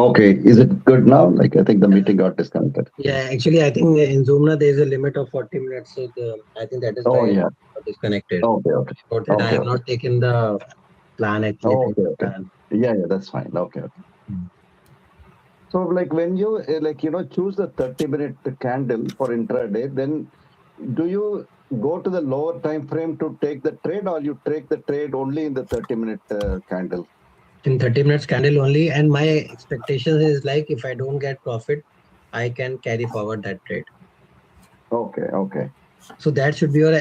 Okay, is it good now? Like I think the meeting got disconnected. Yeah, actually, I think in Zoom now there is a limit of 40 minutes, so I think that is why Oh it yeah. got disconnected. Okay, okay, About that, I okay, have okay, not taken the plan actually, okay, premium okay. plan. Yeah, yeah, that's fine. Okay, okay. Mm. So like when you choose the 30-minute candle for intraday, then do you go to the lower time frame to take the trade, or you take the trade only in the 30-minute candle? In 30 minutes candle only, and my expectation is like if I don't get profit, I can carry forward that trade. Okay, okay, So that should be your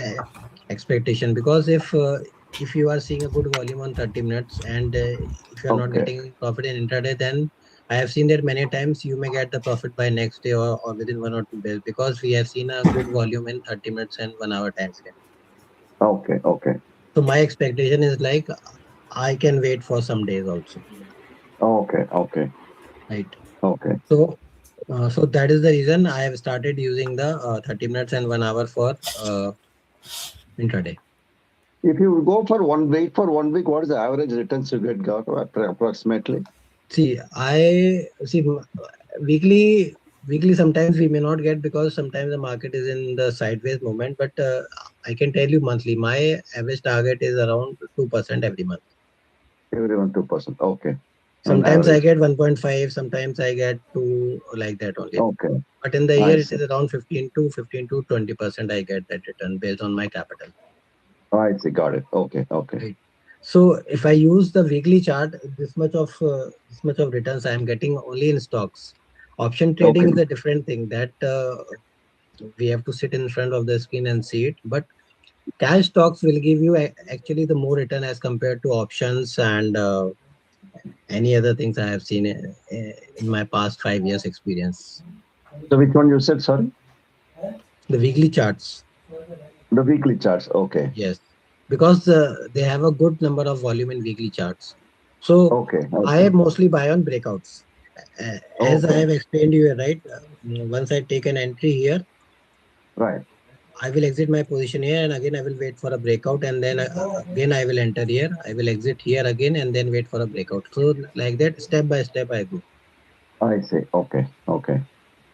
expectation, because if you are seeing a good volume on 30 minutes and if you are not okay. getting profit in intraday, then I have seen that many times you may get the profit by next day, or within 1 or 2 days, because we have seen a good volume in 30 minutes and 1 hour time frame. Okay, okay, So my expectation is like I can wait for some days also, okay, okay, right? okay. So that is the reason I have started using the 30 minutes and 1 hour for intraday. If you go for one week, what is the average returns you get, got approximately? See, weekly sometimes we may not get, because sometimes the market is in the sideways moment. But I can tell you monthly, my average target is around 2% every month. Everyone 2%. Okay, on Sometimes I average. get 1.5, sometimes I get 2, like that only. Okay, But in the I year, it see. is around 15 to 20% I get that return based on my capital. I see. Got it. Okay, okay, Right. So if I use the weekly chart, this much of returns I am getting only in stocks. Option okay. trading is a different thing, that we have to sit in front of the screen and see it. But cash stocks will give you actually the more return as compared to options and any other things I have seen in my past 5 years experience. So which one you said? Sorry, The weekly charts, the weekly charts. Okay, yes, because they have a good number of volume in weekly charts. So okay, I okay, mostly buy on breakouts. As I okay. have explained you, right? Once I take an entry here, Right. I will exit my position here, and again I will wait for a breakout, and then again I will enter here. I will exit here again, and then wait for a breakout. So like that, step by step I go, I see. Okay, okay.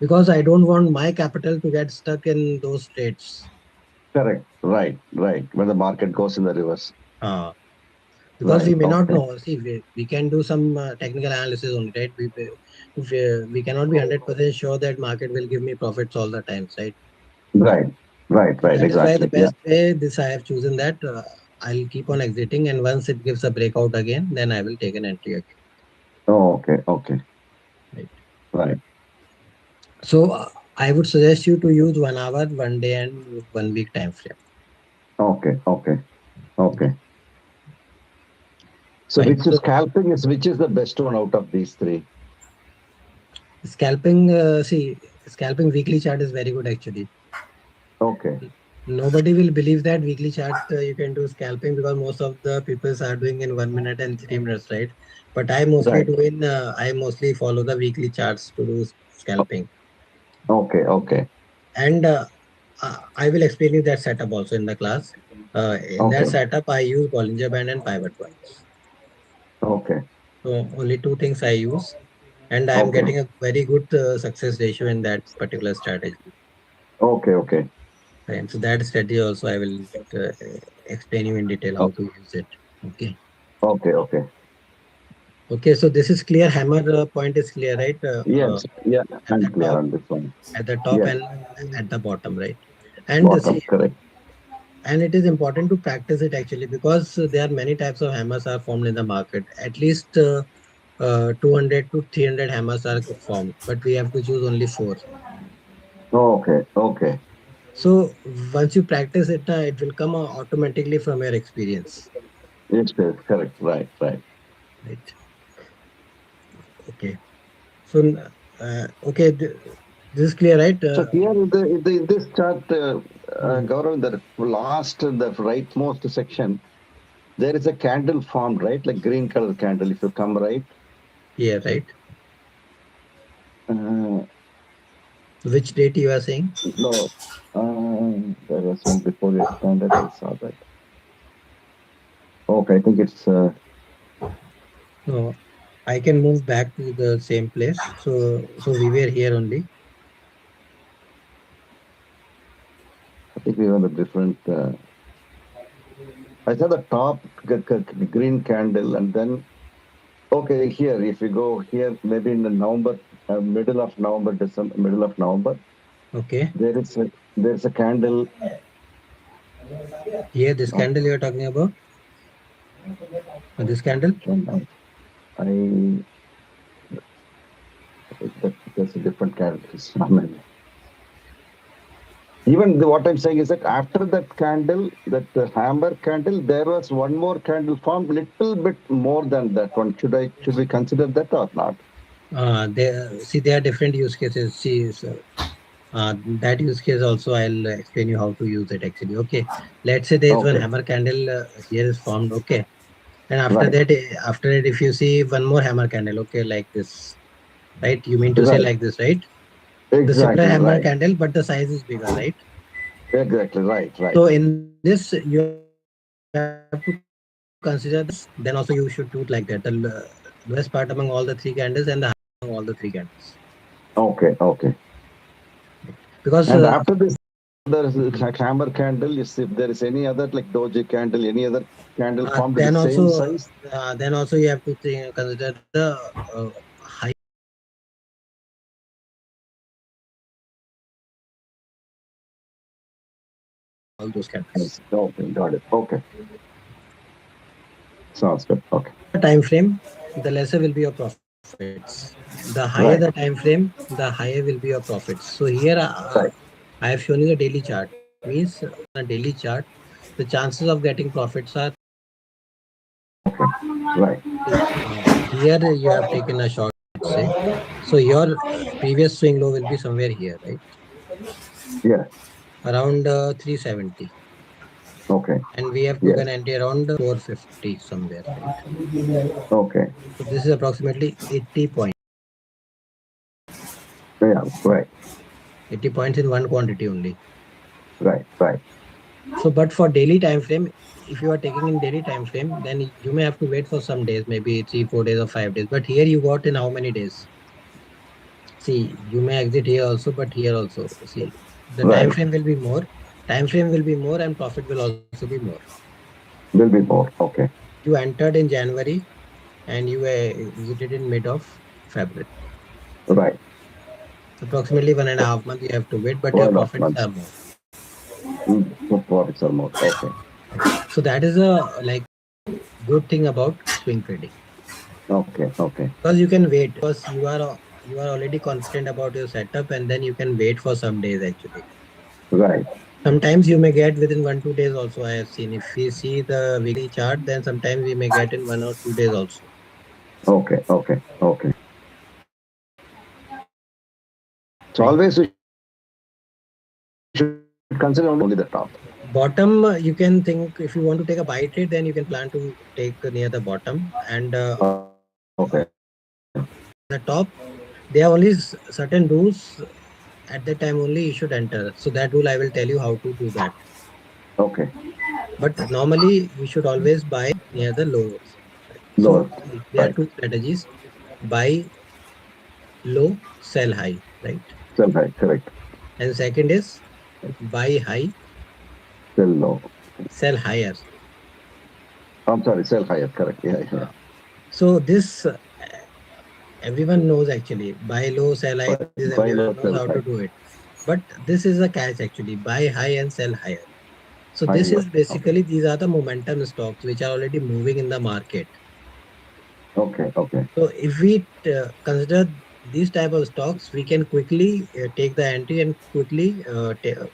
because I don't want my capital to get stuck in those trades. Correct. Right, right. When the market goes in the reverse. Uh, because Right. we may not Okay. know. See, we can do some technical analysis on it, right? We cannot be 100% sure that market will give me profits all the times, right? Right, right, So right. that is why the Exactly. Yeah. best way, this I have chosen, that I'll keep on exiting, and once it gives a breakout again, then I will take an entry again. Oh, okay, okay. Right. Right. So I would suggest you to use 1 hour, 1 day, and 1 week time frame. Okay, okay, okay. So Right. which is So scalping is which is the best one out of these three? scalping weekly chart is very good actually. Okay. Nobody will believe that weekly chart you can do scalping, because most of the people are doing in 1 minute and 3 minutes, right? But Right. I mostly follow the weekly charts to do O- scalping, Okay, okay, and I will explain you that setup also in the class. In that okay, setup, I use Bollinger Band and pivot points. okay, So only two things I use, and I am okay, getting a very good success ratio in that particular strategy. okay, okay, And so that strategy also I will uh, explain you in detail how o- to use it. Okay. okay, okay. Okay, so this is clear. Hammer point is clear, right? Yes, yeah, At I'm the clear top, on this one. Yes, and at the bottom, right? And bottom, see, correct. and it is important to practice it actually, because there are many types of hammers are formed in the market. At least 200 to 300 hammers are formed, but we have to choose only four. Okay, okay. So once you practice it, it will come automatically from your experience, Yes, yes, correct. Right, right. right? Okay. So okay, this is clear, right? So here in this chart, Gaurav, in the last, the rightmost section, there is a candle formed, right? Like green color candle. If you come right, Yeah, right. uh, Which date you are saying? no, there was one before it expanded. I saw that. Okay, I think it's No. I can move back to the same place. So we were here only. I think we have a different. I saw the top green candle, and then okay, here if you go here, maybe in the November, middle of November, December, middle of November, Okay. there's a candle. Here, this No, candle you are talking about. This candle. I that's a different candle. I mean, even what I'm saying is that after that candle, that hammer candle, there was one more candle formed, little bit more than that one. Should we consider that or not? There are different use cases. See, so, that use case also I'll explain you how to use it actually. Okay. Let's say there is one Okay, hammer candle here is formed. Okay. And after right, that, after it, if you see one more hammer candle, okay, like this, right? You mean to say right, like this, right? The similar exactly, hammer right, candle, but the size is bigger, right? exactly, right, right. So in this, you have to consider the lowest part among all the three candles. Then also you should do it like that. The lowest part among all the three candles and the highest part among all the three candles. Okay, okay. Because And after this, there is mhm. a hammer candle. If there is any other like doji candle, any other candle formed with the Then same also size. you have to consider the highest part among all the three candles. So that will I will tell you how to do it. All those candles. Yes, okay, got it. Okay, sounds good. Okay, The longer the time frame, the lesser will be your profits. The higher the time right, frame, the higher will be your profits. So here right, I have shown you the daily chart. Means on a daily chart, the chances of getting profits are 30%. okay, right. Here you have taken a short, let's say. So your previous swing low will be somewhere here, right? Yeah. Around 370. Okay. And we have took Yes. an entry around 450 somewhere, right? Okay. So this is approximately 80 points. Yeah. Right. 80 points in one quantity only. Right. Right. So, but for daily time frame, if you are taking in daily time frame, then you may have to wait for some days, maybe 3, 4 days or 5 days. But here you got in how many days? See, you may exit here also, but here also. See, the time Right. frame will be more. Time frame will be more, and profit will also be more. Will be more. Okay. You entered in January and you exited in mid of February. Right. Approximately 1.5 months you have to wait, but your One of profits months. are more. Profits are more. Okay. So that is a like good thing about swing trading. Okay. Okay. Because you can wait because you are already confident about your setup and then you can wait for some days actually. Right. Sometimes you may get within 1, 2 days also. I have seen if we see the weekly chart, then sometimes we may get in 1 or 2 days also. Okay. Okay. Okay. So Right. always we should consider only the top. Bottom, you can think if you want to take a buy trade, then you can plan to take near the bottom and Okay. the top. There are only certain rules at that time only you should enter. So that rule I will tell you how to do that. Okay. But normally you should always buy near the lows. Lower. So see, there are Right. two strategies: buy low, sell high, right? Sell high. Correct. And second is buy high, Sell low. sell higher. I'm sorry. Sell higher. Correct. Yeah. Yeah. So this everyone knows actually. Buy low, sell high. This Buy low. everyone knows Sell how high. to do it. But this is a catch actually. Buy high and sell higher. So this Higher. is Okay. basically these are the momentum stocks which are already moving in the market. Okay. Okay. So if we consider these type of stocks, we can quickly take the entry and quickly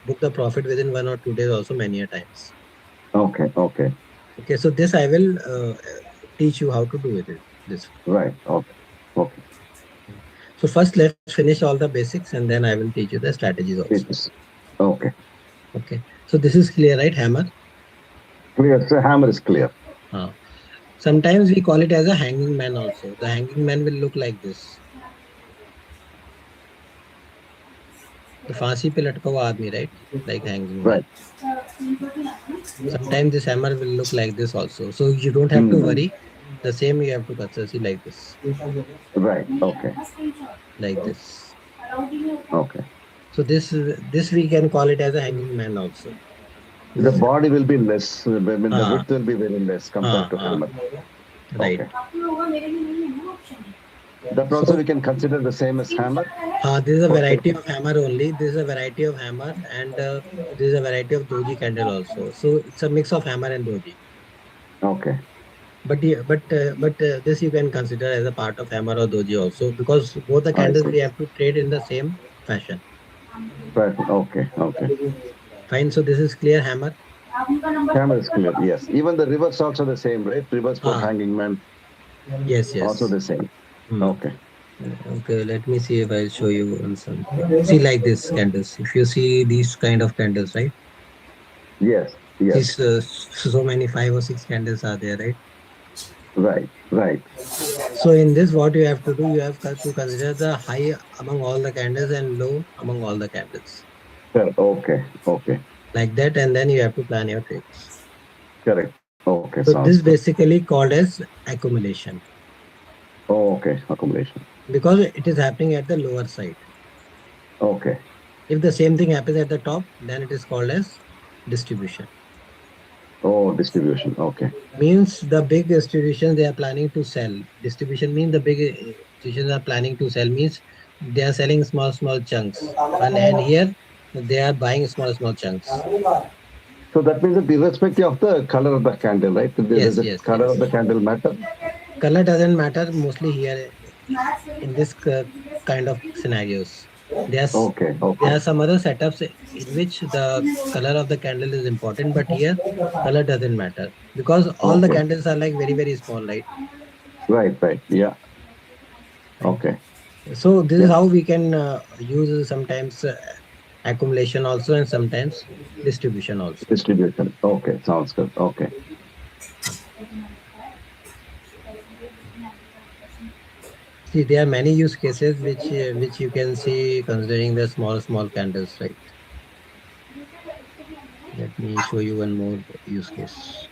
book the profit within 1 or 2 days also many a times. Okay. Okay. Okay, so this I will teach you how to do it this. Right. Okay. Okay. So first let's finish all the basics and then I will teach you the strategies also. It's okay. Okay, so this is clear, right? Hammer. Clear. So hammer is clear. Uh, Sometimes we call it as a hanging man also. The hanging man will look like this. The फांसी पे लटका हुआ आदमी, right? Like hanging man. Right. Sometimes this hammer will look like this also. So you don't have to Hmm. worry. the same you have to consider. See, like this, Right. Okay. like this. Okay. So this we can call it as a hanging man also. The This, body will be less. I mean, the ah, width will be very less compared to ah, helmet. right. Okay. That also So we can consider the same as hammer this is a for variety taking. of hammer only. This is a variety of hammer, and this is a variety of doji candle also. So it's a mix of hammer and doji. Okay. But yeah, but this you can consider as a part of hammer or doji also, because both the I candles see. we have to trade in the same fashion. Right. Okay. Okay. Fine. So this is clear hammer. Hammer is clear. Yes. Even the reverse also the same, right? Reverse for Ah, hanging man yes, also yes. the same. Hmm. Okay. Okay, let me see if I'll show you on something. See, like this candles. If you see these kind of candles, right? Yes. Yes. These so many 5 or 6 candles are there, right? Right. Right. So in this, what you have to do, you have to consider the high among all the candles and low among all the candles, Sure. Okay. Okay. like that, and then you have to plan your trades. Correct. Okay. Sounds So good. this basically called as accumulation, Oh, okay. Accumulation. because it is happening at the lower side. Okay. If the same thing happens at the top, then it is called as distribution. Oh, distribution. Okay. Means the big institutions they are planning to sell. Distribution means the big institutions are planning to sell, means they are selling small chunks. And here they are buying small chunks. So that means that irrespective of the color of the candle, right? Does Yes, the yes, color yes. of the candle matter? Color doesn't matter mostly here in this kind of scenarios. There's Okay. there Okay. are some other setups in which the color of the candle is important, but here color doesn't matter, because all the Okay. candles are like very small, right? Right. Right. Yeah. Fine. Okay. So this is Yeah. how we can use sometimes accumulation also, and sometimes distribution also. Distribution. Okay. Sounds good. Okay. See, there are many use cases which you can see considering the small candles, right? Let me show you one more use case.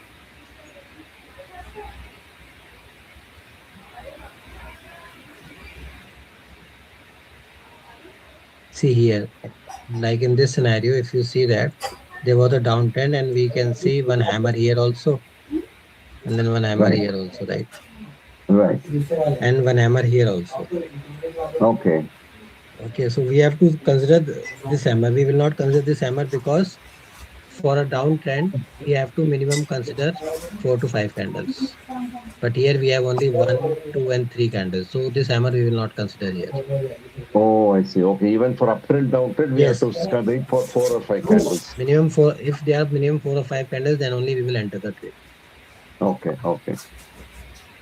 See here, like in this scenario, if you see that there was a downtrend, and we can see one hammer here also, and then one hammer Right. here also, right? Right. And one hammer here also. Okay. Okay, so we have to consider this hammer. We will not consider this hammer because for a downtrend, we have to minimum consider 4 to 5 candles. But here we have only 1, 2, and 3 candles. So this hammer we will not consider here. Oh, I see. Okay. Even for uptrend, downtrend, we have Yes, to wait for 4 or 5 candles. minimum four. If they are minimum 4 or 5 candles, then only we will enter the trade. Okay. Okay.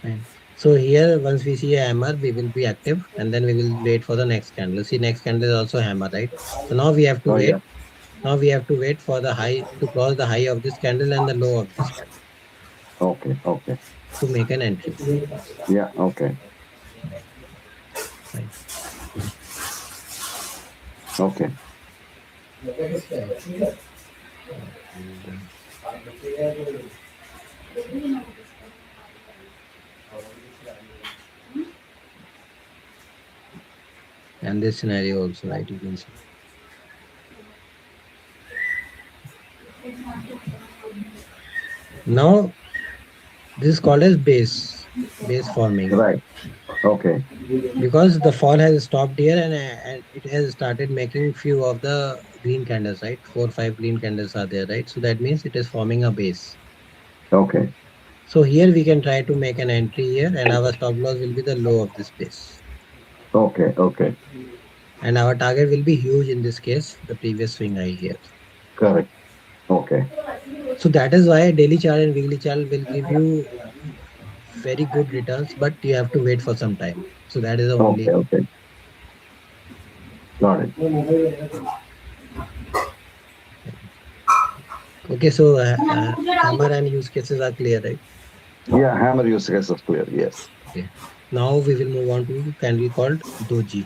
Fine. So here, once we see a hammer, we will be active, and then we will wait for the next candle. See, next candle is also hammer, right? So now we have to Oh, wait. yeah. Now we have to wait for the high to cross the high of this candle and the low of this candle Okay. Okay. to make an entry. Yeah. Okay. Fine. Okay. And this scenario also, right? You can see. Now this is called as base forming, Right. Okay. because the fall has stopped here, and it has started making few of the green candles, right? 4 5 green candles are there, right? So that means it is forming a base. Okay. So here we can try to make an entry here, and our stop loss will be the low of this base, Okay. Okay. and our target will be huge in this case, the previous swing high here. Correct. Okay. So that is why daily chart and weekly chart will give you very good returns, but you have to wait for some time. So that is the Okay. only. Okay. Got it. Okay, so hammer and use cases are clear, right? Yeah. Hammer use case is clear. Yes. Okay. Now we will move on to candle called doji.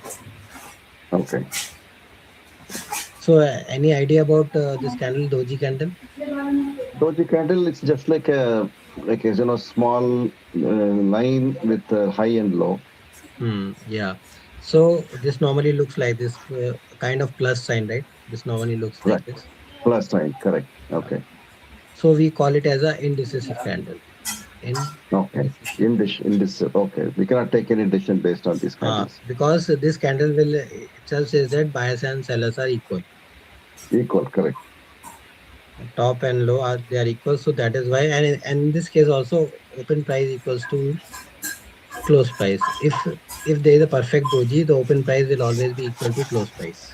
Okay. So any idea about this candle, doji candle? Doji candle, it's just like a like as small line with high and low. Yeah. So this normally looks like this kind of plus sign, right? This normally looks Right. like this. Plus sign, correct. Uh, Okay. So we call it as a indecisive candle. Okay. Indecisive. In this, okay. We cannot take any decision based on these candles. Because this candle will itself says that buyers and sellers are equal. Equal, correct. Top and low are they are equal. So that is why, and in this case also open price equals to close price. If there is a perfect doji, the open price will always be equal to close price.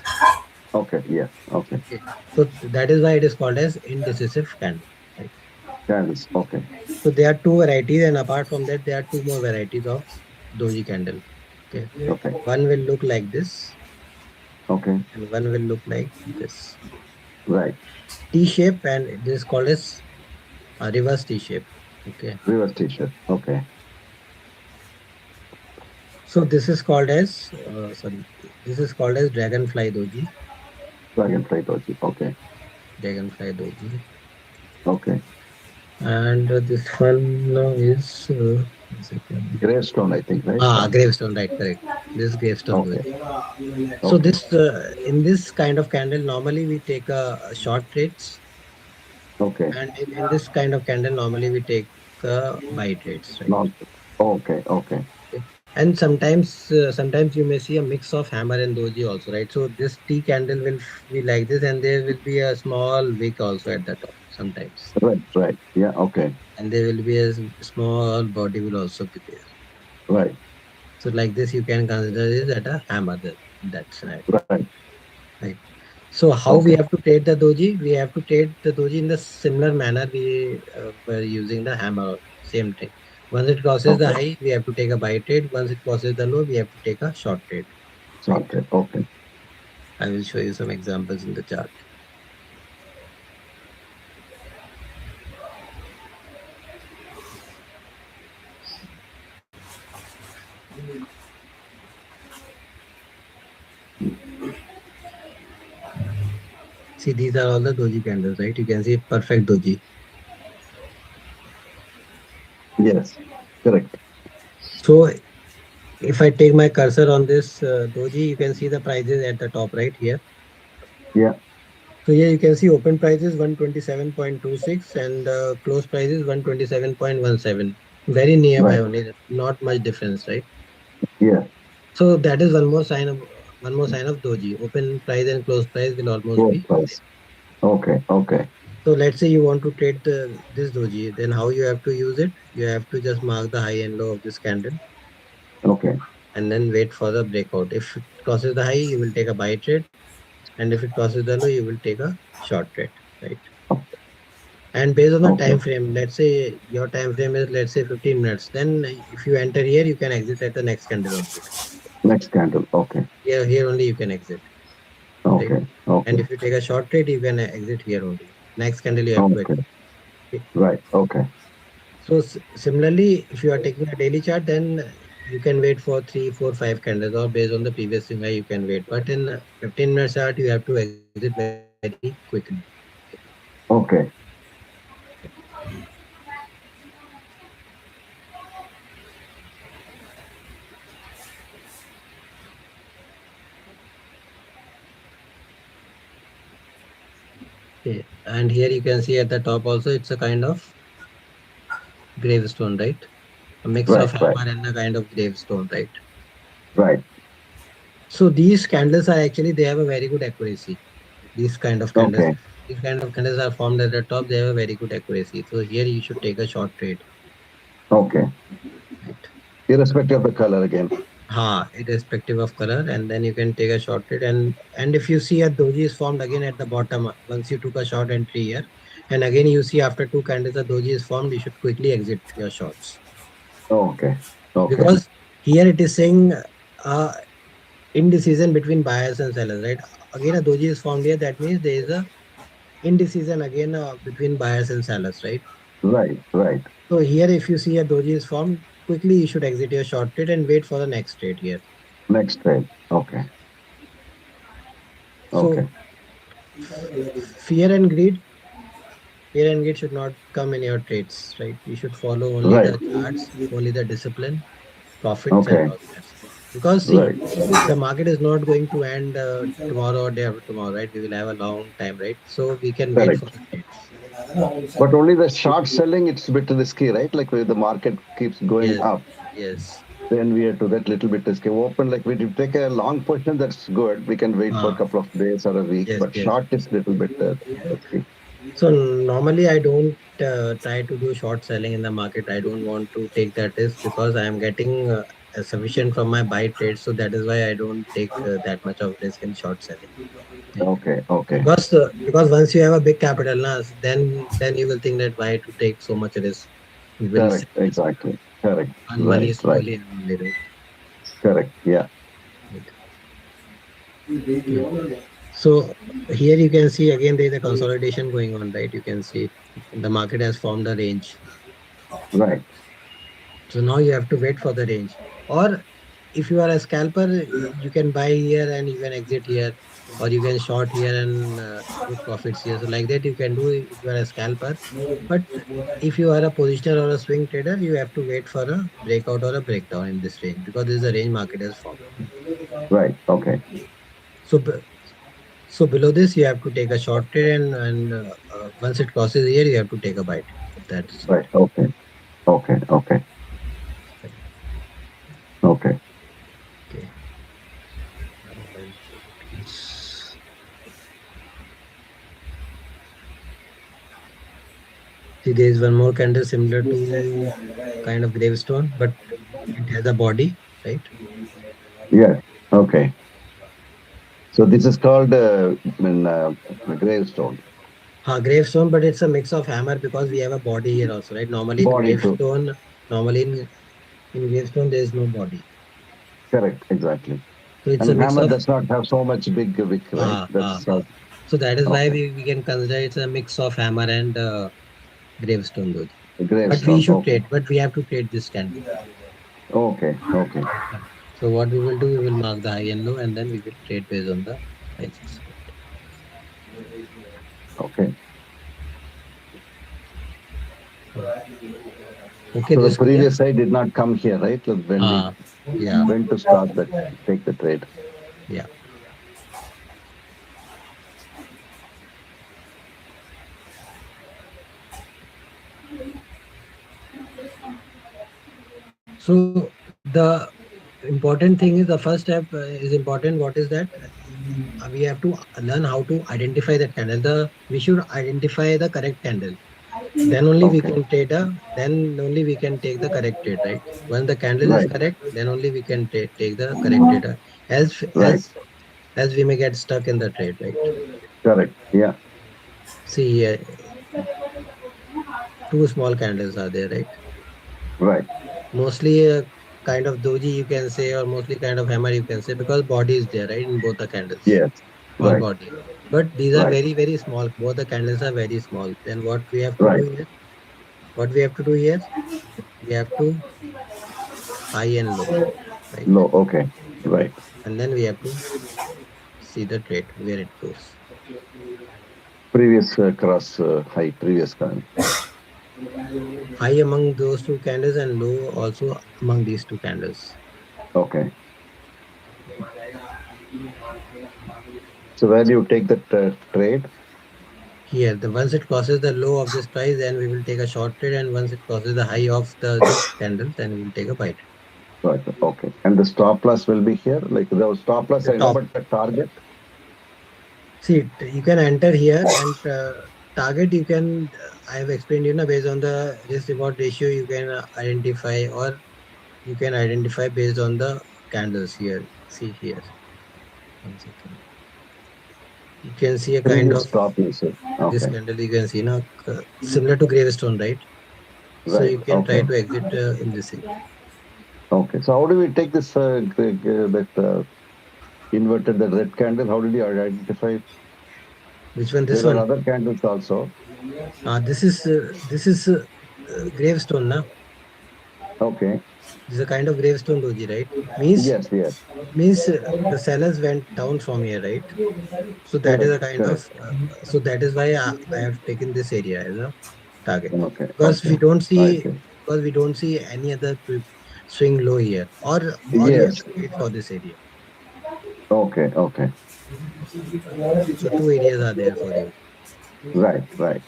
Okay, yes. Okay. Okay. So that is why it is called as indecisive candle. Right. Candles. Okay. So there are two varieties, and apart from that, there are two more varieties of doji candle. Okay. Okay. One will look like this, Okay. and one will look like this. Right. T shape, and this is called as a reverse T shape. Okay. Reverse t-shirt. Okay. So this is called as sorry, this is called as dragonfly doji. Dragonfly doji. Okay. Dragonfly doji, Okay. and this one is one second. Gravestone, I think, right? Gravestone, right? Correct. This is gravestone Okay. doji. So Okay. this in this kind of candle, normally we take a short trades, Okay. and in this kind of candle, normally we take buy trades, right? Not. Okay. Okay. Okay. And sometimes you may see a mix of hammer and doji also, right? So this tea candle will be like this, and there will be a small wick also at the top sometimes, Right. Right. Yeah. Okay. and there will be a small body will also be there. Right. So like this, you can consider this at a hammer in that scenario, Right. right? So how Okay. we have to trade the doji? We have to trade the doji in the similar manner we were using the hammer. Same thing. Once it crosses the Okay. high, we have to take a buy trade. Once it crosses the low, we have to take a short trade. Right. Sorted. Okay. I will show you some examples in the chart. See, these are all the doji candles, right? You can see perfect doji. Yes. Correct. So if I take my cursor on this doji, you can see the prices at the top right here. Yeah. So here you can see open price is 127.26 and close price is 127.17. Very nearby Right. only, not much difference, right? Yeah. So that is one more sign of doji. Open price and close price will almost Close be same. price. Okay. Okay. So let's say you want to trade this doji, then how you have to use it? You have to just mark the high and low of this candle Okay. and then wait for the breakout. If it crosses the high, you will take a buy trade, and if it crosses the low, you will take a short trade, right? And based on the Okay. time frame, let's say your time frame is, let's say, 15 minutes, then if you enter here, you can exit at the next candle only. Next candle. Okay. Here only you can exit, right? Okay. And Okay. if you take a short trade, you can exit here only. Next candle you have to Okay. exit. Okay. Right. Okay. So similarly, if you are taking a daily chart, then you can wait for 3, 4, 5 candles, or based on the previous thing you can wait. But in 15 minutes chart, you have to exit very quickly. Okay. Okay. And here you can see at the top also, it's a kind of gravestone, right? A mix Right. of Right. hammer and a kind of gravestone, right? Right. So these candles are actually, they have a very good accuracy. These kind of candles, Okay. these kind of candles are formed at the top. They have a very good accuracy. So here you should take a short trade, Okay. right? Irrespective of the color again. Irrespective of color, and then you can take a short trade. And if you see a doji is formed again at the bottom, once you took a short entry here, and again you see after two candles a doji is formed, you should quickly exit your shorts Okay. Okay. because here it is saying uh, indecision between buyers and sellers, right? Again, a doji is formed here. That means there is a indecision again between buyers and sellers, right? Right. Right. So here, if you see a doji is formed, quickly you should exit your short trade and wait for the next trade here. Next trade. Okay. So Okay. fear and greed. fear and greed should not come in your trades, right? You should follow only Right. the charts, only the discipline, profits, and Okay. losses. Because see, Right. the market is not going to end tomorrow or day after tomorrow, right? We will have a long time, right? So we can wait for Correct. the trades. But only the short selling, it's a bit risky, right? Like where the market keeps going Yes, up, yes. then we have to that little bit risky. Open, like we take a long position, that's good. We can wait for a Ah, couple of days or a week, yes, but yes. short is little bit risky. So normally I don't try to do short selling in the market. I don't want to take that risk because I am getting sufficient from my buy trade. So that is why I don't take that much of risk in short selling. Right. Okay. Okay. Because once you have a big capital, na, then you will think that why to take so much risk. You will Correct. Exactly. Correct. earn money Right. Right. slowly and only, right? Correct. Yeah. Right. Okay. So here you can see again there is a consolidation going on, right? You can see the market has formed a range. Right. So now you have to wait for the range. Or if you are a scalper, you can buy here and you can exit here, or you can short here and book profits here. So like that you can do if you are a scalper. But if you are a positioner or a swing trader, you have to wait for a breakout or a breakdown in this range because this is a range market has formed. Right. Okay. So so below this you have to take a short trade and once it crosses here you have to take a bite. That's it. Right. Okay. Okay. Okay. Okay. Okay. And please. See, there is one more candle similar to kind of gravestone, but it has a body, right? Yes. Okay. So this is called gravestone. Gravestone, but it's a mix of hammer because we have a body here also, right? Normally in Body too. gravestone, normally in gravestone there is no body, Correct. Exactly. so it's a And mix hammer of does not have so much big wick, right? ah ah That's ah. So that is why okay. we can consider it's a mix of hammer and gravestone, though. But we Gravestone. should Okay. trade, but we have to trade this candle. Okay. Okay. So what we will do, we will mark the high and low, and then we will trade based on the prices. Okay. Okay, So the this clear? previous side did not come here, right? Like when we Ah, yeah, went to start that, take the trade. yeah. So the important thing is the first step is important. What is that? We have to learn how to identify that candle. We should identify the correct candle. Then only we Okay. can trade then only we can take the correct trade, right? When the candle is Right. correct, then only we can take the correct trade. As Right. as we may get stuck in the trade, right? Correct. Yeah. See here, two small candles are there, right? Right. Mostly kind of doji you can say, or mostly kind of hammer you can say, because body is there, right, in both the candles, Yes. small Right. body. But these are Right. very, very small. Both the candles are very small. Then what we have to do Right. here? What we have to do here? We have to high and low, right? Low. Okay. Right. And then we have to see the trade where it goes. Previous cross high. Previous current. High among those two candles and low also among these two candles. Okay. So where do you take the trade? Here, the once it crosses the low of this price, then we will take a short trade, and once it crosses the high of this candle, then we will take a buy trade. Right. Okay. And the stop loss will be here. Like the stop loss, The I know, top. but the target. See, you can enter here and target. You can. I have explained, based on the risk reward ratio, you can identify, or you can identify based on the candles here. See here. 1 second. You can see a kind Previous of stop you said. this Okay. candle. You can see now similar to gravestone, right? So Right. you can try Okay. to exit in this area. Okay. So how do we take this that inverted the red candle? How did you identify? Which one? This There are one. other candles also. This is gravestone, na? Okay. This is a kind of gravestone doji, right? Means Yes, yes. the sellers went down from here, right? So that is a Correct, kind of correct. so that is why I have taken this area as a target Okay, because okay. I see. we don't see any other swing low here, or you have Yes. to wait for this area. Okay, okay. So two areas are there for you. Right, right.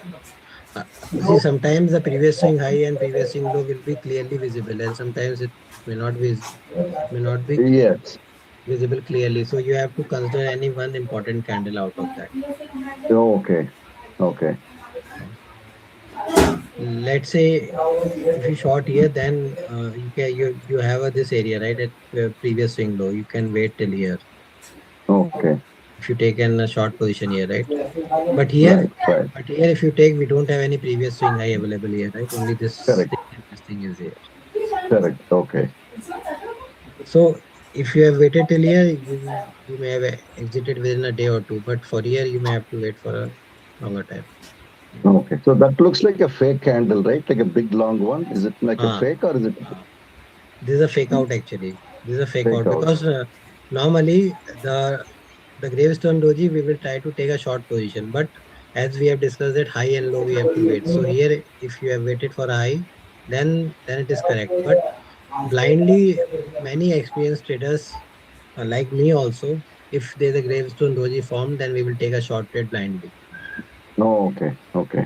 Uh, See, sometimes the previous swing high and previous swing low will be clearly visible, and sometimes it may not be may not be Yes. visible clearly. So you have to consider any one important candle out of that. Okay, okay. Let's say if you short here, then you have this area right at previous swing low. You can wait till here Okay. if you take in a short position here, right? But Right, here, right. if you take, we don't have any previous swing high available here, right? Only this Correct, thing and this thing is here. correct. Okay, So if you have waited till here, you may have exited within a day or two. But for here, you may have to wait for a longer time. okay. So that looks like a fake candle, right? Like a big long one. Is it like a Ah, fake or is it ah. This is a fake out actually. This is a fake fake out out? because normally the gravestone doji we will try to take a short position, but as we have discussed that high and low we have to wait. So here if you have waited for a high, then it is correct. But blindly many experienced traders like me also, if there's a gravestone doji formed, then we will take a short trade blindly. Oh, okay, okay,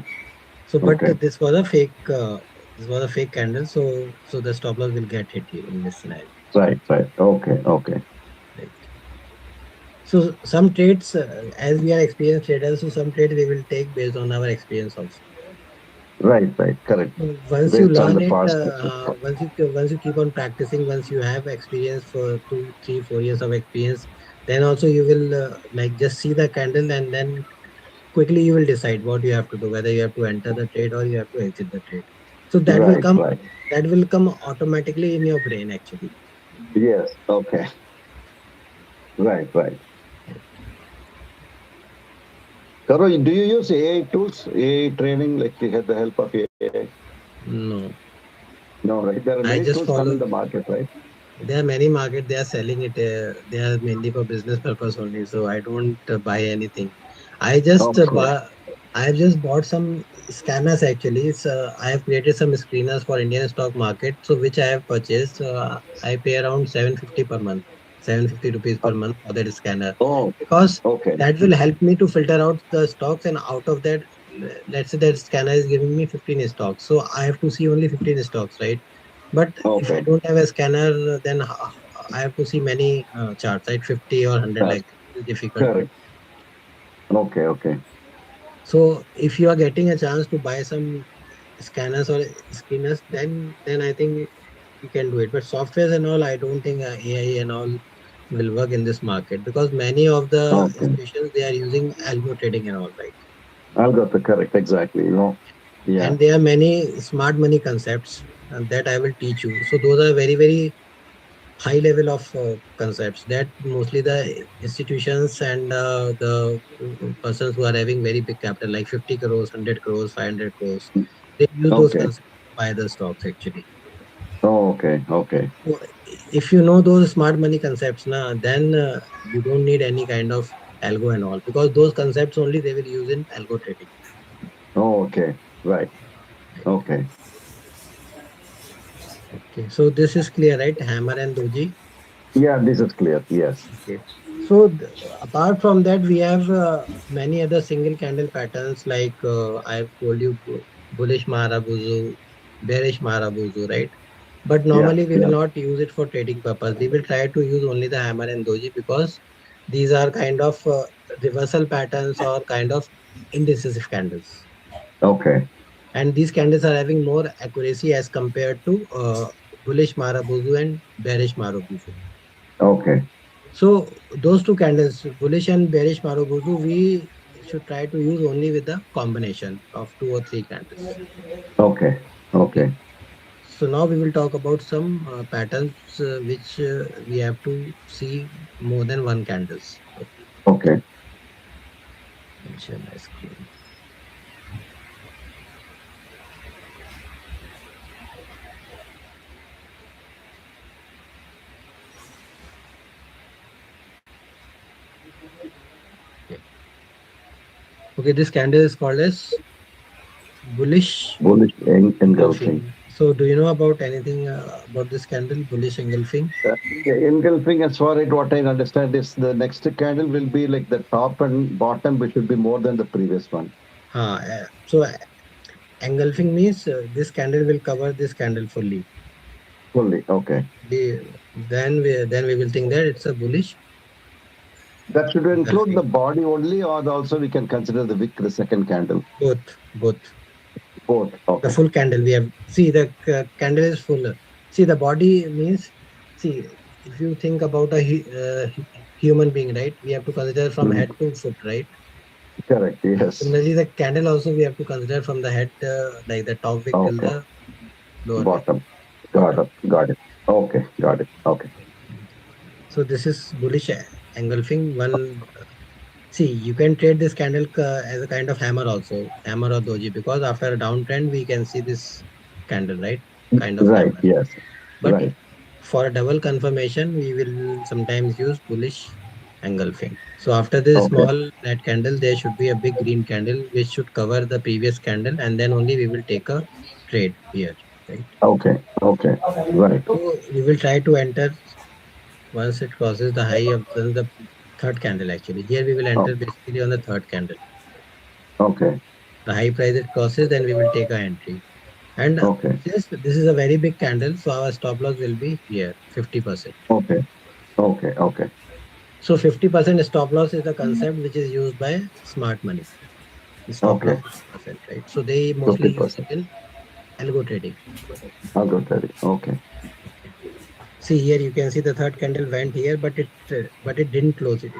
So but okay. this was a fake candle, so the stop loss will get hit here in this scenario. Right, right. Okay, okay. Right. So some trades, as we are experienced traders, so some trades we will take based on our experience also. Right, right. Correct. Once you Based on learn the it, past. once you keep on practicing, once you have experience for 2, 3, 4 years of experience, then also you will like just see the candle and then quickly you will decide what you have to do, whether you have to enter the trade or you have to exit the trade. So Right, right. that will come automatically in your brain actually. Yes. Okay. Right, right. Karo, do you use AI tools, AI training, like you had the help of AI? No, No, right? There are many I tools just come in the follow. market, right? There are many market they are selling it. They are mainly for business purpose only. So I don't buy anything. I just Okay. buy. I have just bought some scanners actually. I have created some screeners for Indian stock market. So which I have purchased. I pay around 750 per month, 750 rupees per month for that scanner, Oh, because okay. that will help me to filter out the stocks, and out of that, let's say that scanner is giving me 15 stocks. So I have to see only 15 stocks, right? But if I Okay. don't have a scanner, then I have to see many charts, right? 50 or 100 That's like that. It's difficult. correct. Okay, okay. So if you are getting a chance to buy some scanners or screeners, then I think you can do it. But softwares and all, I don't think AI and all will work in this market because many of the Okay. institutions they are using algo trading and all, right? I'll got the correct, exactly. Yeah. And there are many smart money concepts that I will teach you. So those are very very high level of concepts that mostly the institutions and the persons who are having very big capital like 50 crores, 100 crores, 500 crores, they use those Okay. concepts to buy the stocks actually. Oh, okay, okay. So if you know those smart money concepts now, then you don't need any kind of algo and all because those concepts only they will use in algo trading. Oh, okay. Right. Right. Okay. Okay, so this is clear, right? Hammer and doji. Yeah, this is clear. Yes. Okay. So apart from that, we have many other single candle patterns like I've told you bullish Marabuzu, bearish Marabuzu, right? But Yeah, normally we will yeah. not use it for trading purpose. We will try to use only the hammer and doji because these are kind of reversal patterns or kind of indecisive candles. Okay. And these candles are having more accuracy as compared to bullish Marabuzu and bearish Marabuzu. Okay. So those two candles, bullish and bearish Marubozu, we should try to use only with the combination of 2 or 3 candles. Okay. Okay. Okay. So now we will talk about some patterns which we have to see more than one candles. Okay. Okay. I'll share my screen. Okay, this candle is called as bullish Bullish engulfing. engulfing. So, do you know about anything about this candle, bullish engulfing? Engulfing, as far as what I understand, is the next candle will be like the top and bottom, which should be more than the previous one. So, engulfing means this candle will cover this candle fully. Fully. Okay. Then we will think that it's a bullish That should include the engulfing. body only, or also we can consider the wick, the second candle. Both. Both. The Okay. full candle we have. See, the candle is full. See, the body means. See, if you think about a human being, right? We have to consider from Mhm. head to foot, right? Correct. Yes. Similarly, the candle also we have to consider from the head, like the top wick till Okay. the lower wick, Bottom. Got bottom. it. Got it. Okay. Got it. Okay. So this is bullish engulfing. One, see, you can trade this candle as a kind of hammer also, hammer or doji, because after a downtrend we can see this candle, right? Kind of Right. hammer. Yes. But Right. for a double confirmation, we will sometimes use bullish engulfing. So after this Okay. small red candle, there should be a big green candle which should cover the previous candle, and then only we will take a trade here, right? Okay. Okay. Right. So we will try to enter once it crosses the high of the third candle actually. Here we will Oh, enter basically on the third candle. okay. The high price it crosses, then we will take a entry. And Okay. since this is a very big candle, so our stop loss will be here, 50%. Okay. Okay. Okay. So 50% stop loss is the concept which is used by smart money. Stop loss Okay. 50%, right? So they mostly use it 50%. in algo trading. I'll go tell you. Okay. See here you can see the third candle went here, but it didn't close it.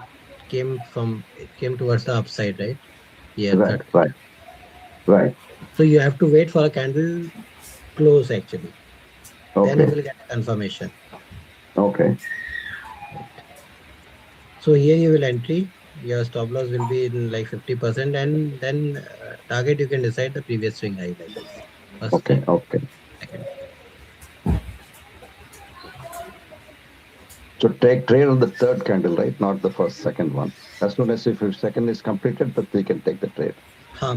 It came towards the upside, right? Here Right. third Right. candle. Right. So you have to wait for a candle close actually. Then you Okay. will get a confirmation. Okay. Right. So here you will entry. Your stop loss will be in like 50%, and then target you can decide the previous swing high like this. First Okay. trade, Okay. second. So take trade on the third candle, right? Not the first, second one. As soon as if your second is completed, but we can take the trade.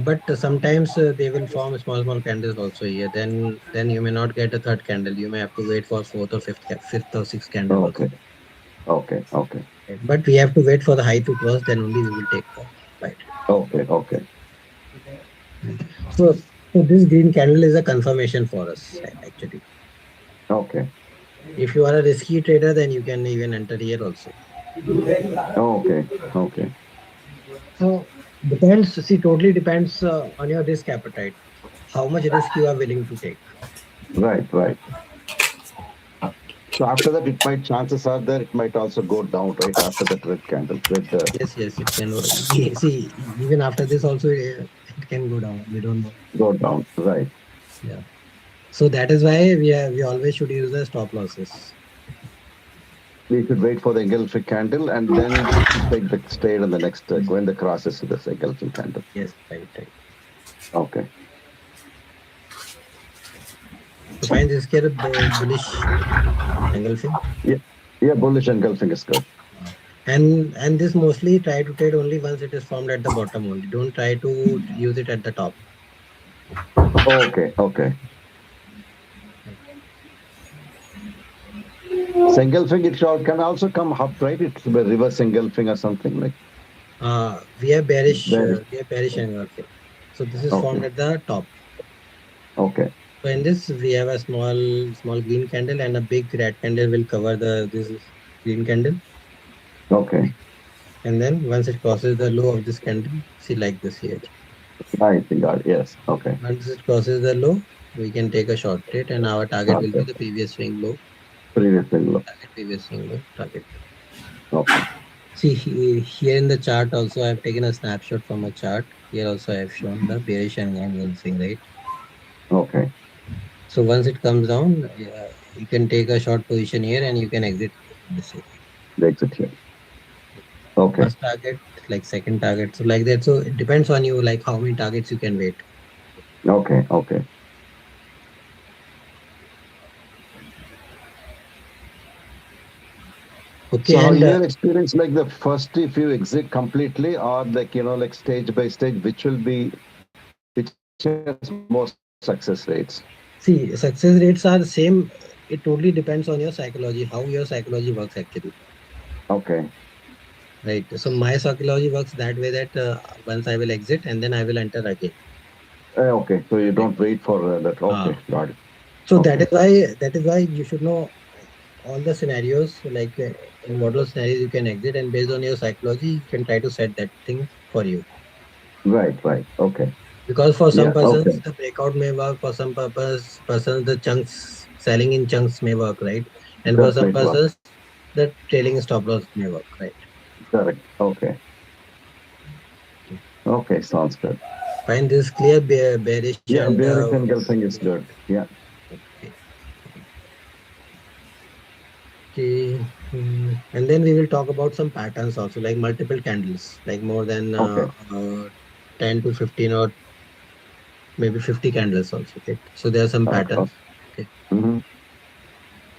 But sometimes they will form small candles also here. Then you may not get a third candle. You may have to wait for fourth or fifth or sixth candle also. Okay. Okay. Okay. Right? But we have to wait for the high to cross. Then only we will take the buy trade. Okay. Okay. Right. So this green candle is a confirmation for us actually. Okay. If you are a risky trader, then you can even enter here also. Okay. Okay. So depends. See, totally depends on your risk appetite. How much risk you are willing to take. Right. Right. So after that, it might chances are there it might also go down right after that red candle, red. Yes, it can. See, even after this also, it can go down. We don't know. Go down. Right. Yeah. So that is why we always should use the stop losses. We should wait for the engulfing candle and then take the trade on the next when the crosses to the engulfing candle. Yes, right. Okay. So fine, this here bullish engulfing. Yeah. Yeah. Bullish engulfing is good. And this mostly try to trade only once it is formed at the bottom only. Don't try to use it at the top. Okay. Okay. Right. So engulfing it can also come up, right? It's a reverse engulfing or something like that. We have bearish engulfing. So this is Okay. formed at the top. Okay. So in this we have a small green candle and a big red candle will cover the this green candle. Okay. And then once it crosses the low of this candle, see like this here. I think God. Yes. Okay. Once it crosses the low, we can take a short trade and our target will be Okay. the previous swing low, Previous thing low. previous swing low, target. Okay. See here in the chart also I have taken a snapshot from a chart. Here also I have shown the bearish and engulfing, right? Okay. So once it comes down, you can take a short position here and you can exit this area. The exit here. Okay. First target, like second target, so like that. So it depends on you, like how many targets you can wait. Okay. Okay. Okay, So how and your experience like the first if you exit completely or like like stage by stage, which will be which has more success rates? see, success rates are same. It totally depends on your psychology, how your psychology works actually. Okay. Right. So my psychology works that way that once I will exit and then I will enter again. Okay. So you Right. don't wait for that. Uh, Okay, got it. so Okay. that is why you should know all the scenarios, like in what all scenarios you can exit, and based on your psychology, you can try to set that thing for you. Right, right. Okay. Because for some Yeah, persons okay. the breakout may work, for some persons the chunks selling in chunks may work, right? And for That some might work. persons the trailing stop loss may work, right? Correct. Okay. Okay, sounds good. Find this clear bearish Yeah, and bearish engulfing is good. Yeah. okay. Okay. And then we will talk about some patterns also, like multiple candles, like more than Okay. 10 to 15 or maybe 50 candles also. Okay. So there are some Okay. patterns. Okay. Hmm.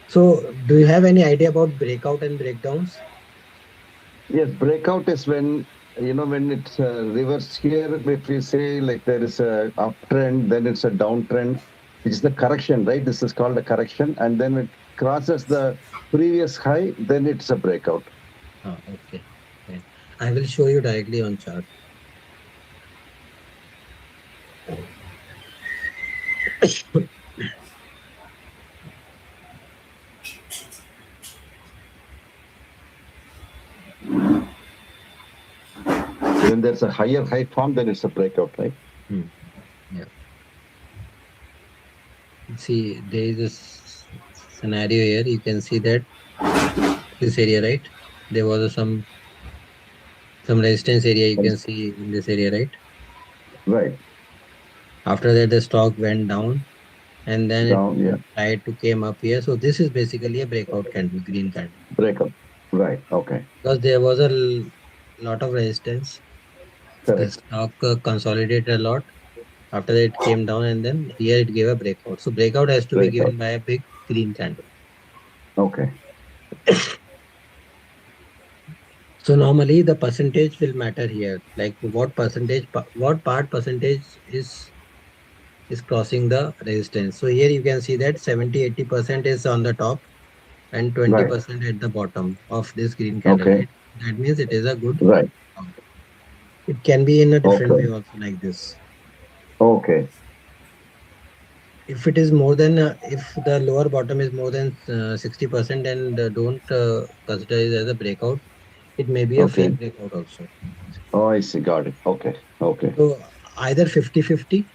So do you have any idea about breakout and breakdowns? Yes, breakout is when when it's reverse here. If we say like there is a uptrend, then it's a downtrend, which is the correction, right? This is called a correction, and then it crosses the previous high, then it's a breakout. Okay. Right. I will show you directly on chart. So when there's a higher high form, then it's a breakout, right? Hmm. Yeah. See, there is this scenario here. You can see that this area, right? There was some resistance area you can That's see in this area, right? right. After that, the stock went down and then it Down, yeah. tried to came up here. So this is basically a breakout candle, green candle, Breakout. Right. Okay. because there was a lot of resistance. The Correct. stock consolidated a lot. After that, it came down and then here it gave a breakout. So breakout has to be Breakout. given by a big green candle. Okay. So normally the percentage will matter here, like what part percentage is crossing the resistance. So here you can see that 70-80% is on the top and Right. 20% at the bottom of this green candle, Okay. right? That means it is a good Right. out. It can be in a different way Okay. also, like this. Okay. If it is more than if the lower bottom is more than 60% and don't consider it as a breakout, it may be a Okay. fake breakout also. Oh, I see. Got it. Okay. Okay. So either 50-50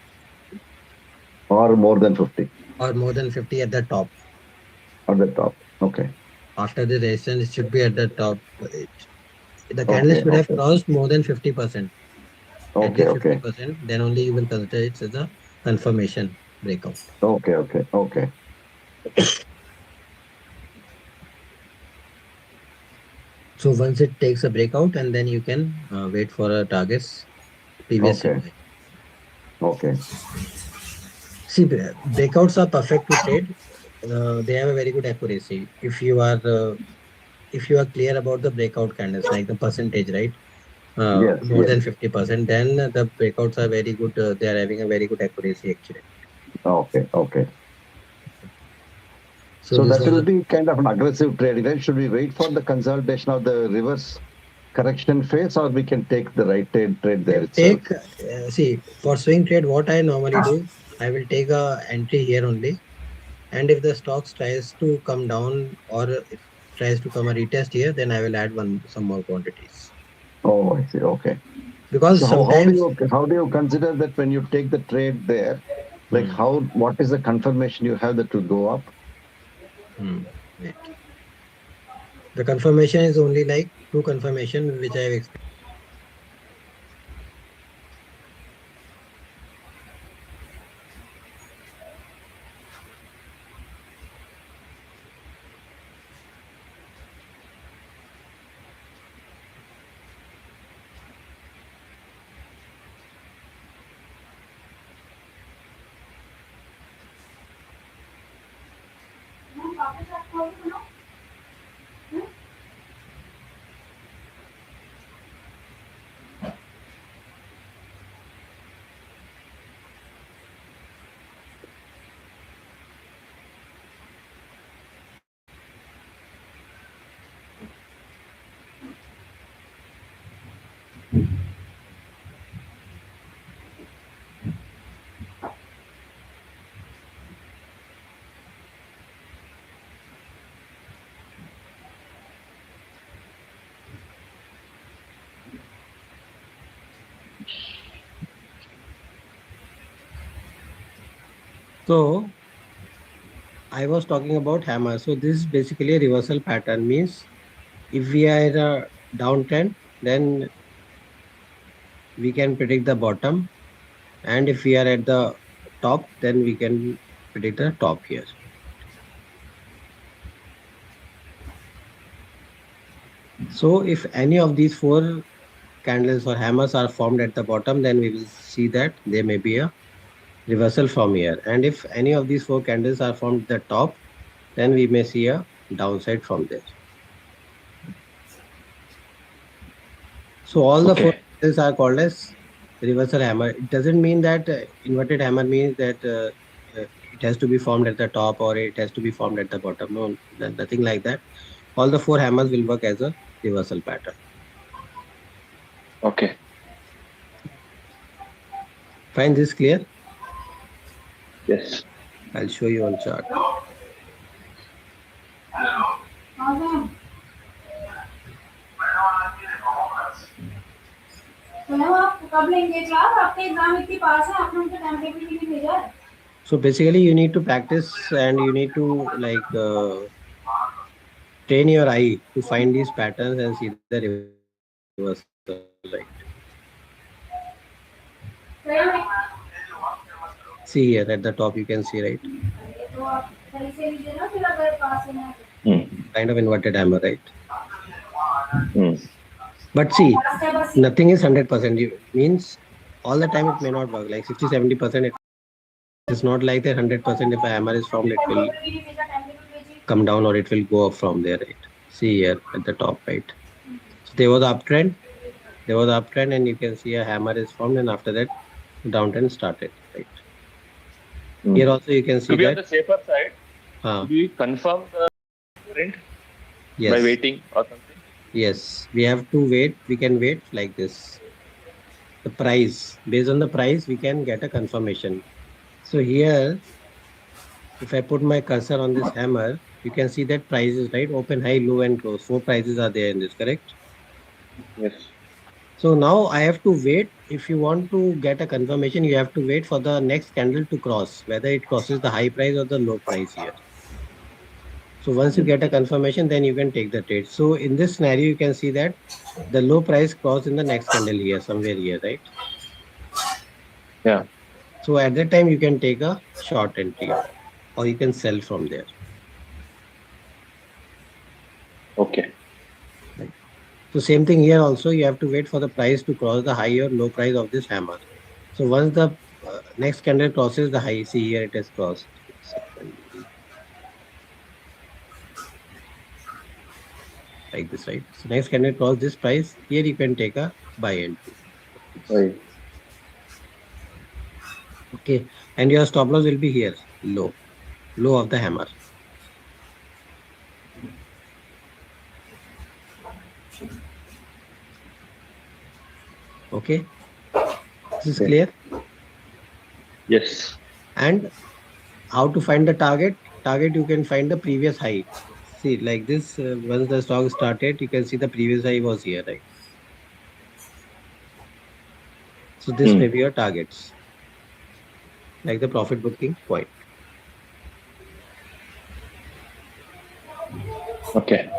Or more than 50 or more than 50 at the top. at the top. Okay. After the resistance, it should be at the top. The candle Okay. should have Okay. crossed more than 50%, at Okay. least Okay. 50%. Then only you will consider it as a confirmation breakout. Okay. Okay. Okay. So once it takes a breakout, and then you can wait for a target's previous Okay. supply. Okay. See, breakouts are perfect to trade. They have a very good accuracy. If you are clear about the breakout candles, like the percentage, right? Yes. More Yes. than 50%, then the breakouts are very good. They are having a very good accuracy actually. Okay. Okay. So So this that was will a, be kind of an aggressive trading, right? Should we wait for the consolidation of the reverse correction phase, or we can take the right trade there can itself? take, see, for swing trade, what I normally do, I will take a entry here only. And if the stocks tries to come down or if tries to come a retest here, then I will add some more quantities. Oh, I see. Okay. Because So sometimes, how do you consider that when you take the trade there? Like hmm, how what is the confirmation you have that will go up? hmm, wait. The confirmation is only like two confirmation which I have explained. So I was talking about hammer. So this is basically a reversal pattern. Means if we are in a downtrend, then we can predict the bottom, and if we are at the top, then we can predict the top here. So if any of these four candles or hammers are formed at the bottom, then we will see that there may be a reversal from here. And if any of these four candles are formed at the top, then we may see a downside from there. So all the four Okay. candles are called as reversal hammer. It doesn't mean that inverted hammer means that it has to be formed at the top or it has to be formed at the bottom. No, nothing like that. All the four hammers will work as a reversal pattern. Okay. Find this clear? Yes. I'll show you on chart. So basically, you need to practice and you need to train your eye to find these patterns and see the reversal, right? See here at the top, you can see, right? Hmm. Kind of inverted hammer, right? Hmm. But see, nothing is 100%. Means all the time it may not work. Like 60, 70% it will work. It's not like that 100% if a hammer is formed, it will come down or it will go up from there, right? See here at the top, right? So there was uptrend. There was uptrend, and you can see a hammer is formed, and after that, downtrend started, right? Hmm. Here also you can see To be on that. the safer side, Uh, do we confirm the print by yes, waiting or something? yes, we have to wait. We can wait like this. The price, based on the price, we can get a confirmation. So here, if I put my cursor on this hammer, you can see that prices, right? Open, high, low, and close. Four prices are there in this, correct? Yes. So now I have to wait. If you want to get a confirmation, you have to wait for the next candle to cross, whether it crosses the high price or the low price here. So once you Hmm. get a confirmation, then you can take the trade. So in this scenario, you can see that the low price crossed in the next candle here, somewhere here, right? Yeah. So at that time, you can take a short entry or you can sell from there. Okay. Right. So same thing here also, you have to wait for the price to cross the high or low price of this hammer. So once the next candle crosses the high, see here it has crossed. Secondary, like this, right? So next candle cross this price, here you can take a buy entry. Right. Okay, and your stop loss will be here, low of the hammer. Okay, this is Okay. clear. Yes. And how to find the target? Target you can find the previous high. See, like this, once the stock started, you can see the previous high was here, right? So this Hmm. may be your targets, like the profit booking point. Okay.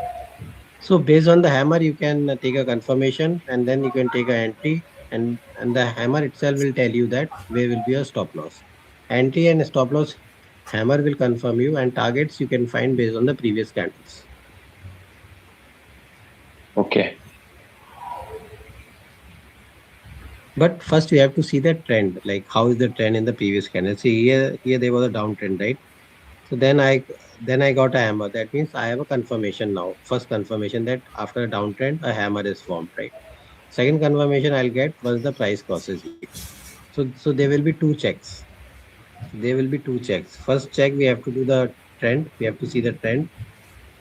So based on the hammer, you can take a confirmation and then you can take a entry, and the hammer itself will tell you that where will be your stop loss. Entry and stop loss hammer will confirm you, and targets you can find based on the previous candles. Okay. But first we have to see the trend, like how is the trend in the previous candle. See here there was a downtrend, right? So then I got a hammer. That means I have a confirmation now. First confirmation that after a downtrend a hammer is formed, right? Second confirmation I'll get once the price crosses here. So there will be two checks. There will be two checks. First check, we have to do the trend. We have to see the trend.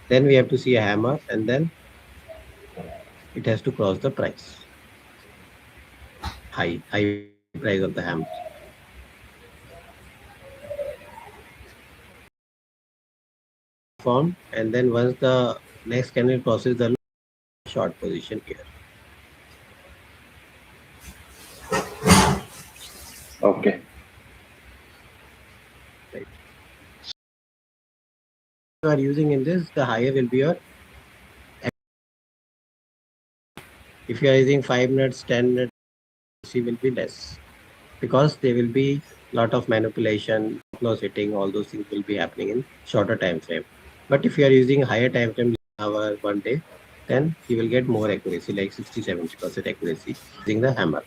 Then we have to see a hammer, and then it has to cross the price. high price of the hammer. Formed, and then once the next candle crosses the short position here. Okay. Right. You are using in this, the higher will be your. If you are using 5 minutes, 10 minutes, C will be less because there will be lot of manipulation, loss hitting, all those things will be happening in shorter time frame. But if you are using higher time frame, hour, 1 day, then you will get more accuracy, like 60-70% accuracy using the hammer.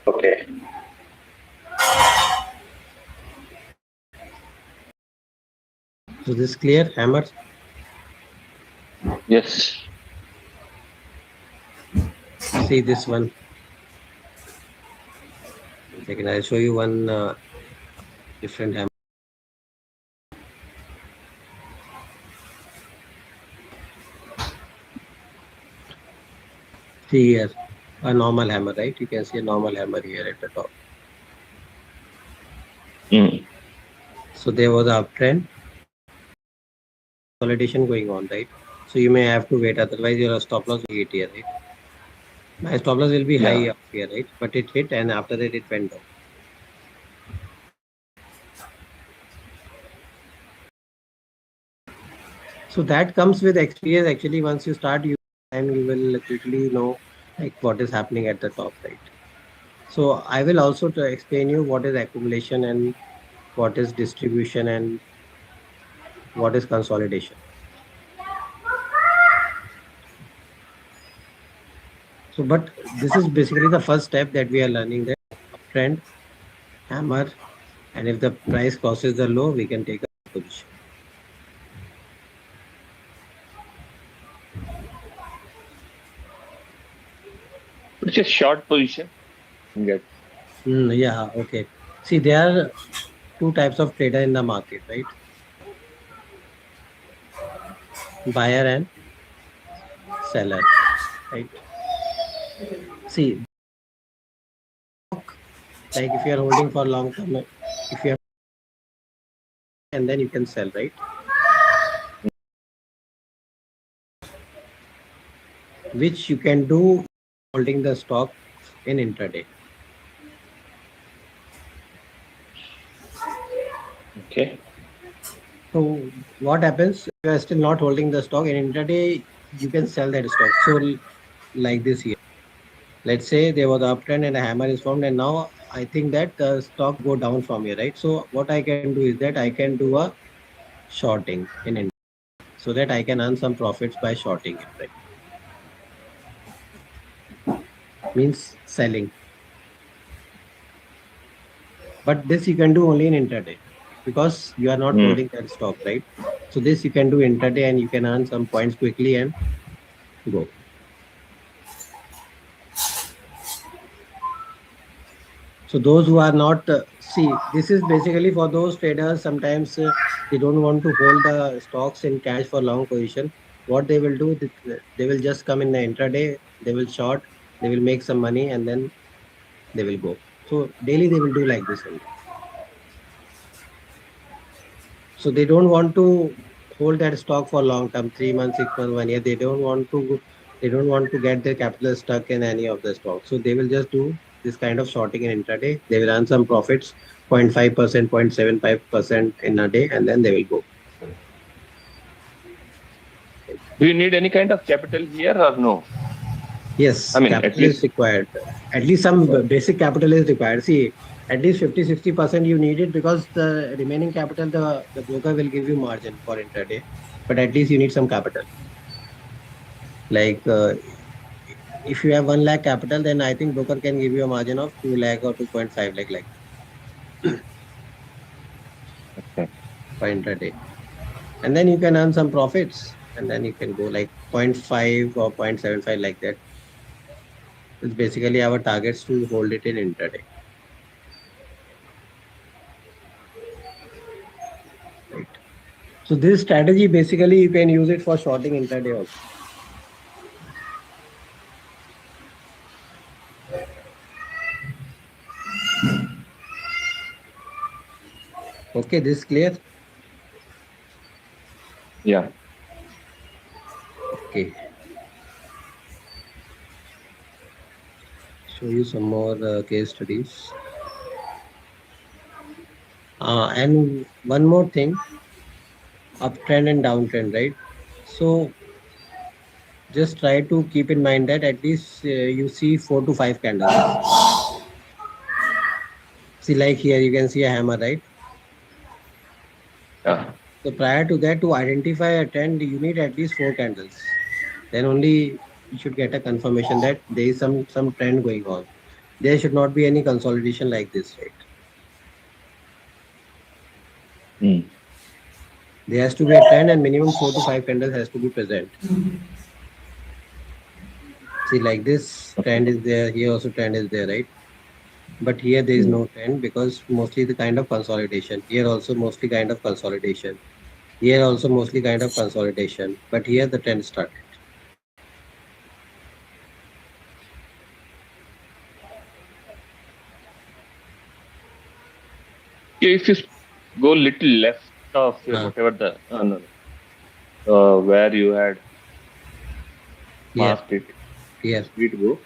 Okay. So this clear hammer. Yes. See this one. Second, I'll show you one different hammer. See here, a normal hammer, right? You can see a normal hammer here at the top. Mm. So there was an uptrend, consolidation going on, right? So you may have to wait, otherwise your stop loss will hit here, right? My stop loss will be Yeah. high up here, right? But it hit and after that it went down. So that comes with experience. Actually, once you start using time, you will quickly know like what is happening at the top, right? So I will also to explain you what is accumulation and what is distribution and what is consolidation. So, but this is basically the first step that we are learning, that uptrend, hammer, and if the price crosses the low, we can take a position. It's a short position. Get. Yeah, okay. See, there are two types of trader in the market, right? Buyer and seller, right? See, like if you are holding for long term, if you have, and then you can sell, right? Which you can do holding the stock in intraday. Okay. So what happens? You are still not holding the stock in intraday. You can sell that stock. So like this here. Let's say there was an uptrend and a hammer is formed, and now I think that the stock go down from here, right? So what I can do is that I can do a shorting in India so that I can earn some profits by shorting it, right? Means selling. But this you can do only in intraday because you are not Mm. holding that stock, right? So this you can do intraday and you can earn some points quickly and go. So those who are not see, this is basically for those traders. Sometimes they don't want to hold the stocks in cash for long position. What they will do, they will just come in the intraday. They will short. They will make some money and then they will go. So daily they will do like this only. So they don't want to hold that stock for long term, 3 months, 6 months, 1 year. They don't want to get their capital stuck in any of the stocks. So they will just do this kind of shorting in intraday. They will earn some profits, 0.5%, 0.75% in a day, and then they will go. Do you need any kind of capital here or no? Yes, I mean, at capital is least. required. At least some basic capital is required. See, at least 50-60% you need it because the remaining capital, the broker will give you margin for intraday. But at least you need some capital. Like if you have 1 lakh capital, then I think broker can give you a margin of 2 lakh or 2.5 lakh like Okay. per intraday. And then you can earn some profits and then you can go like 0.5 or 0.75 like that. It's basically our targets to hold it in intraday. Right. So this strategy basically you can use it for shorting intraday also. Okay, this clear? Yeah. Okay. Show you some more case studies. And one more thing, uptrend and downtrend, right? So just try to keep in mind that at least you see 4 to 5 candles. See, like here, you can see a hammer, right? Yeah. So prior to that, to identify a trend, you need at least 4 candles. Then only you should get a confirmation that there is some trend going on. There should not be any consolidation like this, right? Mm. There has to be a trend and minimum 4 to 5 candles has to be present. See, like this trend is there, here also trend is there, right? But here there is Mm. no trend because mostly the kind of consolidation. Here also mostly kind of consolidation. Here also mostly kind of consolidation. But here the trend started. Yeah, if you go little left of your Uh, whatever the no, no, where you had here, masked it, here, speed go.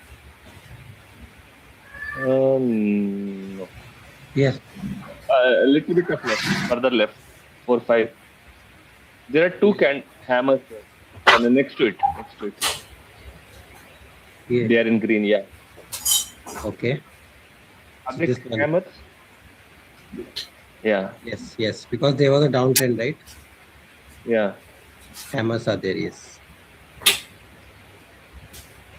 No. here. A little bit of left, further left, 4, 5. There are two Yes. hammers there, and then next to it, Here. they are in green. Yeah, Okay. are So they this one. hammers? Yeah, Yes, yes. Because there was a downtrend, right? yeah. Hammers are there, yes.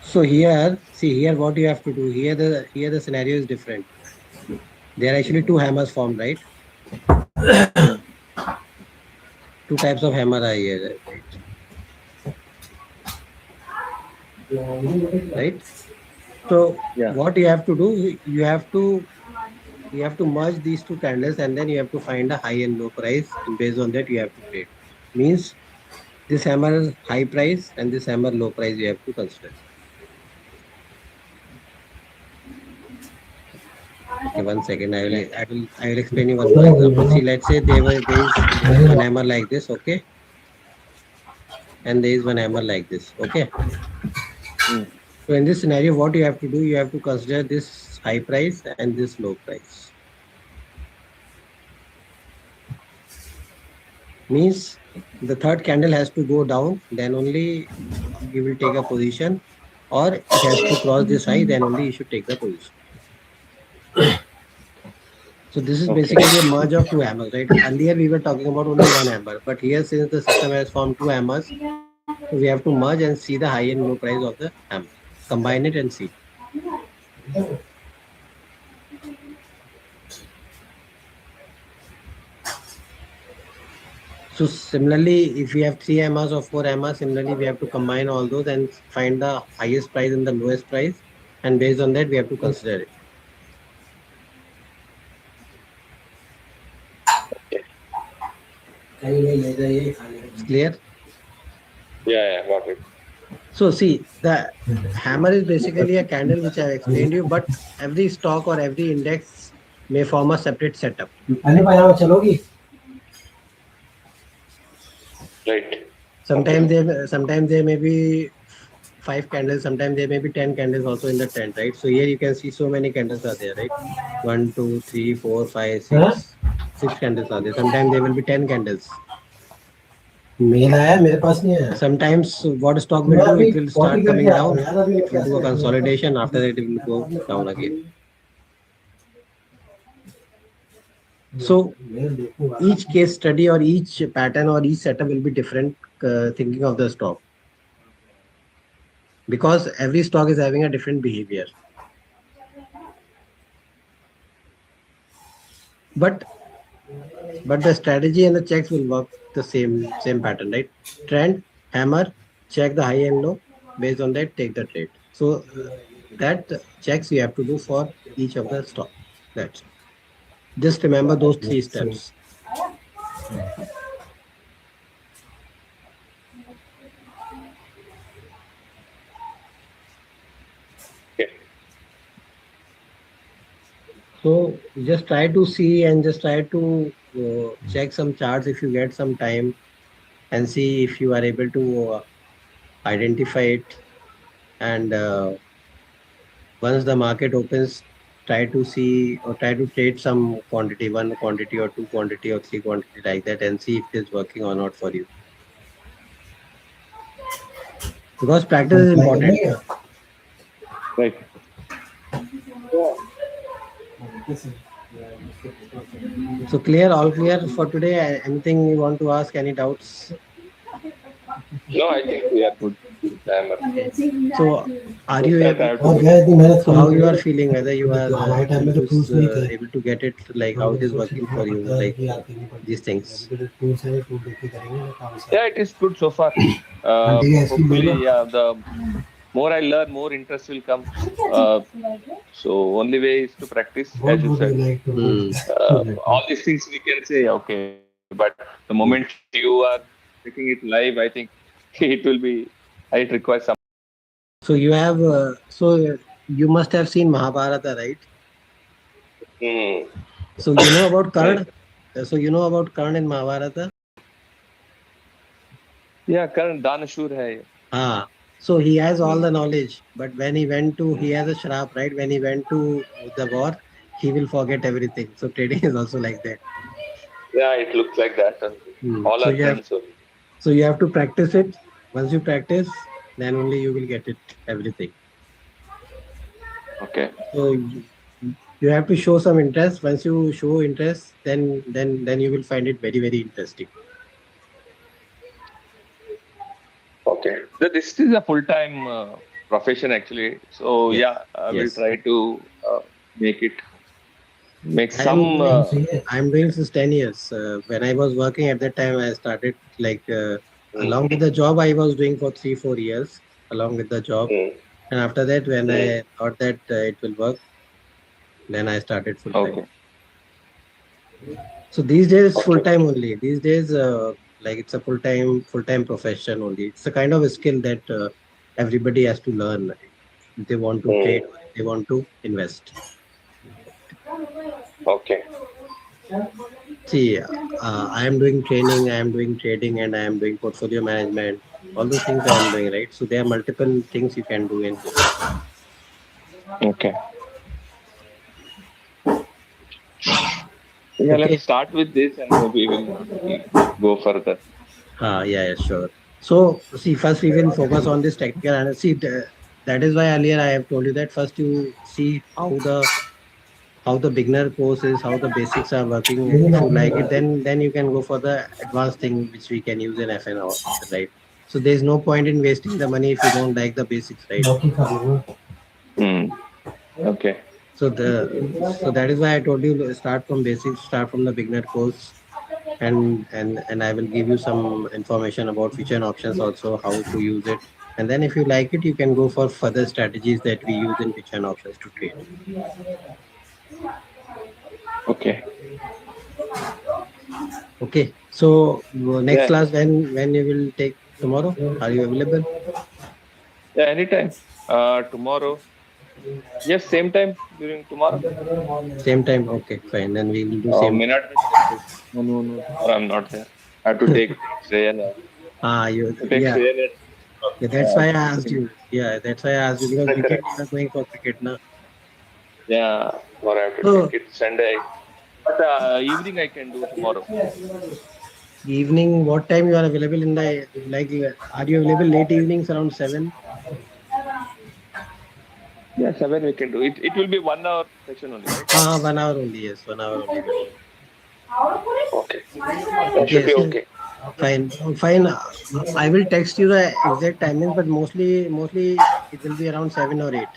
So here, see here what you have to do. Here the scenario is different. There are actually two hammers formed, right? Mm. Two types of hammer are here, right? So Yeah. what you have to do, you have to merge these two candles and then you have to find a high and low price, and based on that you have to trade. Means this hammer is high price and this hammer low price you have to consider. Okay, 1 second. I will explain you one more example. See, let's say there is one hammer like this, okay, and there is one hammer like this, okay. Mm. So in this scenario, what you have to do, you have to consider this high price and this low price. Means the third candle has to go down, then only you will take a position, or it has to cross this high, then only you should take the position. So this is Okay. basically a merge of two hammers, right? Earlier we were talking about only one hammer, but here since the system has formed two hammers, so we have to merge and see the high and low price of the hammer. Combine it and see. So similarly, if we have 3 hammers or 4 hammers, similarly we have to combine all those and find the highest price and the lowest price, and based on that we have to consider it. It's clear? Yeah, yeah, got it. So see, the hammer is basically a candle which I have explained you, but every stock or every index may form a separate setup. Right. Okay. Sometimes there may be 5 candles, sometimes there may be 10 candles also in the tent, right? So here you can see so many candles are there, right? One, two, three, four, five, six. 6 candles are there. Sometimes there will be 10 candles. Sometimes what stock will do, it will start coming down. It will do a consolidation. After that, it will go down again. So each case study or each pattern or each setup will be different, thinking of the stock, because every stock is having a different behavior. But the strategy and the checks will work the same pattern, right? Trend, hammer, check the high and low. Based on that, take the trade. So that checks you have to do for each of the stock. That's just remember those 3 steps. Okay. So just try to see and just try to check some charts if you get some time, and see if you are able to identify it. And once the market opens, try to see or try to trade some quantity, one quantity or two quantity or three quantity like that, and see if it is working or not for you. Because practice is important. Right. So clear, all clear for today. Anything you want to ask? Any doubts? No, I think we are good. Timer. So are Just you that I able? have to make. So how you are feeling? Whether you are able to get it? Like how it is working for you? Like these things. Yeah, it is good so far. Hopefully, yeah, the more I learn, more interest will come. Uh, so only way is to practice, as you said. Hmm. All these things we can say, okay, but the moment you are taking it live, I think it will be, it requires some. So you have. You must have seen Mahabharata, right? Hmm. So you know about Right. Karna. So you know about Karna in Mahabharata. Yeah, current Danashur hai. Ah. So he has all the knowledge, but when he went to, he has a shrap, right? When he went to the war, he will forget everything. So trading is also like that. Yeah, it looks like that. And Hmm. all So are you have, friends only. so you have to practice it. Once you practice, then only you will get it everything. Okay. So you have to show some interest. Once you show interest, then you will find it very very interesting. Okay. This is a full-time profession actually. So Yes. yeah, I will Yes. try to make it, make I am some. doing I'm doing since 10 years. When I was working at that time, I started like Mm, along with the job I was doing for 3 4 years along with the job. mm, And after that, when mm. I thought that it will work, then I started full time. Okay. So these days, full Okay. time only. These days, like it's a full time profession only. It's a kind of a skill that everybody has to learn if they want to trade Mm. or if they want to invest. Okay. See, I am doing training, I am doing trading, and I am doing portfolio management. All those things I am doing, right? So there are multiple things you can do in this. Okay. Yeah, let's Okay. start with this and maybe we'll go further. Yeah, yeah, sure. So, see, first we will focus on this technical analysis. See, that is why earlier I have told you that first you see how the beginner course is, how the basics are working. If you like it, then you can go for the advanced thing which we can use in FNO, right? So there is no point in wasting the money if you don't like the basics, right? Mm. Okay. So that is why I told you to start from basics, start from the beginner course, and I will give you some information about future and options also, how to use it. And then if you like it, you can go for further strategies that we use in future and options to trade. Okay. Okay. So next Yeah. class when you will take tomorrow? Are you available? Yeah. Anytime. Tomorrow. Yes, same time during tomorrow. Same time. Okay, fine. Then we will do same May time. not be possible. No, no, no. Tomorrow I'm not there. I have to take Shreya now. You To take yeah. Shreya at Yeah, that's why I asked coaching. you. Yeah, that's why I asked you because Correct, weekend correct. you are going for cricket now. Yeah, tomorrow I have to take So it Sunday. But evening I can do tomorrow. evening, what time you are available in the like? Are you available late evenings around 7? Yeah, 7 we can do. It will be 1 hour session only, right? 1 hour only. Yes, 1 hour only will do. Okay. That should Okay, be so okay. fine, fine. I will text you the exact timings, but mostly it will be around 7 or 8.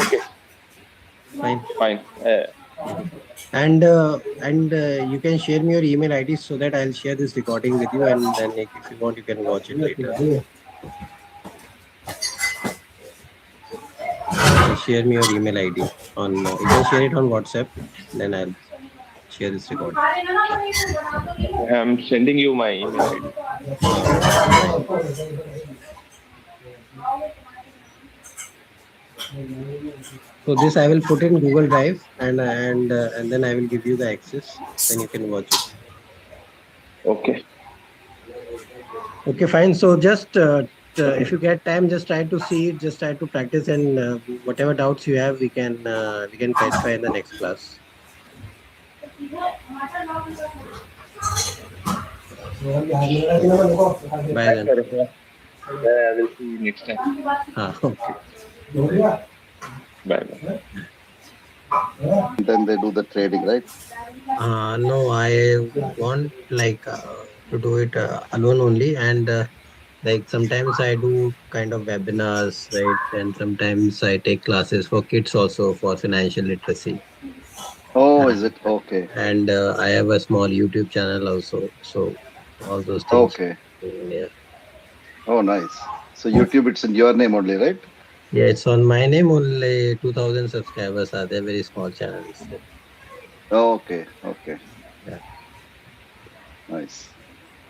Okay, Fine. fine. And you can share me your email ID so that I'll share this recording with you, and then if you want, you can watch it later. Share me your email ID on. You can share it on WhatsApp. Then I'll share this recording. I'm sending you my email ID. Fine. So this I will put in Google Drive, and then I will give you the access. Then you can watch it. Okay. Okay, fine. So just if you get time, just try to see it. Just try to practice, and whatever doubts you have, we can clarify in the next class. Bye Thanks, then. Gaurav. Yeah, I will see you next time. Okay. Bye bye. Then they do the trading, right? No, I want like to do it alone only, and like sometimes I do kind of webinars, right? And sometimes I take classes for kids also for financial literacy. Oh, is And it? Okay. I have a small YouTube channel also. So all those things. Okay. Yeah. Oh, nice. So YouTube, it's in your name only, right? Yeah, it's on my name only. 2,000 subscribers are there. Very small channels. Okay. Okay. Yeah. Nice.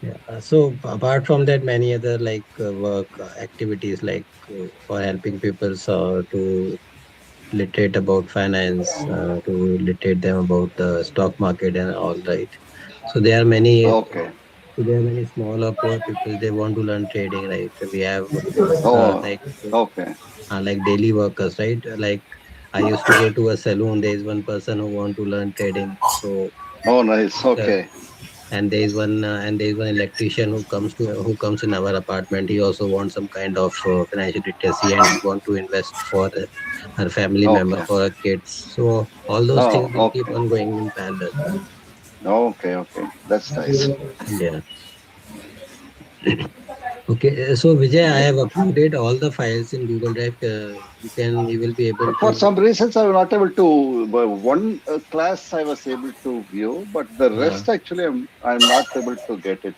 Yeah. So apart from that, many other like work activities like for helping people so to literate about finance, to literate them about the stock market and all right. So there are many. Okay. So there are many small or poor people. They want to learn trading, right? We have Oh, like okay. daily workers, right? Like I used to go to a saloon. There is one person who want to learn trading. So Oh, nice. uh, Okay. and there is one electrician who comes in our apartment. He also wants some kind of financial literacy, and he want to invest for her family member, Okay. for her kids. So all those Oh, things will keep okay. on going in parallel. Okay. Okay. That's nice. Yeah. Okay. So Vijay, I have uploaded all the files in Google Drive. You will be able For to. some reasons, I was not able to. One class I was able to view, but the Uh, rest actually, I'm not able to get it.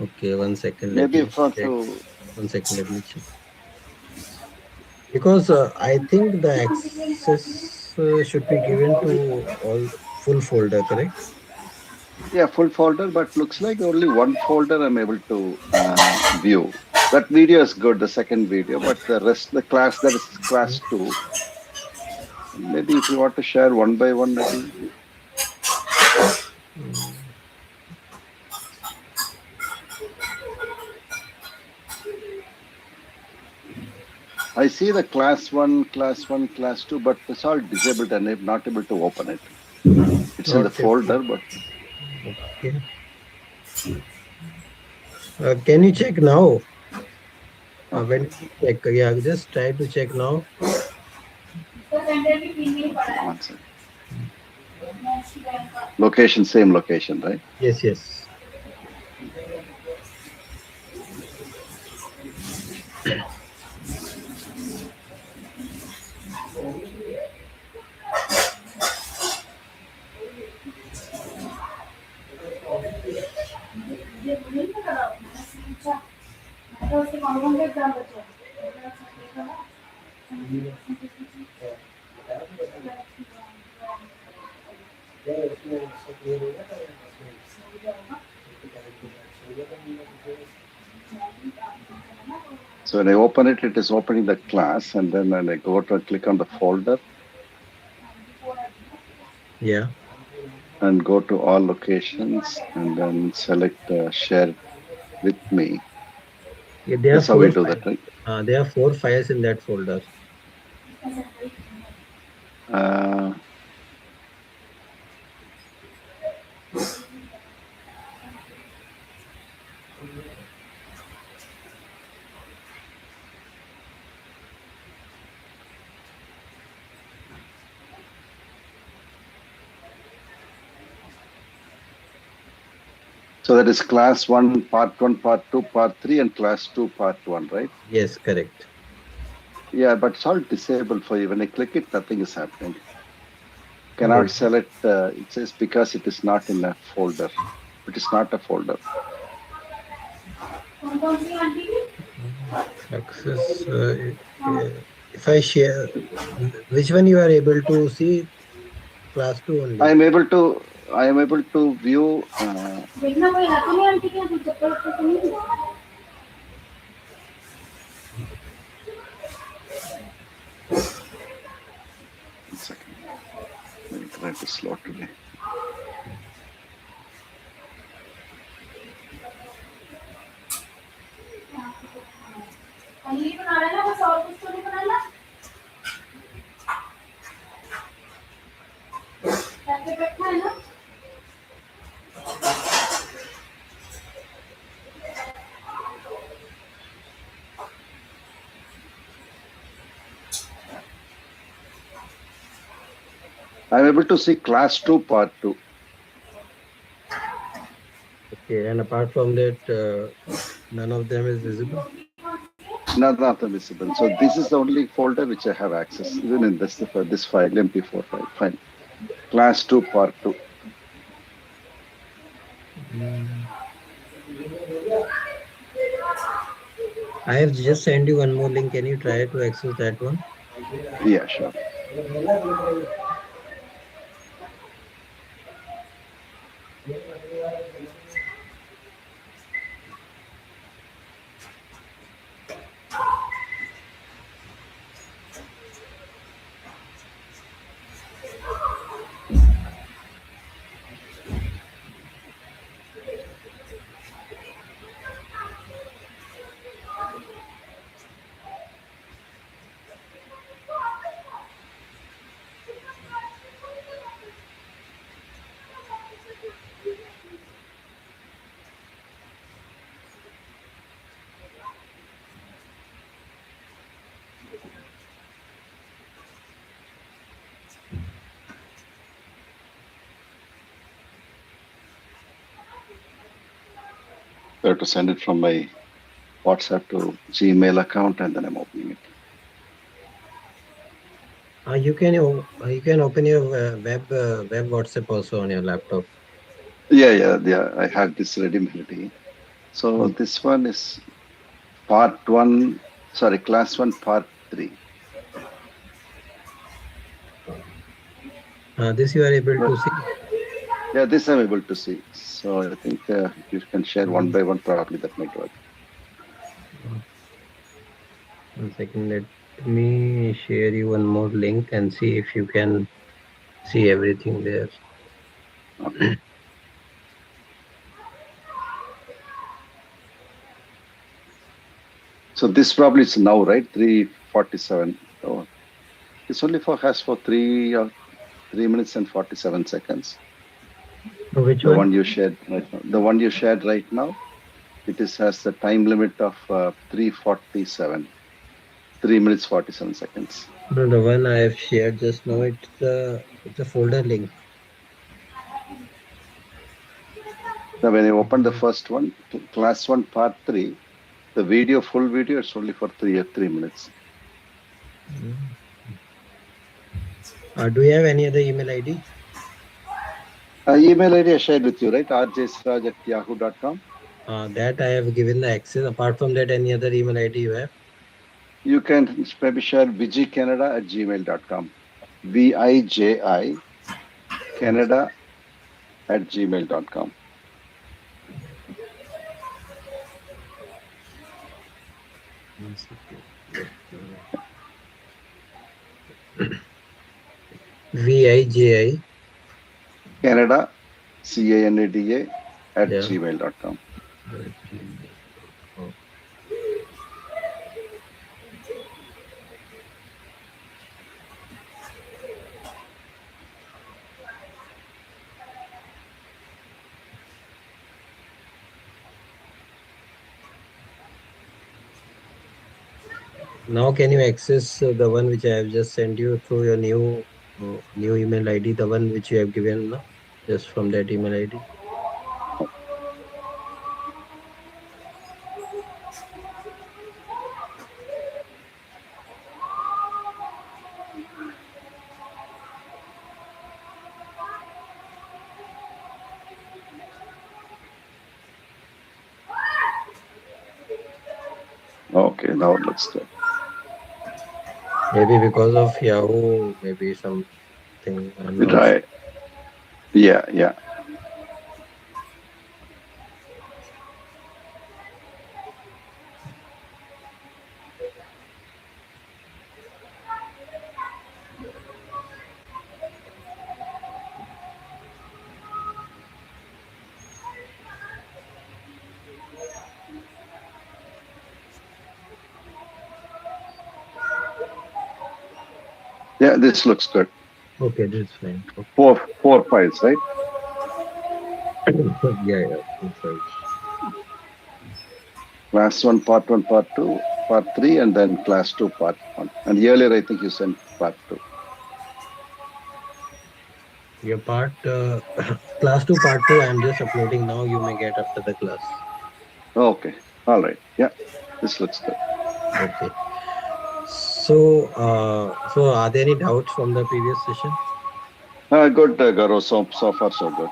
okay, one second. Let Maybe me if I want check. to. One second. Let me check. Because I think the access should be given to all full folder, correct? Yeah, full folder, but looks like only one folder I'm able to view. That video is good, the second video, but the rest, the class, that is class two. Maybe if you want to share one by one, maybe. I see the class one, class two, but it's all disabled and I'm not able to open it. It's in the Okay, okay. folder, but Okay. Can you check now? When okay. you check, yeah, just try to check now. Okay, one second. Location, same location, right? Yes, yes. So when I open it, it is opening the class, and then when I go to click on the folder Yeah. and go to all locations and then select share with me. Yeah, there are That's how we four do files. that, right? There are four files in that folder. Uh, so that is class one, part two, part three, and class two, part one, right? Yes, correct. Yeah, but it's all disabled for you. When I click it, nothing is happening. Oh, Cannot select. It says because it is not in a folder. It is not a folder. access. If I share, which one you are able to see? Class two I only. am able to. I am able to view. internet is slow today. I'm able to see class 2, part 2. Okay, and apart from that, none of them is visible. None of them visible. So this is the only folder which I have access, even in this file, MP4 file. Fine. Class 2, part 2. Mm. I have just sent you one more link. Can you try to access that one? Yeah, sure. I have to send it from my WhatsApp to Gmail account, and then I'm opening it. You can open your web WhatsApp also on your laptop. Yeah. I have this ready melody. So Mm. this one is part 1, sorry, class 1, part 3. This you are able But to see. yeah, this I'm able to see. So I think if you can share one Mm. by one, probably that might work. Uh, 1 second, let me share you one more link and see if you can see everything there. Okay. So this probably is now, right? 3:47. So it's only has for 3 minutes and 47 seconds. Which The one? one you shared right now. The one you shared right now, has the time limit of 3:47, 3 minutes 47 seconds. No, the one I have shared just now. It's a folder link. Now, when you open the first one, class 1, part 3, the video, full video, it's only for 3 minutes. Mm. Do you have any other email ID? Email ID I shared with you, right? rjsraj@yahoo.com. That I have given the access. Apart from that, any other email ID you have? You can maybe share vijicanada@gmail.com. VIJI One second. Canada@gmail.com. One second. VIJI. Canada, CANADA at Yeah. gmail.com. Oh. Now can you access the one which I have just sent you through your new email ID, the one which you have given now, just from that email ID? Okay, now it looks good. Maybe because of Yahoo, maybe something. I'm not sure. Right. Yeah. Yeah, this looks good. Okay, this is fine. Four files, right? Okay. Yeah, yeah, that's right. Class one, part two, part three, and then class two, part one. And earlier, I think you sent part two. Your part, class 2, part 2, I'm just uploading now. You may get after the class. Okay. All right. Yeah, this looks good. Okay. So are there any doubts from the previous session? Good, Gaurav. So far, so good.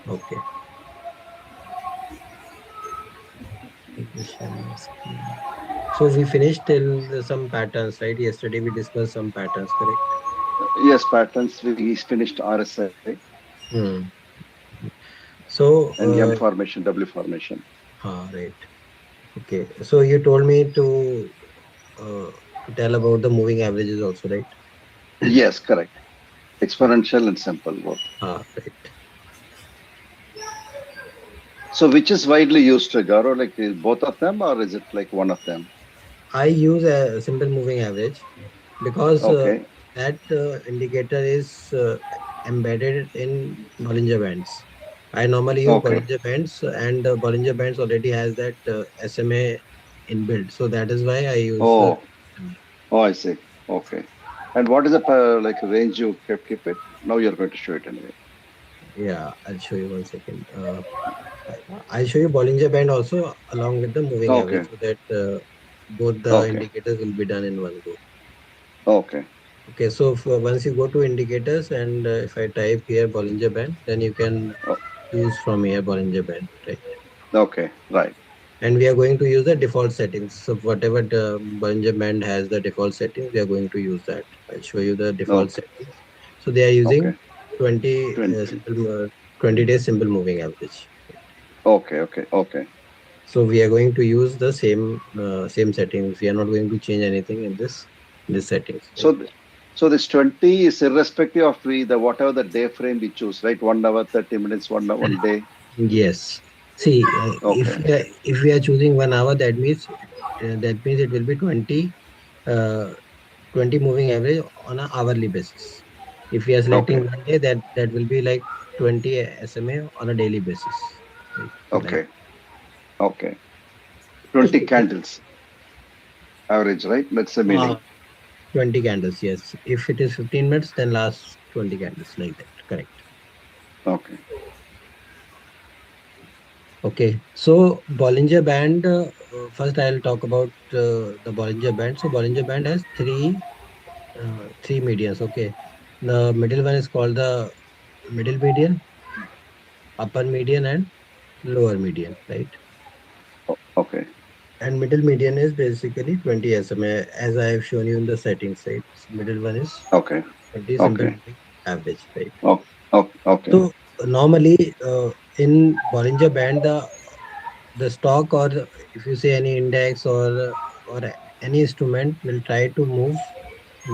Okay. Let me share my screen. So we finished till some patterns, right? Yesterday we discussed some patterns, correct? Yes, patterns. We finished RSI Hmm. So, and M formation, W formation. right. Okay. So you told me uh, to tell about the moving averages also, right? Yes, correct. Exponential and simple both. Right. So, which is widely used, Gaurav? Like is both of them, or is it like one of them? I use a simple moving average because Okay. that indicator is embedded in Bollinger Bands. I normally use Okay. Bollinger Bands, and Bollinger Bands already has that SMA inbuilt. So that is why I use Oh, SMA. oh, I see. Okay. And what is the like range you keep it? Now you're going to show it anyway. Yeah, I'll show you 1 second. I'll show you Bollinger Band also along with the moving average Okay. so that both the Okay. indicators will be done in one go. Okay. Okay, so once you go to indicators and if I type here Bollinger Band, then you can Oh, choose from here Bollinger Band, right? okay. Right. And we are going to use the default settings. So whatever the Bollinger Band has the default settings, we are going to use that. I'll show you the default Okay. settings. So they are Okay. using 20 20. simple 20 days simple moving average. Okay. Okay. Okay. So we are going to use the same settings. We are not going to change anything in this settings, So, right? so this 20 is irrespective of the whatever the day frame we choose, right? 1 hour, 30 minutes, 1 day. Yes. See, Okay. if we are choosing 1 hour, that means it will be uh, 20 moving average on an hourly basis. If we are selecting Okay. 1 day, that will be like 20 SMA on a daily basis, right? So like Okay. Okay. 20 candles average, right? That's the uh, meaning. 20 candles. Yes. If it is 15 minutes, then last 20 candles like that. Correct. Okay. Okay, so Bollinger Band. First, I'll talk about the Bollinger Band. So Bollinger Band has three medians. Okay, the middle one is called the middle median, upper median, and lower median, right? Okay. And middle median is basically 20 SMA, as I have shown you in the settings, right? Middle one is Okay. 20 simple Okay. moving average, right? Oh, okay. So normally in Bollinger Band, the stock or if you say any index or any instrument will try to move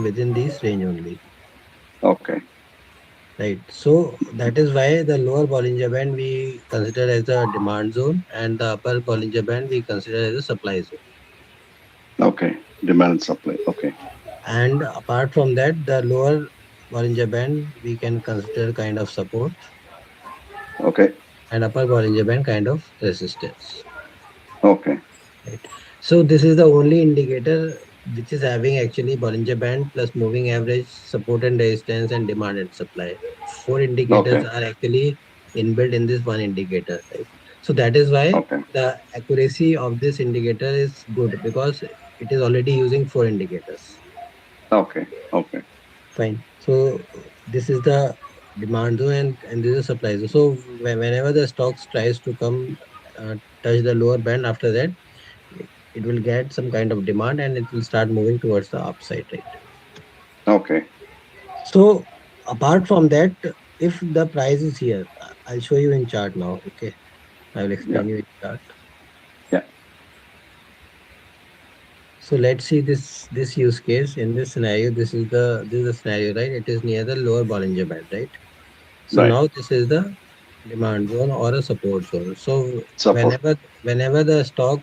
within this range only, Okay. right? So that is why the lower Bollinger Band we consider as a demand zone and the upper Bollinger Band we consider as a supply zone. Okay. Demand and supply. Okay. And apart from that, the lower Bollinger Band we can consider kind of support Okay. and upper Bollinger Band kind of resistance. Okay. Right. So this is the only indicator which is having actually Bollinger Band plus moving average, support and resistance, and demand and supply. Four indicators Okay. are actually inbuilt in this one indicator, right? So that is why Okay. the accuracy of this indicator is good because it is already using four indicators. Okay. Okay. Fine. So this is the demand zone and this is supply zone. So whenever the stocks tries to come touch the lower band after that it will get some kind of demand and it will start moving towards the upside, right? Okay. So apart from that, if the price is here, I'll show you in chart now. Okay, I will Yeah. explain you in chart. Yeah. So let's see this use case in this scenario. This is the scenario, right? It is near the lower Bollinger Band, right? So Right. now this is the demand zone or a support zone. So Support. whenever the stock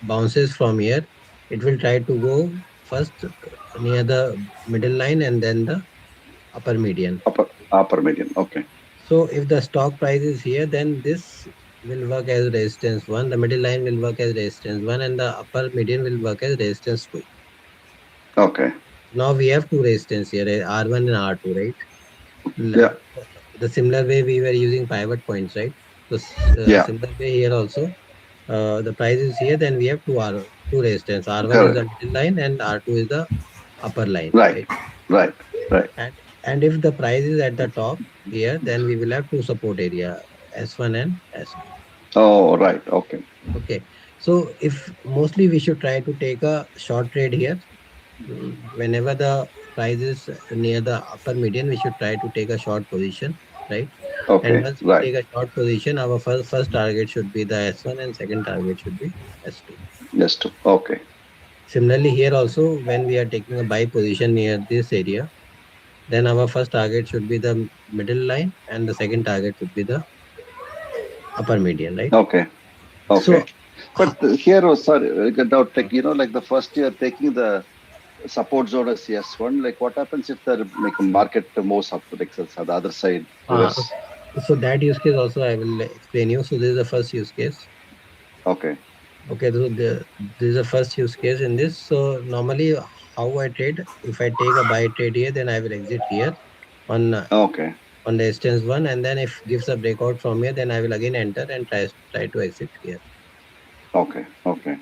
bounces from here, it will try to go first near the middle line and then the upper median. Upper median. Okay. So if the stock price is here, then this will work as resistance 1, the middle line will work as resistance 1, and the upper median will work as resistance 2. Okay. Now we have two resistance here, R1 and R2, right? Yeah. The similar way we were using pivot points, right? So Yeah. similar way here also, the price is here, then we have two resistance. R1 is Correct. the middle line and R2 is the upper line, Right. right? Right. Right. And if the price is at the top here, then we will have two support area, S1 and S2. Oh, right. Okay. Okay. So if mostly we should try to take a short trade here. Whenever the price is near the upper median, we should try to take a short position, right? And Okay. once we Right. take a short position, our first target should be the S1 and second target should be S2. Just okay. Similarly, here also, when we are taking a buy position near this area, then our first target should be the middle line and the second target should be the upper median, right? Okay. Okay. So, But here, oh, sorry, without like like the first year taking the support zone as S1, like what happens if the like market moves up like the other side uh, reverse? so that use case also I will explain you. So this is the first use case. Okay. Okay, so this is the first use case in this. So normally how I trade, if I take a buy trade here, then I will exit here on Okay. on the distance 1, and then if gives a breakout from here, then I will again enter and try to exit here. Okay. Okay.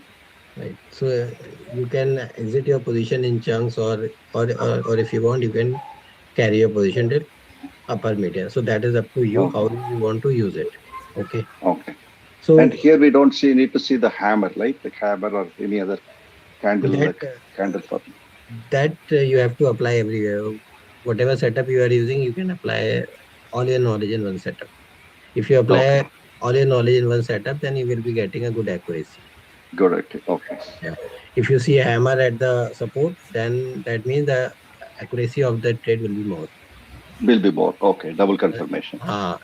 Right. So you can exit your position in chunks, or if you want, you can carry your position till upper median. So that is up to you Okay. how you want to use it. Okay. Okay. And So here we don't need to see the hammer, right? The hammer or any other candle that like candle for. you have to apply everywhere. Whatever setup you are using, you can apply all your knowledge in one setup. If you apply Okay. all your knowledge in one setup, then you will be getting a good accuracy. Good. Okay. Okay. Yeah. If you see a hammer at the support, then that means the accuracy of the trade will be more. Will be more. Okay. Double confirmation.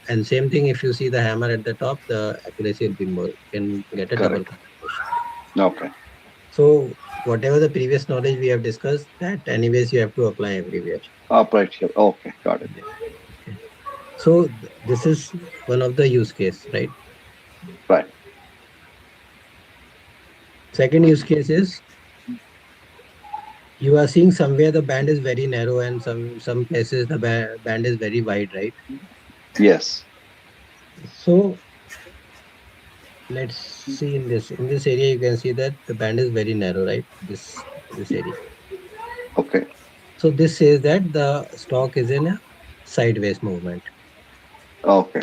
And same thing, if you see the hammer at the top, the accuracy will be more. You can get a double Correct. confirmation. Okay. So whatever the previous knowledge we have discussed, that anyways you have to apply everywhere. Up right here. Okay. Got it. Yeah. Okay. So this is one of the use case, right? Right. Second use case is you are seeing somewhere the band is very narrow and some places the band is very wide, right? Yes. So let's see in this area you can see that the band is very narrow, right? This area. Okay. So this says that the stock is in a sideways movement. Okay.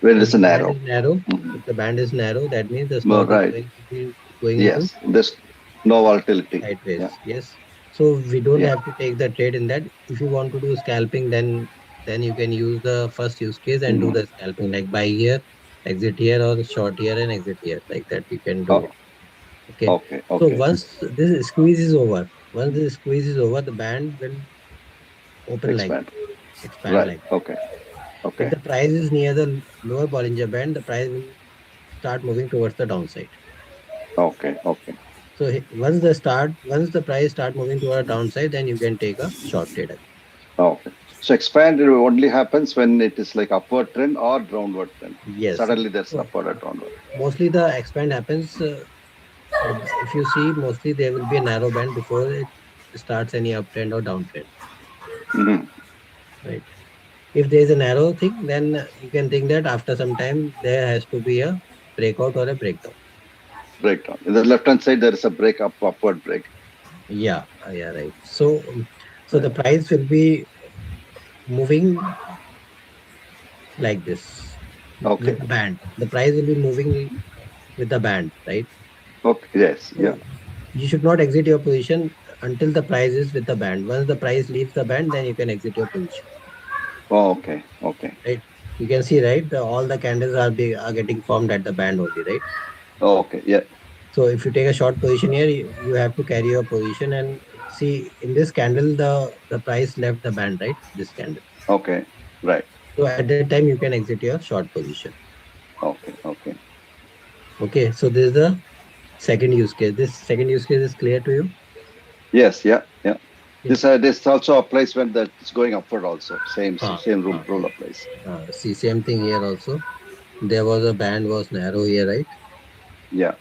Where If is the an band arrow? is narrow, Mhm. if the band is narrow, that means the No, stock is right. going to be going into Yes. There's no volatility. Yeah. sideways. Yes. So we don't Yeah. have to take the trade in that. If you want to do scalping, then you can use the first use case and do Mhm. the scalping, like buy here, exit here, or short here and exit here. Like that you can do Oh, it. Okay. okay. So Okay. once this squeeze is over, the band will open like Expand. this, expand Right. like that. Okay. If Okay. the price is near the lower Bollinger Band, the price will start moving towards the downside. Okay. Okay. So once the price start moving toward the downside, then you can take a short trade again. Okay. So expand it only happens when it is like upward trend or downward trend. Yes. Suddenly there's So upward or downward. mostly the expand happens. If you see, mostly there will be a narrow band before it starts any uptrend or downtrend. Mm-hmm. Right. If there is a narrow thing, then you can think that after some time there has to be a breakout or a breakdown. Breakdown. In the left hand side, there is a break up, upward break. Yeah, yeah, right. So Right. the price will be moving like this Okay. with the band. The price will be moving with the band, right? Okay. Yes. Yeah. So you should not exit your position until the price is with the band. Once the price leaves the band, then you can exit your position, Oh, okay. Okay. right? You can see, right? All the candles are getting formed at the band only, right? Oh, okay. Yeah. So if you take a short position here, you have to carry your position and see in this candle the price left the band, right? This candle. Okay. Right. So at that time you can exit your short position. Okay. Okay. Okay. So this is the second use case. This second use case is clear to you? Yes, yeah, yeah. Yeah. This also applies when it's going upward also. Ah, Same ah, rule applies. See, same thing here also. There was a band was narrow here, right? Yeah.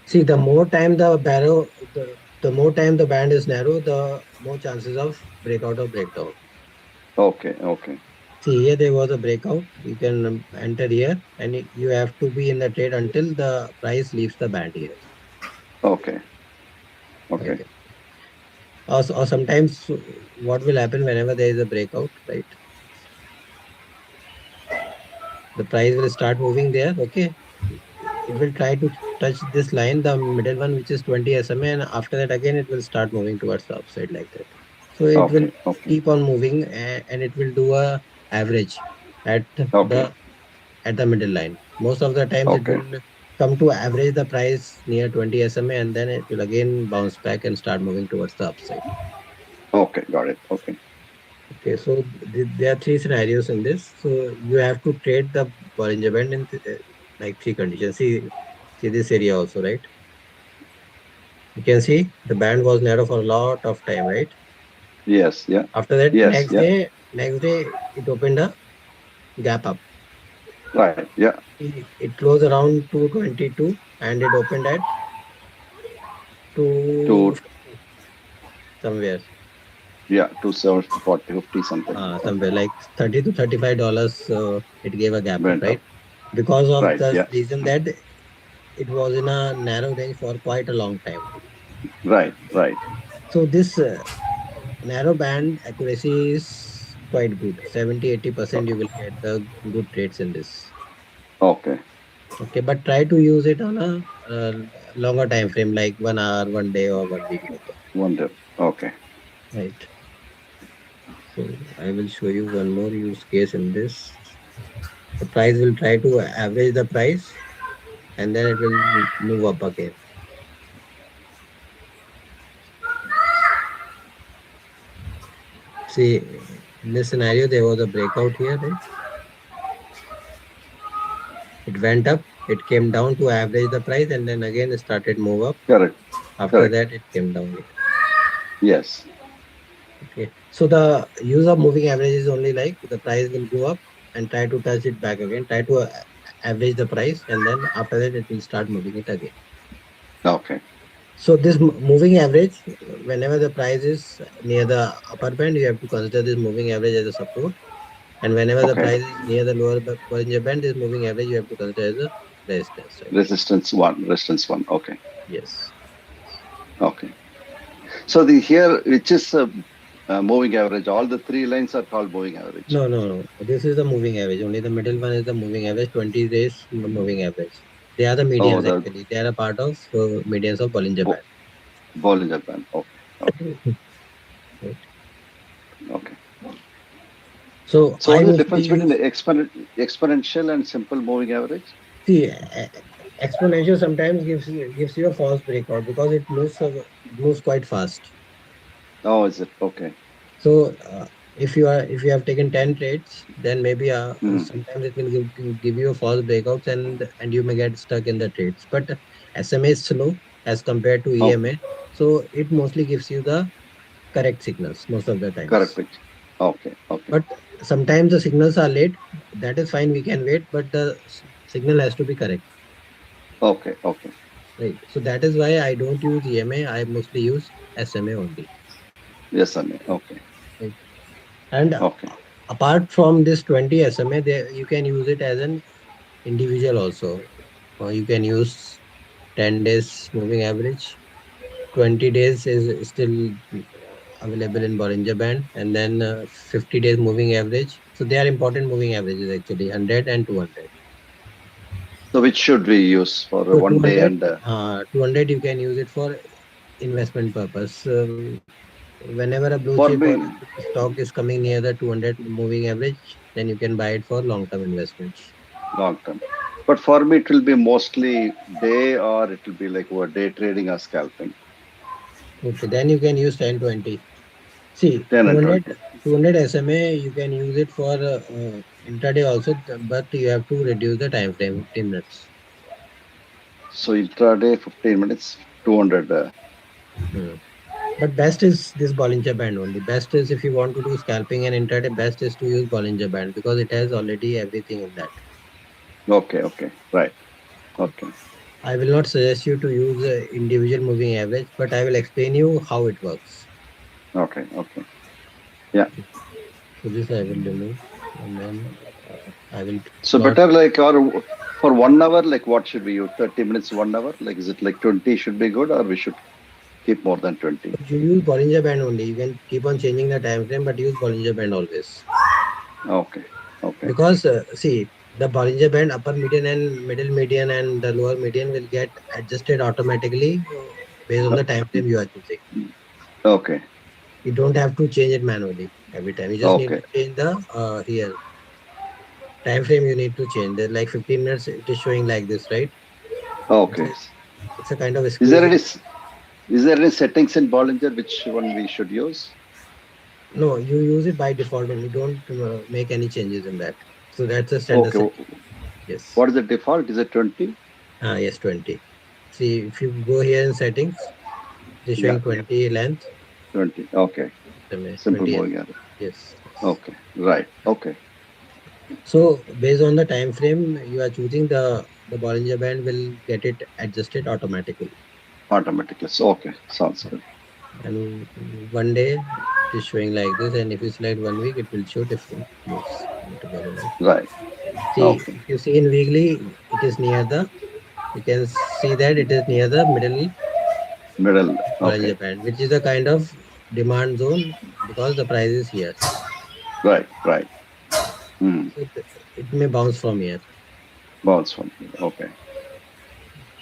See, the more time the band is narrow, the more chances of breakout or breakdown. Okay, okay, See, here there was a breakout. You can enter here, and you have to be in the trade until the price leaves the band here. okay, Like okay, that. Or sometimes what will happen whenever there is a breakout, right? The price will start moving there. Okay, it will try to touch this line, the middle one, which is 20 SMA, and after that again it will start moving towards the upside like that. So it will okay, okay, keep on moving, and it will do a average at okay, the at the middle line. Most of the times it okay, will come to average the price near 20 SMA, and then it will again bounce back and start moving towards the upside. okay. Got it. Okay. Okay, so there are three scenarios in this. So you have to trade the Bollinger Band in like three conditions. See this area also, right? You can see the band was narrow for a lot of time, right? Yes, yeah, After that, yes, yeah. next day it opened a gap up. Right, yeah. It closed around 222 and it opened at To 250 somewhere. yeah, to 40, 50 something. Somewhere like 30 to $35. It gave a gap up, Went right? up. Because of Right, the yeah. reason that it was in a narrow range for quite a long time. Right, right. So this narrow band accuracy is quite good. 70-80% you will get the good trades in this. Okay. Okay, but try to use it on a longer time frame, like 1 hour, 1 day, or 1 week, like that. Wonder. Okay. Right. So I will show you one more use case in this. The price will try to average the price, and then it will move up again. See, in this scenario, there was a breakout here, right? It went up, it came down to average the price, and then again it started move up. Correct. After Correct. that, it came down here. Yes. Okay. So the use of moving average is only like the price will go up and try to touch it back again, try to average the price, and then after that it will start moving it again. Okay. So this moving average, whenever the price is near the upper band, you have to consider this moving average as a support. And whenever the Okay. price is near the lower Bollinger Band, this moving average you have to consider as a resistance, right? Resistance one. Resistance one. Okay. Yes. Okay. So the here, which is moving average, all the three lines are called moving average. No. This is the moving average. Only the middle one is the moving average, 20 days moving average. They are the Oh, medians the actually. They are a part of medians of Bollinger bo- Band. Bollinger Band. Okay. Okay. Right. Okay. So So what I is the mostly difference between the use, exponential and simple moving average? see, exponential sometimes gives you a false breakout because it moves quite fast. Oh, is it? Okay. So if you have taken 10 trades, then maybe Hmm. sometimes it will give you a false breakouts, and you may get stuck in the trades. But SMA is slow as compared to Okay. EMA, so it mostly gives you the correct signals most of the Correct times. picture. Okay. Okay. But sometimes the signals are late. That is fine. We can wait, but the signal has to be correct. Okay. Okay. Right. So that is why I don't use EMA. I mostly use SMA only. Yes, I mean. Okay. Right. And Okay. apart from this 20 SMA, there you can use it as an individual also. Or you can use 10 days moving average. 20 days is still available in Bollinger Band, and then 50 days moving average. So they are important moving averages actually, 100 and 200. So which should we use for So one day and 200 you can use it for investment purpose. Whenever a blue for chip or me a stock is coming near the 200 moving average, then you can buy it for long-term investments. long term? But for me, it will be mostly day or it will be like what day trading or scalping. Okay, then you can use 1020. See, 10 and 200, 20. 200 SMA, you can use it for intraday also, but you have to reduce the time frame, 15 minutes. So intraday 15 minutes, 200. Hmm. But best is this Bollinger Band only. Best is if you want to do scalping and intraday, best is to use Bollinger Band because it has already everything in that. Okay, okay, right. Okay, I will not suggest you to use individual moving average, but I will explain you how it works. okay, okay. Yeah. Okay. So this I will remove, and then I will So plot. better like, or for 1 hour, like what should we use? 30 minutes, 1 hour? Like, is it like 20 should be good, or we should keep more than 20? You use Bollinger Band only. You can keep on changing the time frame, but use Bollinger Band always. Okay, okay, Because see, the Bollinger Band upper median and middle median and the lower median will get adjusted automatically based on uh, the time frame you are choosing. okay, You don't have to change it manually every time. You just need okay, to change the here time frame. You need to change. There's like 15 minutes. It is showing like this, right? It's okay. a, it's a kind of a Is there squeeze. any is there any settings in Bollinger which one we should use? No, you use it by default only. Don't make any changes in that. So that's a standard Okay, setting. Yes. what is the default? Is it 20? Yes, 20. See, if you go here in settings, it is Yeah, showing 20 length. 20. Okay, simple 20 moving average. yes, yes. Okay, right. Okay, So based on the time frame you are choosing, the Bollinger Band will get it adjusted automatically. automatically. So, okay, sounds good. And one day it is showing like this, and if you select 1 week, it will show different moves altogether, right? Right. See, Okay, if you see in weekly, it is near the. You can see that it is near the middle middle. Okay, Bollinger Band, which is a kind of demand zone because the price is here. right, right. Hmm. So it may bounce from here. Bounce one. Okay,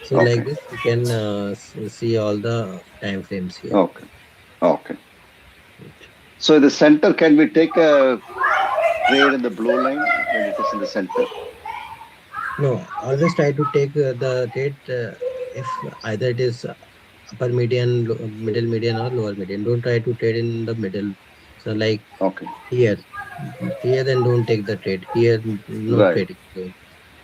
So like okay, this, you can see all the time frames here. okay, okay. Right. So the center, can we take a trade in the blue line when it is in the center? No, always try to take the trade if either it is upper median, middle median, or lower median. Don't try to trade in the middle. So like Okay, here, here then don't take the trade. Here, no right. trading zone.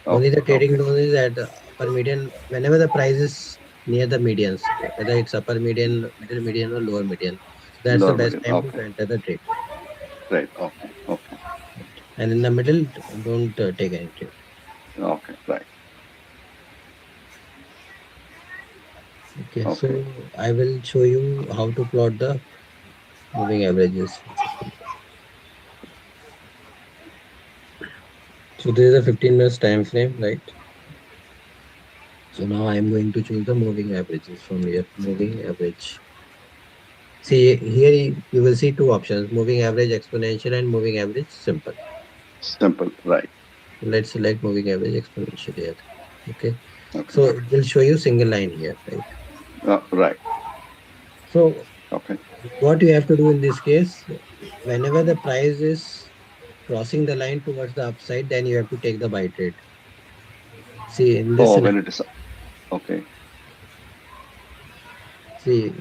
Only Okay, the okay. trading zone is at the upper median. Whenever the price is near the medians, whether it's upper median, middle median, or lower median, so that's the Lower best middle. time to Okay, enter the trade. right. Okay, okay, And in the middle, don't take any trade. okay, right. Okay, Okay, so I will show you how to plot the moving averages. So this is a 15 minutes time frame, right? So now I am going to choose the moving averages from here. Moving average. See here you will see two options: moving average exponential and moving average simple. simple. Right. So let's select moving average exponential here. Okay. Okay, So it will show you single line here, right? right. So Okay, what you have to do in this case, whenever the price is crossing the line towards the upside, then you have to take the buy trade. See in this oh, when scenario, it is, okay, see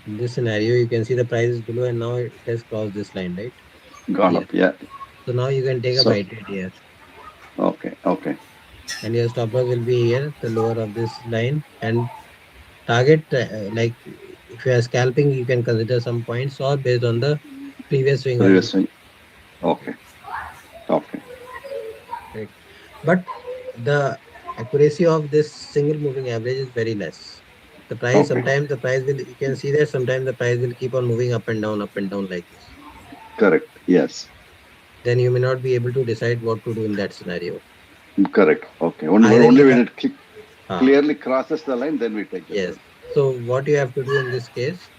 in this scenario, you can see the price is below and now it has crossed this line, right? gone Here. up. Yeah. So now you can take a So, buy trade here. okay, okay, And your stop loss will be here, the lower of this line. And target, like if you are scalping, you can consider some points or based on the previous swing previous value. swing. Okay, okay, Right. But the accuracy of this single moving average is very less. The price, okay, sometimes the price will, you can see that sometimes the price will keep on moving up and down like this. correct. Yes, Then you may not be able to decide what to do in that scenario. correct. Okay, only Either only you when have, it ah, clearly crosses the line, then we take the yes. trade. So what you have to do in this case,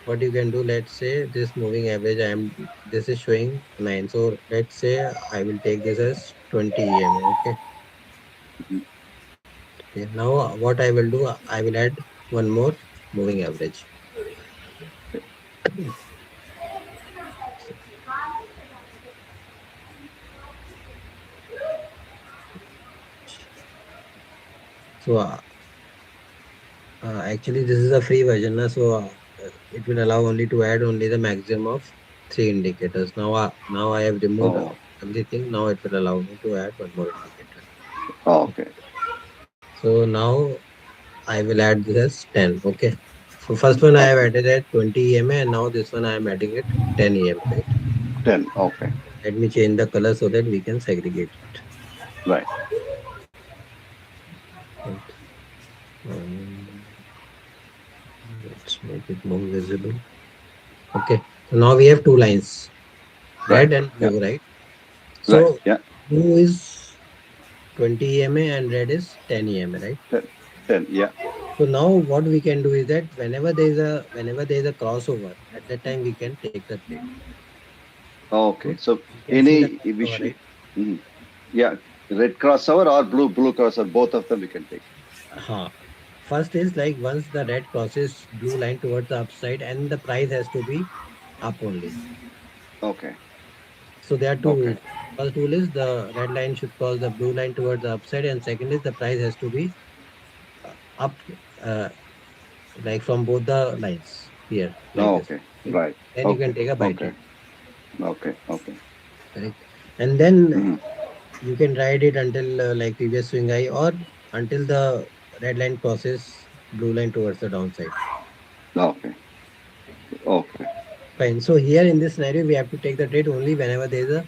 what you can do, let's say this moving average, this is showing 9. So let's say I will take this as 20 EMA. Okay. Mhm. Okay. Now what I will do, I will add one more moving average. So actually this is a free version, so it will allow only to add only the maximum of 3 indicators. Now I have removed Oh, everything. Now it will allow me to add one more indicator. okay, So now I will add this as 10. Okay. So first one I have added at 20 EMA and now this one I am adding at 10 EMA, right? 10. Okay. Let me change the color so that we can segregate it. Right. Right. Um, let's make it more visible. Okay. So now we have two lines, Right. red and Yeah. blue, right? Right. So Yeah. blue is 20 EMA and red is 10 EMA, right? 10. 10. Yeah. So now what we can do is that whenever there is a crossover, at that time we can take the trade. Okay. So So you can see the any crossover, right? mhm. Yeah, red crossover or blue crossover, both of them we can take. First is like once the red crosses blue line towards the upside and the price has to be up only. Okay. So there are two Okay. rules. First rule is the red line should cross the blue line towards the upside, and second is the price has to be up, uh, like from both the lines here, like this. Okay. Right? Right. Then you can Okay. take a buy Okay. trade, Okay. Okay. correct? And then Hmm. you can ride it until like previous swing high or until the red line crosses blue line towards the downside. Okay. Okay. Fine. So here in this scenario, we have to take the trade only whenever there is a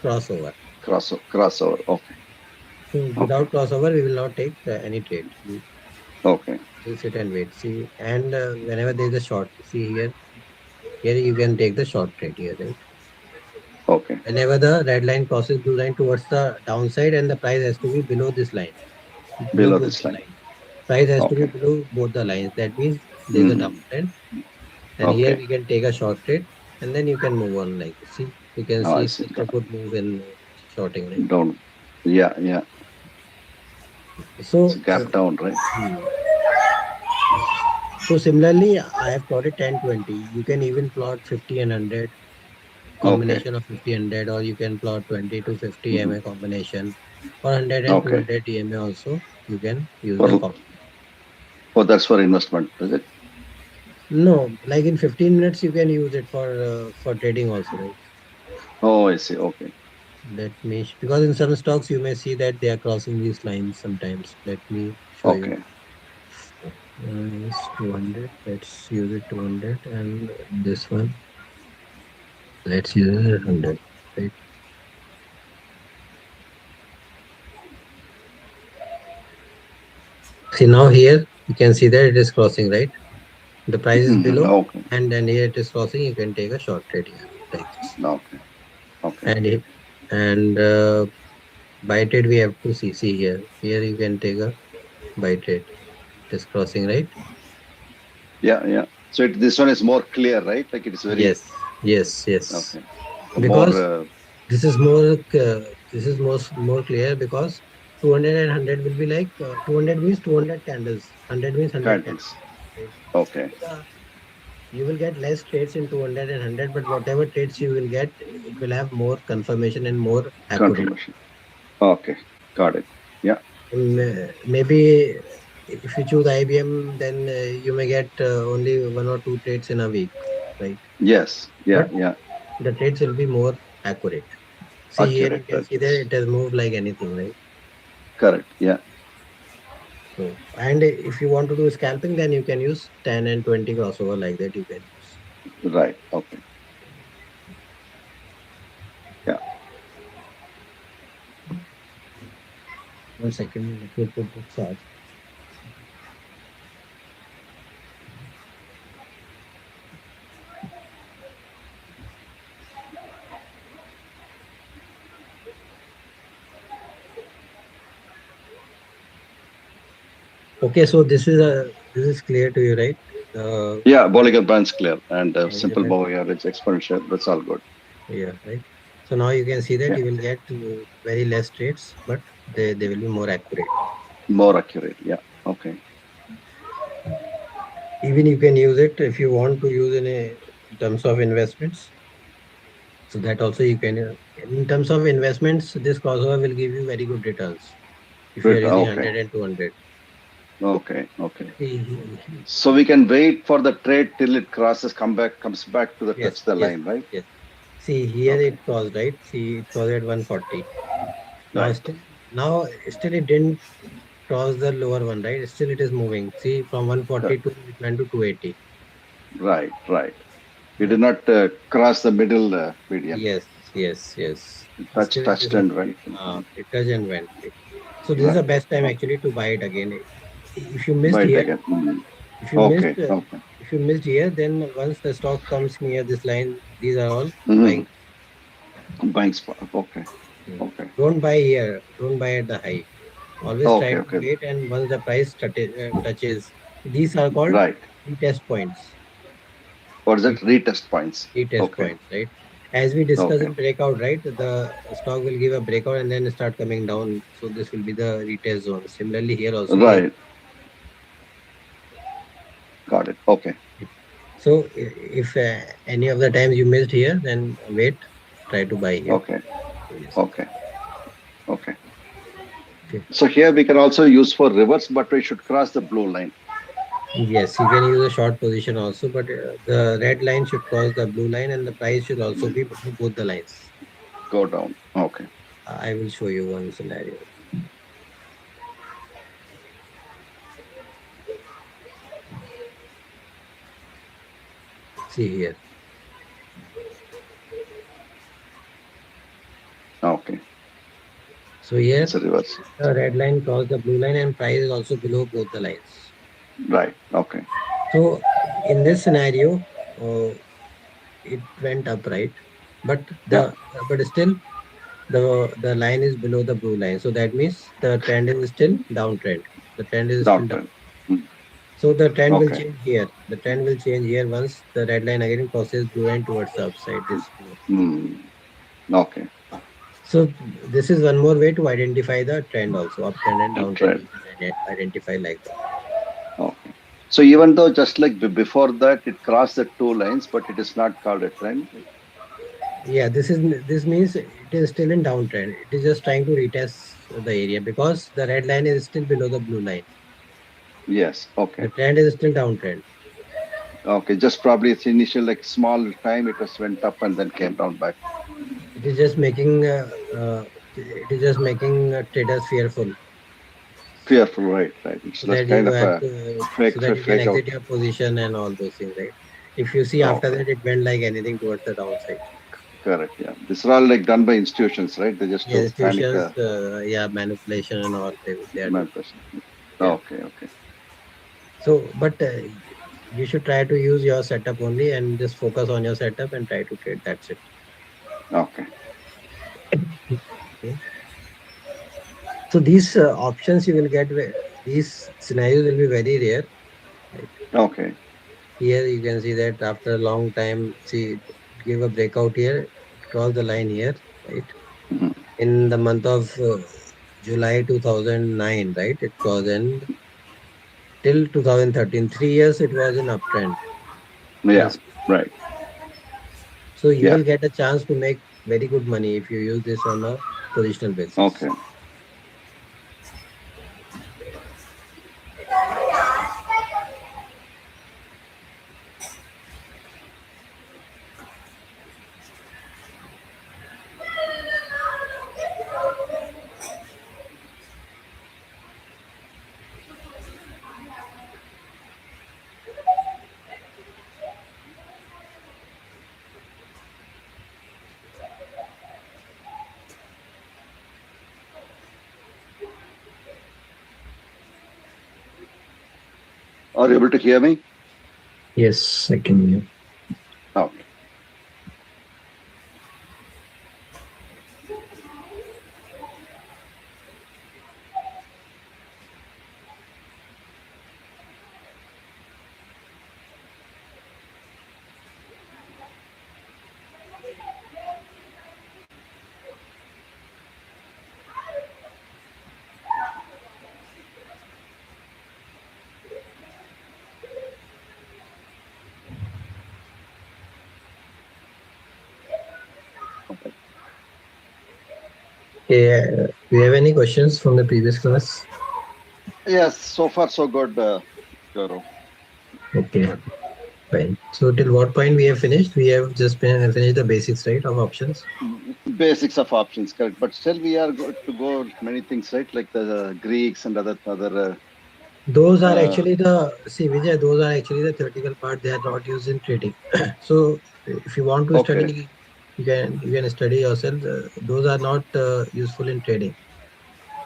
crossover. Crossover. Okay. So Okay. without crossover, we will not take any trade. Okay. We'll sit and wait. See, and whenever there is a short, see here you can take the short trade here, right? Okay. Whenever the red line crosses blue line towards the downside, and the price has to be below this line, below Below both this the line. lines. Price has to be Okay. below both the lines. That means there is a Hmm. downtrend, and here Okay. we can take a short trade, and then you can move on like this. See, you can Oh, see I it's see. such a good move in shorting, right? Down. Yeah. Yeah. It's a So. gap down, right? Hmm. So similarly, I have plotted 10-20. You can even plot 50 and 100 Okay. combination of 50 100, or you can plot 20 to 50 Hmm. MA combination, or 100 and Okay. 200 EMA also. You can use the For combination. that's for investment, is it? No, like in 15 minutes, you can use it for trading also, right? Oh, I see. Okay. Let me, because in some stocks you may see that they are crossing these lines sometimes. Let me show you. Okay. It's 200. Let's use it 200, and this one. Let's use it 100. Right. See now here you can see that it is crossing, right? The price is Hmm. below, Okay. and then here it is crossing. You can take a short trade here like this. Okay. Okay. And buy trade we have to see here. Here you can take a buy trade. It is crossing, right? Yeah. Yeah. So this one is more clear, right? Like it is very Yes, yes, yes. okay. More. Because this is more clear because 200 and 100 will be like 200 means 200 candles, 100 means 100 candles, Candles. right? Okay. So you will get less trades in 200 and 100, but whatever trades you will get, it will have more confirmation and more accurate. Confirmation. Okay. Got it. Yeah. Maybe if you choose IBM, then you may get only one or two trades in a week, right? Yes. Yeah. But Yeah. the trades will be more accurate. See here, you Accurate. can see that Yes. it has moved like anything, right? Correct. Yeah. So, and if you want to do scalping, then you can use 10 and 20 crossover like that. You can use. Right. Okay. Yeah. 1 second, let me put the chart. Okay, so this is clear to you, right? Yeah. Bollinger Band's clear and simple Bollinger moving average exponential. That's all good. Yeah, right. So now you can see that Yeah. you will get very less trades, but they will be more accurate. More accurate. Yeah. Okay. Even you can use it if you want to use in terms of investments. So that also you can. In terms of investments, this crossover will give you very good returns if you are Good. using Okay. 100 and 200. Okay. Okay. See, So we can wait for the trade till it crosses, comes back to the yes, touch the yes, line, right? yes. See here Okay. it crossed, right? See it crossed at 140. Now Right. still, now still it didn't. crossed the lower one, right? Still it is moving. See, from 142 it went to 280. Right, right. It did Right. not cross the middle median. Yes, yes, yes. Touch, Still it touched is and went. it touched and went. Right. So this is the Right. best time Okay. actually to buy it again. If you missed Buy it here, again. if you Okay. missed, Okay. if you missed here, then once the stock comes near this line, these are all Mm-hmm. buying. Buying spot. Okay. Hmm. Okay. Don't buy here. Don't buy at the high. Always try Okay. to Okay. wait, and once the price touches, these are called Right. retest points. What is that? Re- Retest points. Retest Okay. points, right? As we discuss Okay. in breakout, right? The stock will give a breakout and then start coming down. So this will be the retest zone. Similarly, here also the. Right. Got it. Okay. So if any of the times you missed here, then wait. Try to buy here. Okay. Yes. Okay. Okay. Okay. So here we can also use for reverse, but we should cross the blue line. Yes, you can use a short position also, but the red line should cross the blue line, and the price should also be below both the lines. Go down. Okay. I will show you one scenario. See here. Okay. So here, It's a reverse. the red line crossed the blue line, and price is also below both the lines. Right. Okay. So in this scenario, it went up, right? But Yeah. still the line is below the blue line. So that means the trend is still downtrend. The trend is still down. Downtrend. Mm. So the trend will Okay. change here. The trend will change here once the red line again crosses blue line towards the upside. This blue. Mm. Okay. So this is one more way to identify the trend also. Uptrend and downtrend Trend. you can identify like that. Okay. So even though just like before that it crossed the two lines, but it is not called a trend. Yeah, this means it is still in downtrend. It is just trying to retest the area because the red line is still below the blue line. Yes. The Okay. trend is still downtrend. Okay. Just probably its initial like small time it was went up and then came down back. It is just making traders fearful, Fearful, right? Right. It's so just that kind you of have a to, so fake that you can fake out. exit your position and all those things, right? If you see after Okay. that it went like anything towards the downside. Correct. Yeah. This is all like done by institutions, right? They just Yeah, to panic institutions, yeah, manipulation and all they are doing. manipulation. Yeah. Okay. Okay. So, but you should try to use your setup only and just focus on your setup and try to trade. That's it. Okay. Okay. So these options you will get, these scenarios will be very rare. Right? Okay. Here you can see that after a long time, see, it give a breakout here, it crossed the line here, right? Mhm. In the month of July 2009, right? It was in till 2013, 3 years it was in uptrend. Yeah. Yes. Right. So you Yeah. will get a chance to make very good money if you use this on a positional basis. Okay. Are you able to hear me? Yes, I can hear. Okay. Yeah. Do you have any questions from the previous class? Yes. So far, so good, Gaurav. Okay, fine. So till what point we have finished? We have just finished the basics, right, of options. Basics of options, correct. But still, we are going to go many things, right? Like the Greeks and other. Those are Uh, actually Vijay, those are actually the theoretical part. They are not used in trading. So if you want to okay, study, you can study yourself. Those are not useful in trading.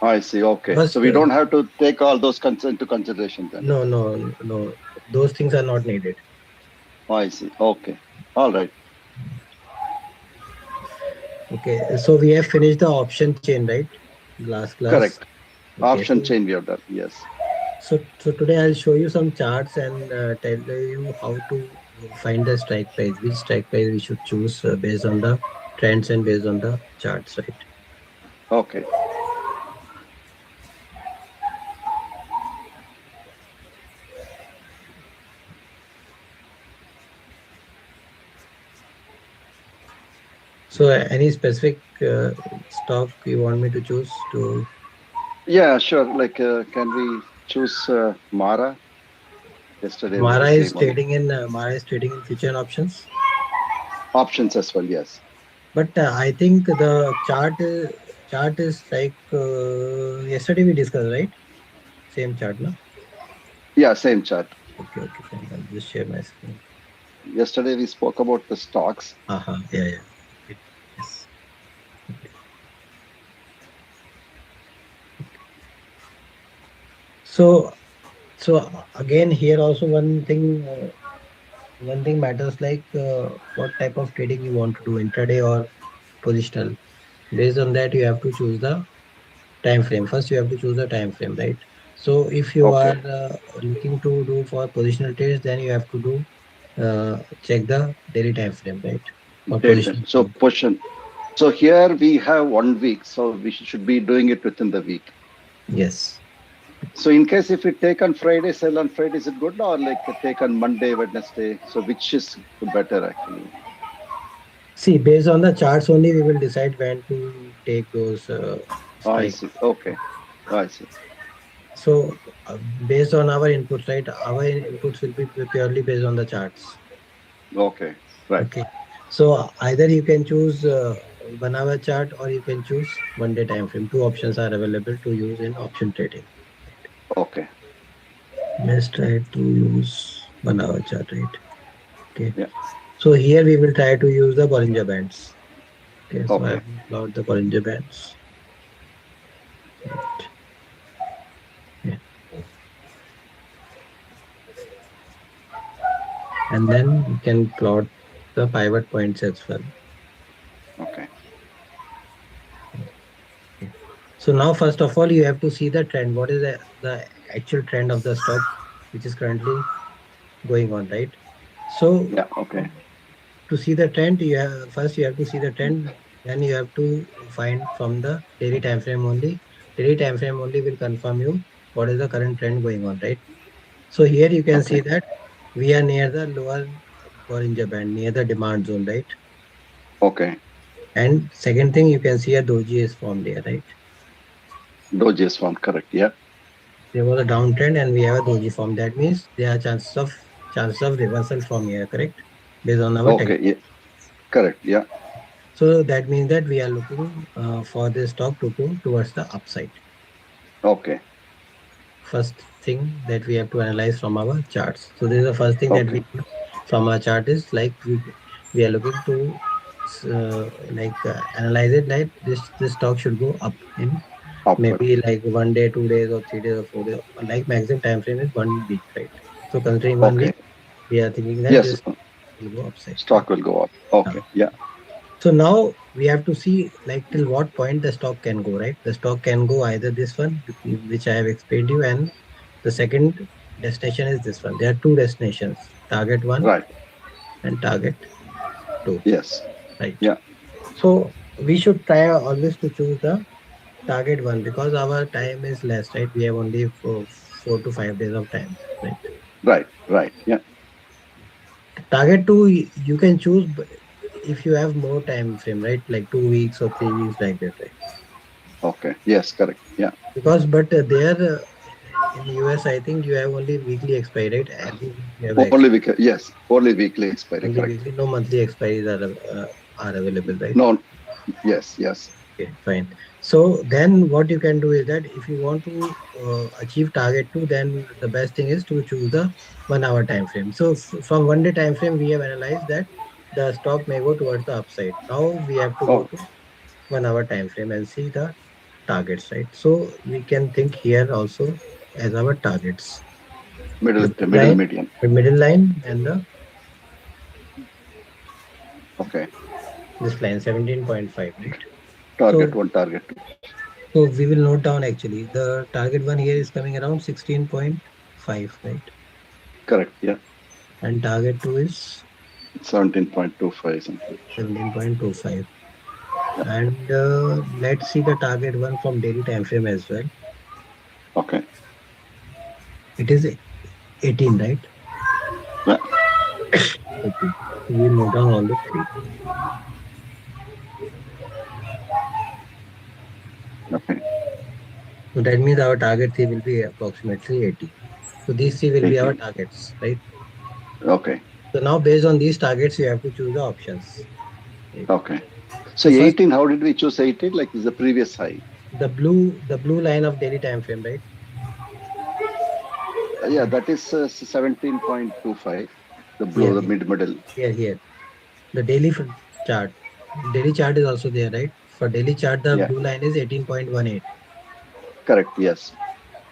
I see. Okay, so First, we don't have to take all those into consideration then. no, no, no. Those things are not needed. I see. Okay, all right. Okay, so we have finished the option chain, right? Last class. Correct. Okay, Option so chain we have done. Yes. so today I'll show you some charts and tell you how to find the strike price, which strike price we should choose based on the trends and based on the charts, right? Okay. So any specific stock you want me to choose to? Yeah, sure. Like, can we choose Mara? Yesterday was the same only. Mara is trading in future and options. Options as well. Yes. But I think the chart is like yesterday we discussed, right? Same chart, no? Yeah, same chart. Okay, okay, fine. I'll just share my screen. Yesterday we spoke about the stocks. Yeah, yeah. Yes. So, so again, here also one thing matters like what type of trading you want to do, intraday or positional. Based on that, you have to choose the time frame. First, you have to choose the time frame, right? So, if you are Okay. looking to do for positional trades, then you have to do check the daily time frame, right? For Data. positional So trade. question. So here we have 1 week. So we should be doing it within the week. Yes. So in case if we take on Friday, sell on Friday, is it good or like take on Monday, Wednesday? So which is better actually? See, based on the charts only, we will decide when to take those I strike. see. Okay. I see. So, based on our inputs, right? Our inputs will be purely based on the charts. Okay. Right. Okay. So either you can choose 1 hour chart or you can choose 1 day time frame. Two options are available to use in option trading. Okay. Let's try to use 1 hour chart, right? Okay. Yeah. So here we will try to use the Bollinger Bands. Okay. So I Okay. will plot the Bollinger Bands. Right. Yeah. And then we can plot the pivot points as well. Okay. Okay. So now, first of all, you have to see the trend. What is the actual trend of the stock, which is currently going on, right? So Yeah. Okay. to see the trend, you have to see the trend. Then you have to find from the daily time frame only. Daily time frame only will confirm you what is the current trend going on, right? So here you can see Okay. that we are near the lower Bollinger Band, near the demand zone, right? Okay. And second thing, you can see a doji is formed here, right? Doji is one. Correct. Yeah. There was a downtrend and we have a doji form. That means there are chances of reversal from here, correct? Based on our Okay. technique. Yeah. Correct. Yeah. So that means that we are looking for this stock to go towards the upside. Okay. First thing that we have to analyze from our charts. So this is the first thing that Okay. we do from our chart is like we are looking to analyze it like this stock should go up in Upward. maybe like 1 day, 2 days, or 3 days, or 4 days. Like maximum time frame is 1 week, right? So considering 1 week, Okay. we are thinking that Yes. this will go upside, right? Stock will go up. Okay. Yeah. So now we have to see like till what point the stock can go, right? The stock can go either this one, which I have explained you, and the second destination is this one. There are two destinations, target one Right. and target two, Yes. right? Yeah. So we should try always to choose the target one because our time is less, right? We have only 4 to 5 days of time, right? Right. Right. Yeah. Target two, you can choose if you have more time frame, right? Like 2 weeks or 3 weeks, like that, right? Okay. Yes. Correct. Yeah. Because but there in US, I think you have only weekly expiry, right? Every week you have Only week. Yes. Only weekly expiry. only Correct. weekly, no monthly expiries are available, right? No. Yes, yes. Okay, fine. So then what you can do is that if you want to achieve target 2, then the best thing is to choose the 1 hour time frame. So from 1 day time frame, we have analyzed that the stock may go towards the upside. Now we have to go Oh, to 1 hour time frame and see the targets, right? So we can think here also as our targets. middle, The blue middle line, median. the middle line, and the Okay. this line 17.5, right? Target So one, target two. so we will note down actually the target one here is coming around 16.5, right? Correct. Yeah. And target two is 17.25 something. 17.25. Yeah. And let's see the target one from daily time frame as well. Okay. It is 18, right? Yeah. 18. So we'll note down all the three. Okay. So that means our target three will be approximately 80. So these three will be our 18. targets, right? Okay. So now based on these targets, you have to choose the options. Right? Okay. So So first, 18, how did we choose 18? Like this is the previous high. the blue line of daily time frame, right? Yeah, that is 17.25. The blue, Here, the here, middle. here. The daily chart. Daily chart is also there, right? For daily chart, the Yeah. blue line is 18.18. Correct. Yes.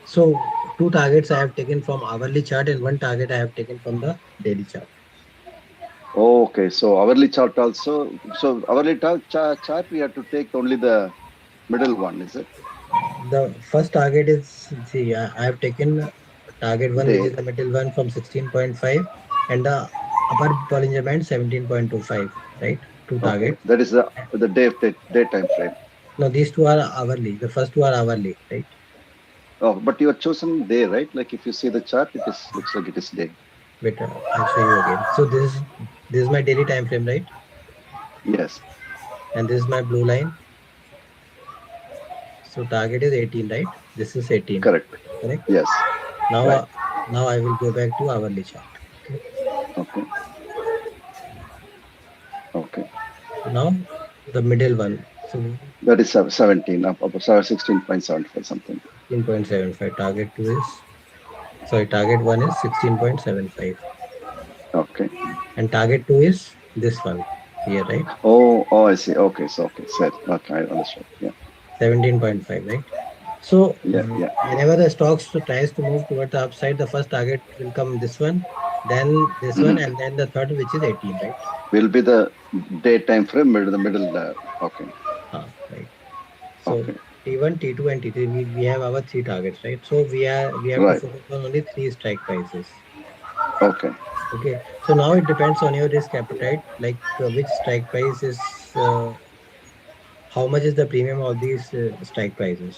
So two targets I have taken from hourly chart and one target I have taken from the daily chart. Okay. So hourly chart also. So hourly chart, we have to take only the middle one, is it? The first target is, see, I have taken target one, which is Day. the middle one from 16.5 and the upper Bollinger Band 17.25, right? Two Okay. targets. That is the day time frame. No, these two are hourly. The first two are hourly, right? Oh, but you are chosen day, right? Like if you see the chart, it is looks like it is day. Wait, I'll show you again. So this is my daily time frame, right? Yes. And this is my blue line. So target is 18, right? This is 18, Correct. correct? Yes. Now, Right. now I will go back to hourly chart. Okay. Okay. Okay. Now the middle one. So That is 17, up 16.75 something. 16.75. Target two is, sorry, target one is 16.75. Okay. And target two is this one here, right? Oh, I see. Okay. So, okay. Said. Okay. I understood. Yeah. 17.5, right? So Yeah. Yeah. whenever the stocks tries to move toward the upside, the first target will come this one, then this one, Hmm. and then the third, which is 18, right? Will be the day time frame, the middle. Okay. Right. So Okay. T1, T2, and T3, we have our three targets, right? So we have to Right. focus on only three strike prices. Okay. Okay. So now it depends on your risk appetite, like which strike price is, how much is the premium of these strike prices,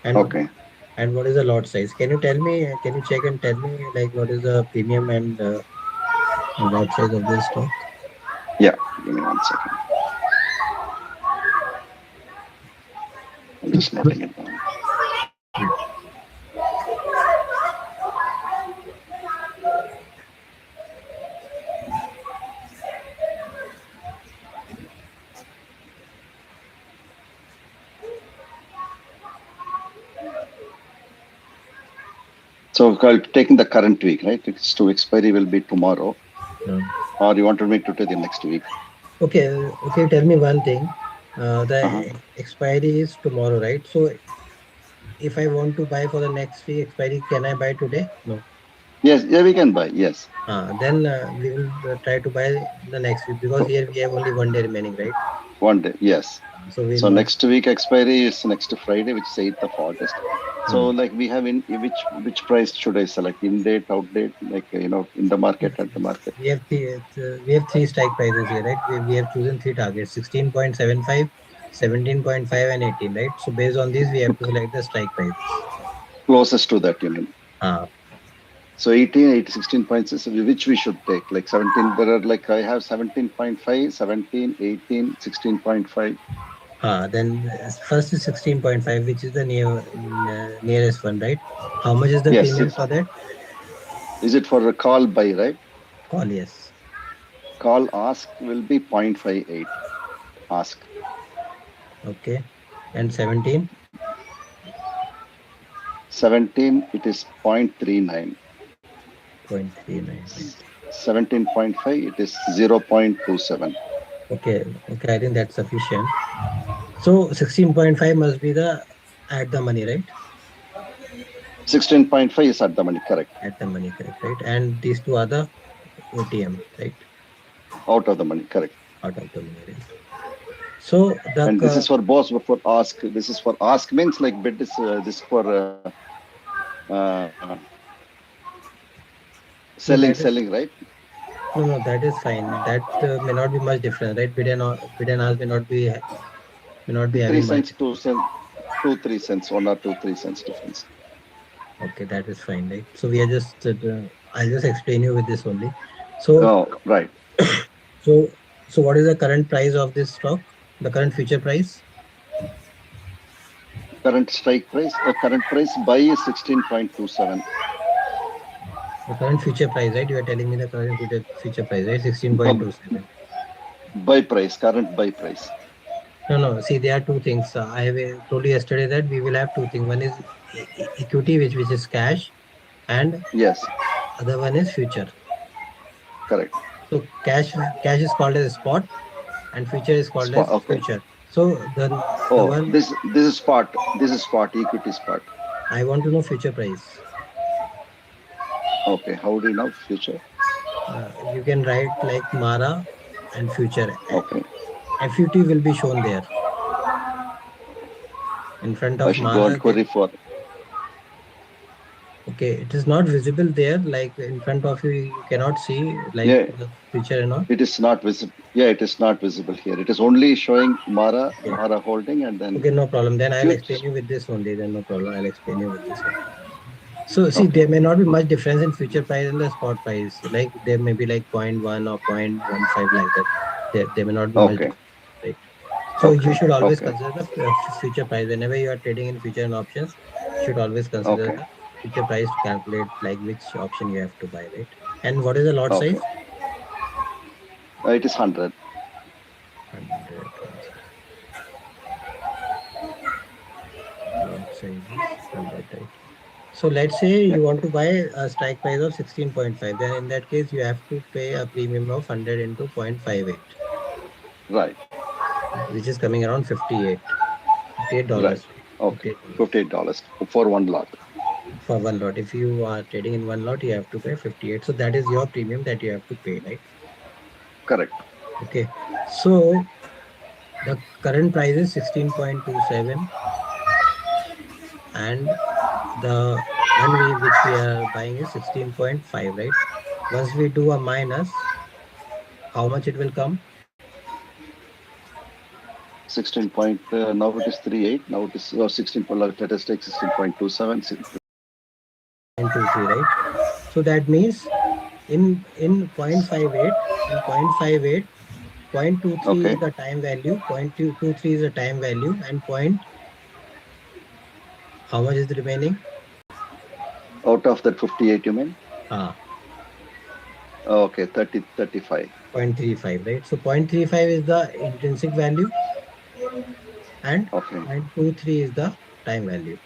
and Okay. what is the lot size? Can you tell me? Can you check and tell me like what is the premium and lot size of this stock? Yeah. Give me 1 second. I'm just noting it down. So taking the current week, right? It's to expiry will be tomorrow, Uh, or you wanted me to take the next week? okay. Okay. Tell me one thing. Uh-huh. The expiry is tomorrow, right? So if I want to buy for the next week expiry, can I buy today? No. Yes. Yeah, we can buy. Yes. Then we will try to buy the next week because here we have only 1 day remaining, right? 1 day. Yes. So we'll So not. next week expiry is next Friday, which is 8th of August. So Hmm. like we have in which price should I select? In date, out date, like in the market, at the market. We have three strike prices here, right? We have chosen three targets: 16.75, 17.5, and 18, right? So based on these, we have to select the strike prices. Closest to that, you mean. Ah, So 18, 16 points is which we should take. Like 17, there are like I have 17.5, 17, 18, 16.5. then first is 16.5, which is the nearest one, right? How much is the Yes, premium yes. for that? Is it for a call buy, right? Call, yes. Call ask will be 0.58. Ask. Okay. And 17? 17, it is 0.39. 0.39, right? 17.5, it is 0.27. Okay. Okay. I think that's sufficient. So 16.5 must be the at the money, right? 16.5 is at the money, correct. At the money, correct, right? And these two are the OTM, right? Out of the money, correct. Out of the money, right? So the And this is for both for ask. This is for ask means like bid is this for uh, no, selling, that is selling, right? no, that is fine. That may not be much different, right? Bid and ask may not be Three having much. cents, 2 cents, 2, 3 cents, 1 or 2, 3 cents difference. Okay, that is fine, right? So we are just I'll just explain you with this only. So Oh, right. so so what is the current price of this stock? The current future price? Current strike price, current price buy is 16.27. The current future price, right? You are telling me the current future price, right? Bu- 16.27. Buy price, current buy price. No, no. See, there are two things. I have told you yesterday that we will have two things. One is equity, which is cash, and Yes, other one is future. correct. So cash is called as spot, and future is called Spot. as Okay. future. So the Oh, one this is spot. This is spot. Equity spot. I want to know future price. Okay. How do you know future? You can write like Mara and future. Okay. FUT will be shown there in front I of should go Mara. and query for. Okay, it is not visible there. Like in front of you, you cannot see like Yeah, the future and all. it is not visible. Yeah, it is not visible here. It is only showing Mara, Okay. Mara holding, and then Okay, no problem. Then I'll future. explain you with this only. Then no problem. I'll explain you with this only. So see, Okay. there may not be much difference in future price and the spot price. Like there may be like point 0.1 or 0.15 like that. There may not be much Okay. difference, right? So you Okay. should always Okay. consider the future price whenever you are trading in future and options. You should always consider Okay. the future price to calculate like which option you have to buy, right? And what is the lot Okay. size? It is 100. 100. Lot size is 100, right? So let's say Yeah. you want to buy a strike price of 16.5. Then in that case, you have to pay a premium of 100 into 0.58, Right. which is coming around 58 Right. dollars, Okay. $58 $58 for one lot. for one lot. If you are trading in one lot, you have to pay 58. So that is your premium that you have to pay, right? Correct. Okay. So the current price is 16.27 and the one which we are buying is 16.5, right? Once we do a minus, how much it will come? 16 point. Now it is 38. Now it is 16. Let us take 16.27. 0.23, right? So that means in 0.58, in 0.58, 0.23 is Okay. the time value, 0.223 is the time value, and point, how much is the remaining? Out of that 58, you mean? Ah, Okay. 30, 35. 0.35, right? So 0.35 is the intrinsic value and Okay. 0.23 is the time value.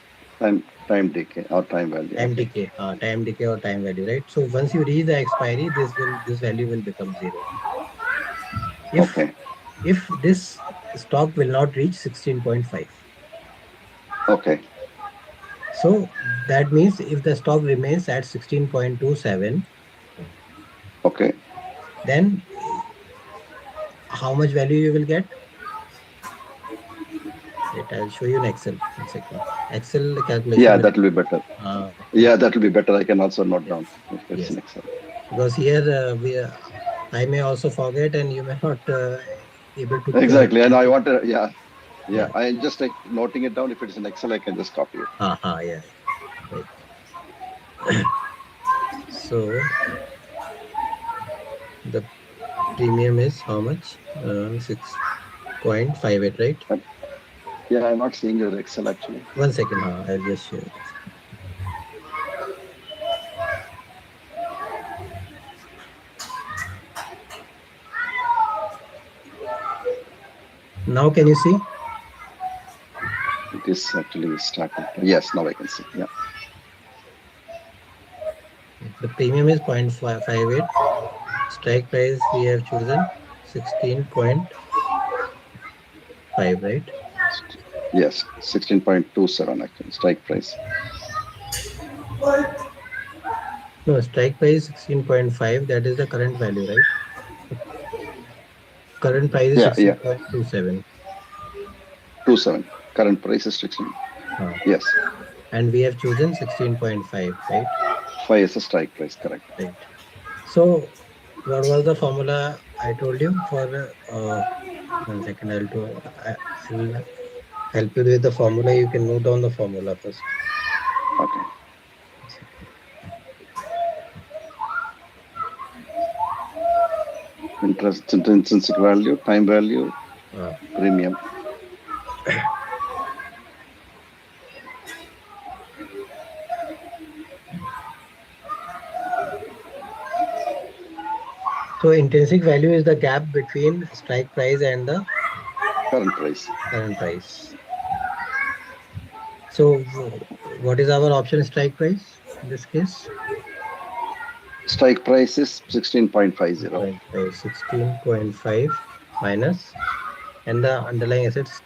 Time decay or time value. Okay. Time decay or time value, right? So once you reach the expiry, this value will become zero. If Okay. if this stock will not reach 16.5. Okay. So that means if the stock remains at 16.27, Okay. then how much value you will get? Wait, I'll show you in Excel. One second. Excel calculation Yeah, will that will be better. okay. Yeah, that will be better. I can also note Yes. down if it's Yes. in Excel. Because here I may also forget and you may not able to Exactly. And I calculate. want to, yeah, yeah. Yeah. I'm just like noting it down. If it's in Excel, I can just copy it. Yeah. Right. So the premium is how much? 6.58, right? But, yeah, I'm not seeing your Excel actually. One second. I'll just share. Now can you see? It is actually starting. Yes, now I can see. Yeah. The premium is 0.58. Strike price we have chosen 16.5, right? Yes, 16.27 actually, strike price. No, strike price 16.5. That is the current value, right? Current price is Yeah, yeah, 16.27. 27. Current price is 16. Yes, And we have chosen 16.5, right? 5 is a strike price, correct. Right. So what was the formula I told you for 1 second? I'll help you with the formula. You can note down the formula first. Okay. Interest, intrinsic value, time value, premium. So intrinsic value is the gap between strike price and the Current price. current price. So what is our option strike price in this case? Strike price is 16.50. 16.5 minus and the underlying assets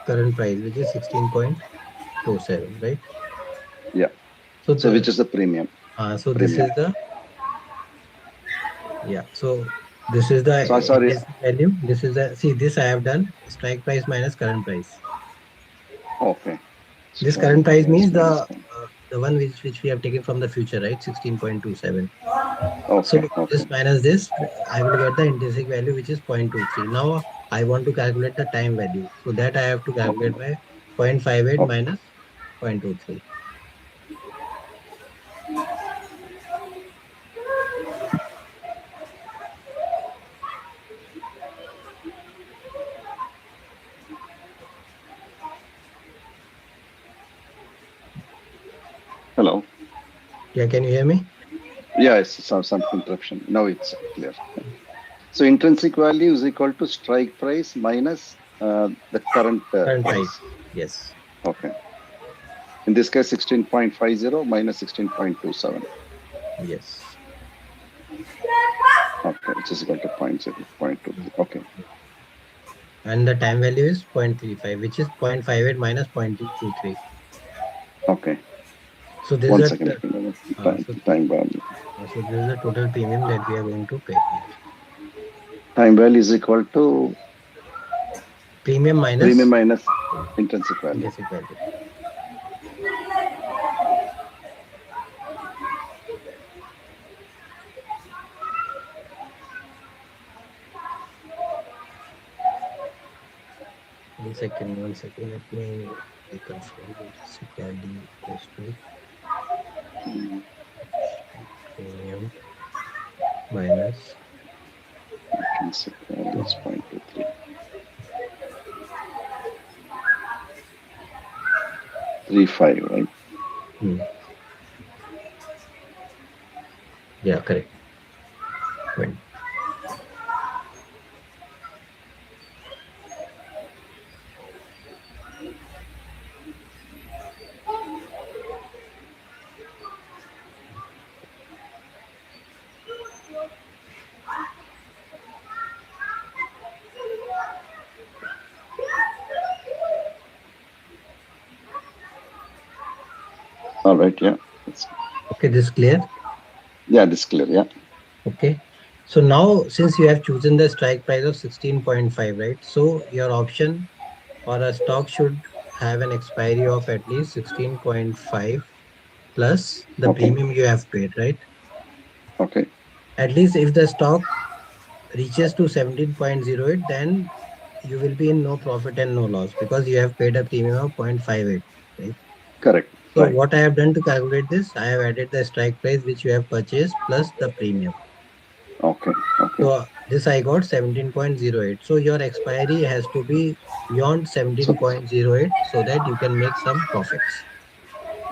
current price, which is 16.27, right? Yeah. So So which is the premium? so this Premium. is the so this is the So sorry. intrinsic value. This is the this I have done strike price minus current price. Okay. This Strike current price means minus the one which we have taken from the future, right? 16.27. Okay. So Okay. this minus this, I will get the intrinsic value, which is 0.23. Now I want to calculate the time value. So that I have to calculate by 0.58 Okay. minus 0.23. Hello. Yeah, can you hear me? Yeah, it's some interruption. Now it's clear. So intrinsic value is equal to strike price minus the current price. Yes. Okay. In this case, 16.50 minus 16.27. Yes. Okay, which is equal to 0.0.23. Okay. And the time value is 0.35, which is 0.58 minus 0.23. Okay. So this 1 is second. so Time value. this is the total premium that we are going to pay here. Time value is equal to Premium minus intrinsic value. intrinsic value. One second. Let me reconfirm. Intrinsic value equals to premium minus Intrinsic value is 0.23. 35, right? Yeah, correct. Point. All right, yeah. Okay, this is clear? Yeah, this is clear, yeah. Okay. So now, since you have chosen the strike price of 16.5, right? So your option or a stock should have an expiry of at least 16.5 plus the premium you have paid, right? Okay. At least if the stock reaches to 17.08, then you will be in no profit and no loss because you have paid a premium of 0.58, right? Correct. So right. what I have done to calculate this, I have added the strike price which you have purchased plus the premium. Okay. Okay. So this I got 17.08. So your expiry has to be beyond 17.08 so that you can make some profits.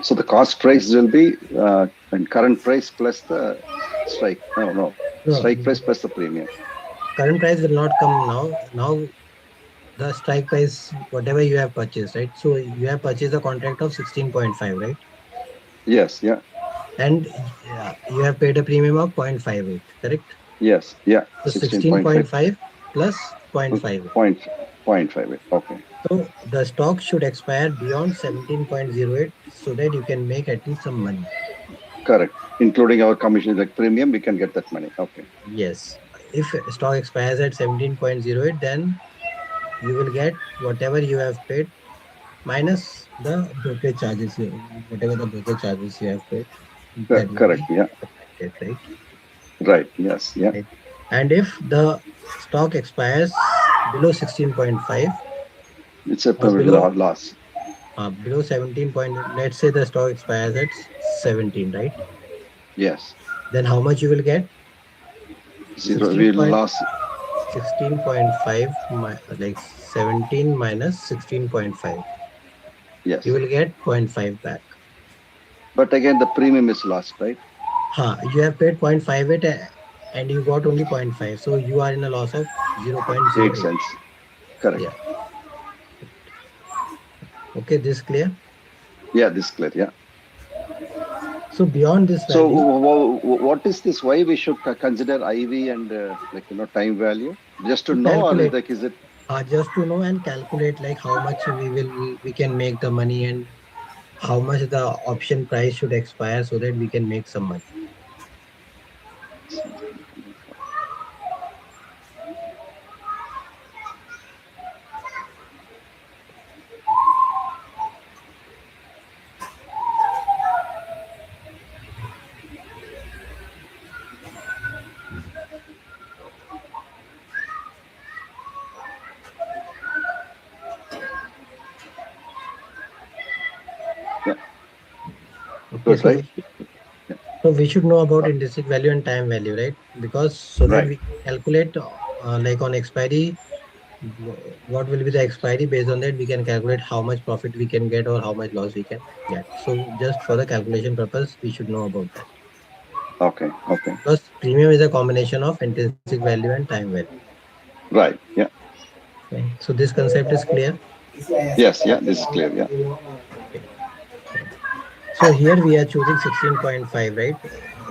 So the cost price will be and current price plus the strike. No. Strike price plus the premium. Current price will not come now. Now the strike price, whatever you have purchased, right? So you have purchased a contract of 16.5, right? Yes, yeah, And you have paid a premium of 0.58, correct? yes, yeah, So 16.5 16.5 plus 0.58. point 0.58. Okay, So the stock should expire beyond 17.08 so that you can make at least some money. correct. Including our commission, like premium, we can get that money. Okay, Yes. If stock expires at 17.08, then you will get whatever you have paid minus the brokerage charges, whatever the brokerage charges you have paid, that will correct. be Yeah, subtracted, right? right. Yes, yeah. Right. And if the stock expires below 16.5 It's a or loss. below 17 point, let's say the stock expires at 17, right? Yes, Then how much you will get? zero. 16 We point lost. 16.5 like 17 minus 16.5. You Yes, will get zero point 0.5 back. but again, the premium is lost, right? You have paid 0.58 and you got only zero point 0.5. So you are in a loss of 0.08. 8 cents. Correct. Yeah. Okay, this clear? Yeah, this is clear. Yeah. So beyond this So value, what is this? Why we should consider IV and time value? Just to to know, or calculate, is it? just to know and calculate like how much we can make the money and how much the option price should expire so that we can make some money. Yeah, Okay, good, so right? we Yeah, so we should know about intrinsic value and time value, right? Because so that right. we can calculate like on expiry, what will be the expiry. Based on that, we can calculate how much profit we can get or how much loss we can get. So just for the calculation purpose, we should know about that. Okay, okay, Because premium is a combination of intrinsic value and time value. right. Yeah, Okay. So this concept is clear. yes, yeah. This is clear. Yeah, Okay. So here we are choosing 16.5, right?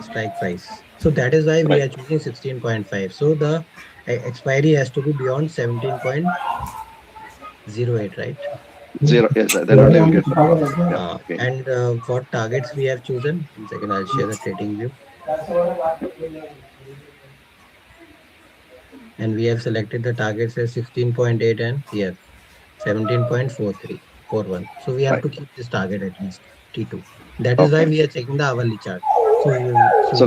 Strike price. So that is why we right. are choosing 16.5. So the expiry has to be beyond 17.08, right? Zero. Yes, then only will get the profit. Yeah. Okay. And what targets we have chosen? One second, I'll share the trading view. And we have selected the targets as 16.8 and here 17.4341. So we have Right. to keep this target at least T2. That is why Okay. we are checking the hourly chart. So So we will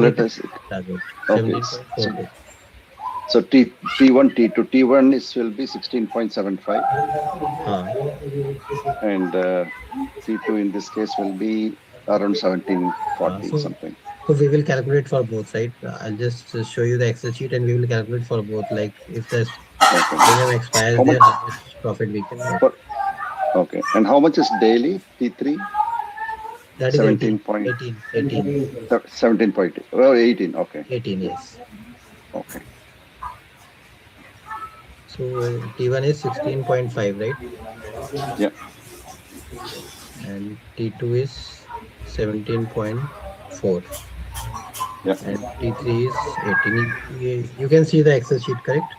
let keep us. this target Okay. So 17.42. T1 T2 T1 is will be 16.75, Uh, and T2 in this case will be around 1740 so something. so we will calculate for both, right? I'll just show you the Excel sheet and we will calculate for both. Like if the Okay. premium expires How there, much? how much profit we can make. For, okay. And how much is daily T3? That is 17 18, point 18, 18, 17 point. Oh, 18. Okay. 18, yes. Okay. So T1 is 16.5, right? Yeah. And T2 is 17.4 Yeah. and T3 is 18. You can see the Excel sheet, correct?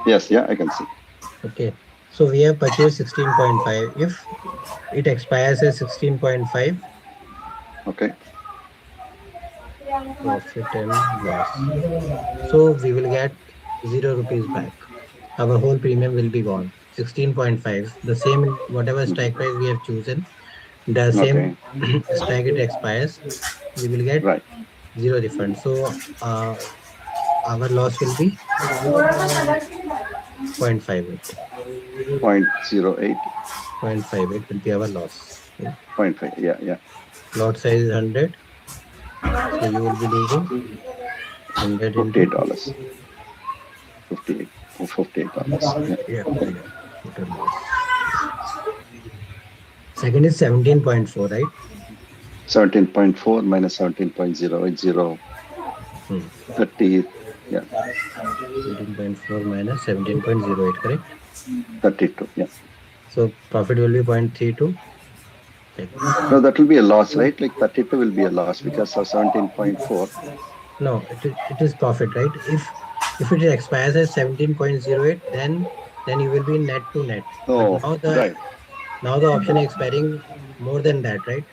Yes. Yeah. I can see. Okay. So we have purchased 16.5. If it expires at 16.5, Okay. profit and loss. So we will get 0 rupees back. Our whole premium will be gone. 16.5. The same, whatever Mhm. strike price we have chosen, the same Okay. strike it expires, we will get Right. 0 refund. So our loss will be 0.58. 0.08. 0.58 will be our loss. Okay. 0.5. Yeah. Yeah. Lot size is 100. So you will be losing 100 into $58. 58. $58. Yeah. yeah, yeah, total loss. Second is 17.4, right? 17.4 minus 17.080. Hmm. 30. Yeah. 17.4 minus 17.08, correct? 32. Yeah. So profit will be 0.32. No, that will be a loss, right? Like 32 will be a loss because of 17.4. No, it is profit, right? If it expires at 17.08, then you will be net to net. But Oh, right. now the option is expiring more than that, right?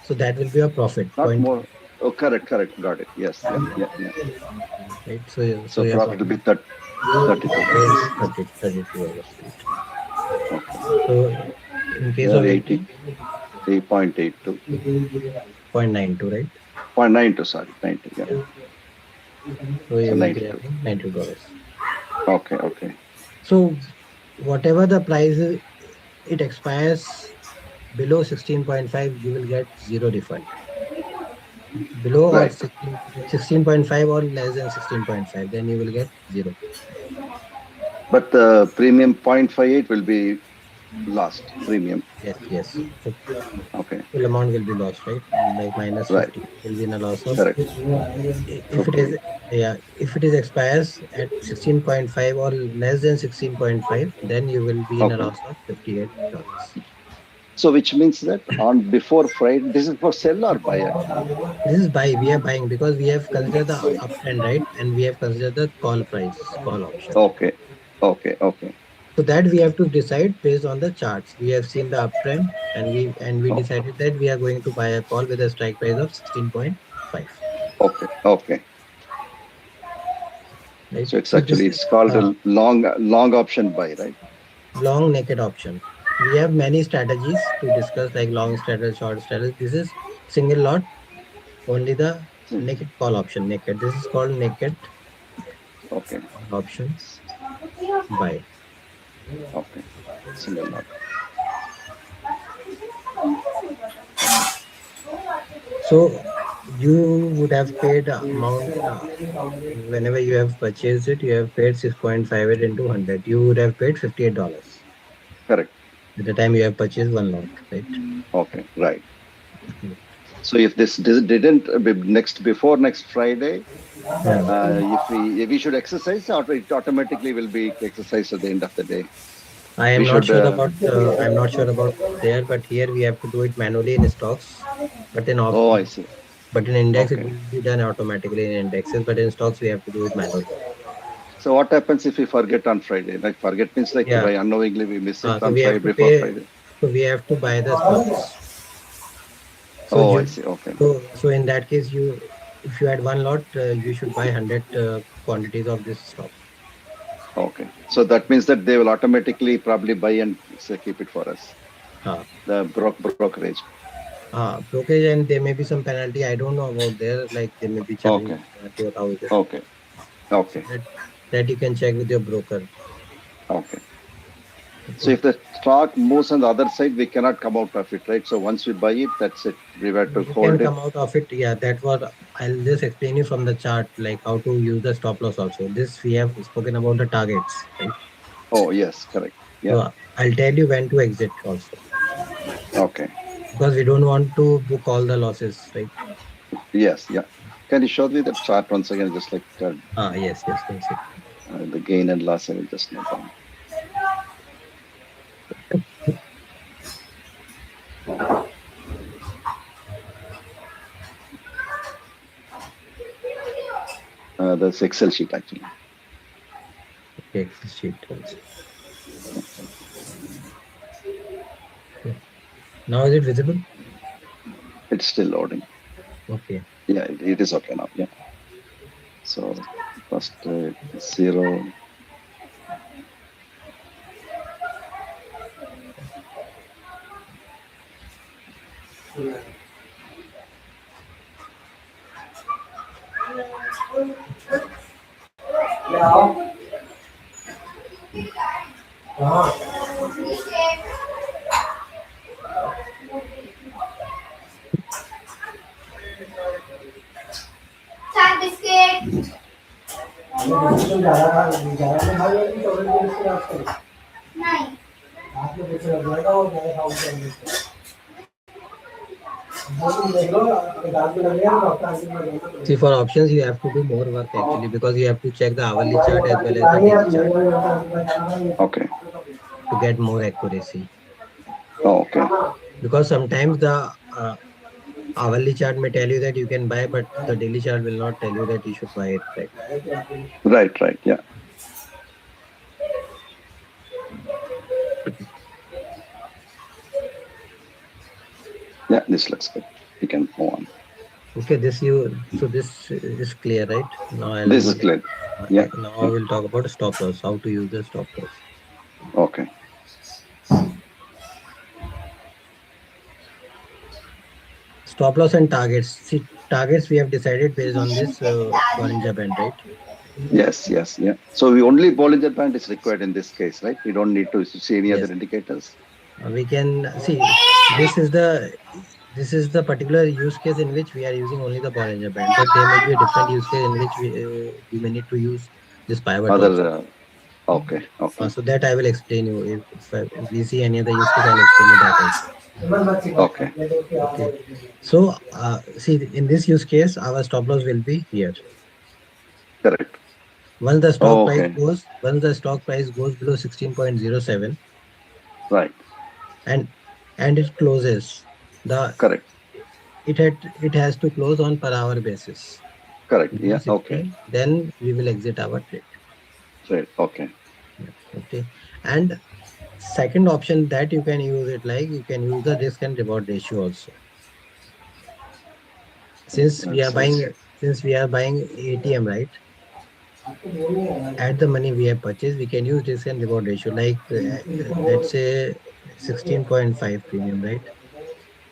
So that will be a profit Not point, more. Oh, correct, correct. Got it. Yes, yeah, yeah, yeah. right? So So your profit will profit be 32. is 32 hours, right? Okay. So in case Here of 80, equity, 8.82. 0.92, right? 0.92, sorry, 90. Yeah. So So you will be 92. having $92. Okay, okay. So whatever the price is, it expires below 16.5, you will get zero refund. Below or Right. 16.5 or less than 16.5, then you will get zero. But the premium 0.58 will be lost premium. Yes, yes. So Okay. full amount will be lost, right? Like minus Right. 50 will be in a loss of. Correct. If it is, 58. yeah, if it is expires at 16.5 or less than 16.5, then you will be in a Okay. loss of $58. So which means that on before Friday, this is for sell or buy actually? This is buy. We are buying because we have considered the Buy. uptrend, right? And we have considered the call price, call option. Okay. Okay. Okay. So that we have to decide based on the charts. We have seen the uptrend, and we Oh, decided that we are going to buy a call with a strike price of 16.5. okay. Okay. Right. So it's So this actually is it's called a long option buy, right? long naked option. We have many strategies to discuss, like long strategy, short strategy. This is single lot, only the Hmm. naked call option. Naked. This is called naked Okay. call option buy. Okay. Single lot. Okay. So you would have paid amount whenever you have purchased it. You have paid 6.58 into 100. You would have paid $58 Correct. at the time you have purchased one lot, right? Okay. Right. So if this didn't before next Friday, Yeah. if we should exercise, or it automatically will be exercised at the end of the day. I We am not should. sure about I'm not sure about there, but here we have to do it manually in stocks. But in op Oh, I see. but in index it Okay. will be done automatically in indexes, but in stocks we have to do it manually. So what happens if we forget on Friday? Like forget means like Yeah. by unknowingly we miss it So on we have Friday to before pay. Friday. So we have to buy the stocks. So Oh, I you see. Okay. so in that case, if you had one lot, you should buy 100 quantities of this stock. Okay. So that means that they will automatically probably buy and say, keep it for us. Uh, The brokerage. Brokerage, and there may be some penalty. I don't know about there. Like there may be charging Okay. some penalty or how it is. Okay. So Okay. that you can check with your broker. Okay. So Okay. if the stock moves on the other side, we cannot come out of it, right? So once we buy it, that's it. We have to You can hold it. come out of it. Yeah, that was. I'll just explain you from the chart, like how to use the stop loss also. This we have spoken about the targets, right? Oh, yes, correct. So Yeah. I'll tell you when to exit also, Okay. because we don't want to book all the losses, right? Yes. Yeah. Can you show me the chart once again? Just like Yes, yes, one second. the gain and loss, I will just note down. That's Excel sheet actually. Okay, Excel sheet also. Okay. Now is it visible? It's still loading. Okay. Yeah, it is okay now. Yeah. So first 0. See, for options, you have to do more work actually, because you have to check the hourly chart as well as the daily chart. Okay. to get more accuracy. Oh, okay. Because sometimes the hourly chart may tell you that you can buy, but the daily chart will not tell you that you should buy it, right? Right, right. Yeah. Yeah, this looks good. We can move on. Okay, so this is clear, right? Now This is clear. Yeah. now I will talk about stop loss, how to use the stop loss. Okay. Stop loss and targets. See, targets we have decided based on this Bollinger Band, right? Yes, yes, yeah. So we only Bollinger Band is required in this case, right? We don't need to see any other Yes. indicators. We can see this is the particular use case in which we are using only the Bollinger Band, but there may be a different use case in which we may need to use this pivot also. Other, okay, okay, So that I will explain you. If we see any other use case, I'll explain you that also. okay, Okay. So see, in this use case, our stop loss will be here. correct. Okay, Once the stock price goes below 16.07 right, and it closes, the correct, it has to close on per hour basis. correct. Below Yeah, okay, 16, then we will exit our trade. right, okay, Yeah. Okay. And second option that you can use it, like you can use the risk and reward ratio also. Since we are that's buying nice. since we are buying ATM, right? At the money we have purchased, we can use risk and reward ratio, like let's say 16.5 premium, right?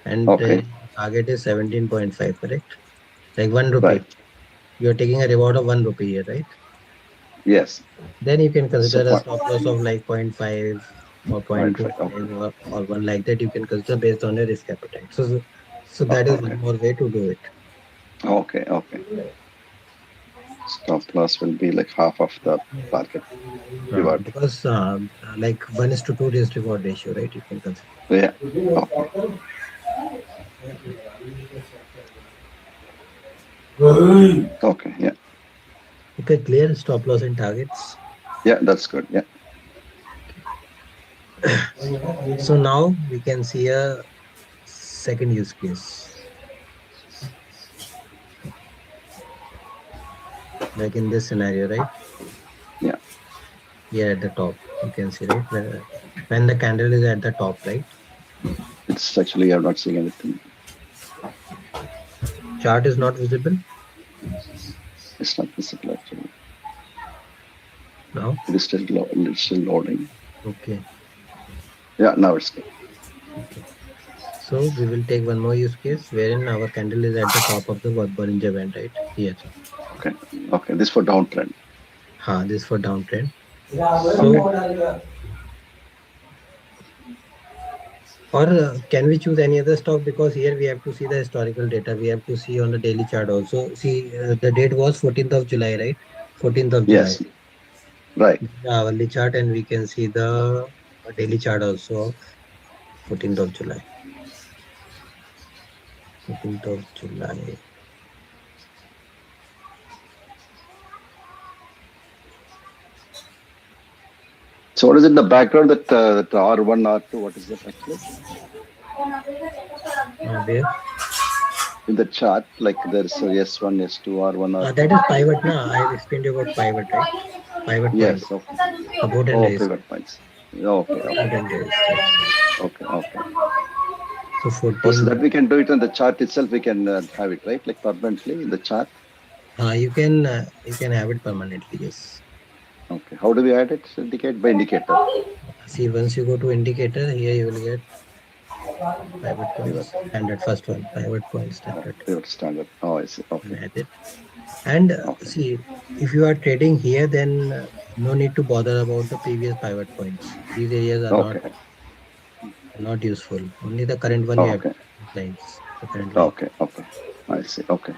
And Okay, target is 17.5, correct? Like 1 rupee. right, You are taking a reward of 1 rupee here, right? yes. Then you can So consider a point, stop loss of like zero point 0.5 or point five. Okay, 0.25 or one like that. You can consider based on your risk appetite. So that is okay, one more way to do it. okay, okay. Stop loss will be like half of the target reward. Because like 1:2 risk reward ratio, right? You can consider. Yeah, okay, okay, yeah, Okay, clear stop loss and targets. yeah, that's good. Yeah, So now we can see a second use case, like in this scenario, right? yeah. Here at the top, you can see, right? When the candle is at the top, right? It's actually I'm not seeing anything. Chart is not visible It's not visible actually. now. It is still it's still loading. Okay. Yeah, now it's good. Okay. So we will take one more use case wherein our candle is at the top of the Bollinger Band, right? Here. Okay, okay. This for downtrend. This for downtrend. Okay. So, or can we choose any other stock? Because here we have to see the historical data. We have to see on the daily chart also. See, the date was 14th of July, right? 14th of July. Yes, right. The hourly chart, and we can see the daily chart also of 14th of July. 14th of July. So what is in the background that R1, R2? What is that actually? Where? In the chart, like there's S1, S2, R1, R2. That is pivot, na? I have explained you about pivot, right? Pivot Yes. points. Okay. Support and resistance. Pivot points. Okay. Support Okay. and resistance. Okay. Okay. So So 14. that we can do it on the chart itself. We can have it right, like permanently in the chart. You can have it permanently. Yes. Okay. How do we add it? Indicate by indicator. See, once you go to indicator, here you will get pivot points. Standard first one, pivot point standard. Pivot standard. Oh, I see. Okay. Add it. And Okay. see, if you are trading here, then no need to bother about the previous pivot points. These areas are Okay. not useful. Only the current one you have Okay. lines. The current line. Okay. Okay. I see. Okay.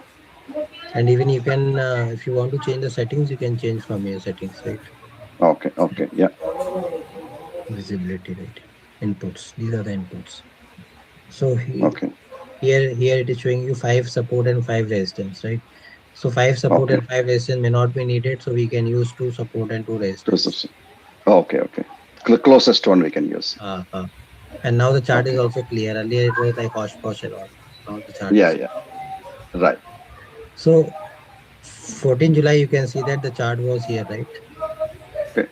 And even you can, if you want to change the settings, you can change from your settings, right? Okay. Okay. Yeah. Visibility, right? Inputs. These are the inputs. So Okay. here it is showing you 5 support and 5 resistance, right? So 5 support Okay. and 5 resistance may not be needed, so we can use 2 support and 2 resistance. Okay. Okay. Closest one we can use. And now the chart is Okay. also clear. Earlier it was like hosh posh and all. Now the chart Yeah, is yeah. Right. so 14 July. You can see that the chart was here, right? Okay.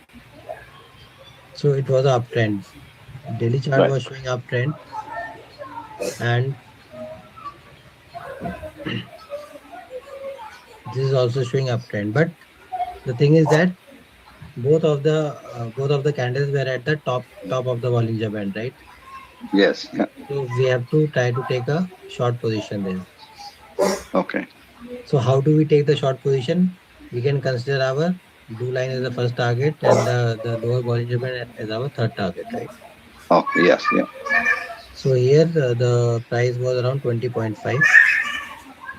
So it was an uptrend. Daily chart Right. was showing uptrend, and this is also showing uptrend. But the thing is that both of the candles were at the top of the Bollinger Band, right? Yes. Yeah. So we have to try to take a short position there. Okay. So how do we take the short position? We can consider our blue line as the first target and the lower Bollinger Band as our third target, right? Okay. Yes. Yeah. So here the price was around 20.5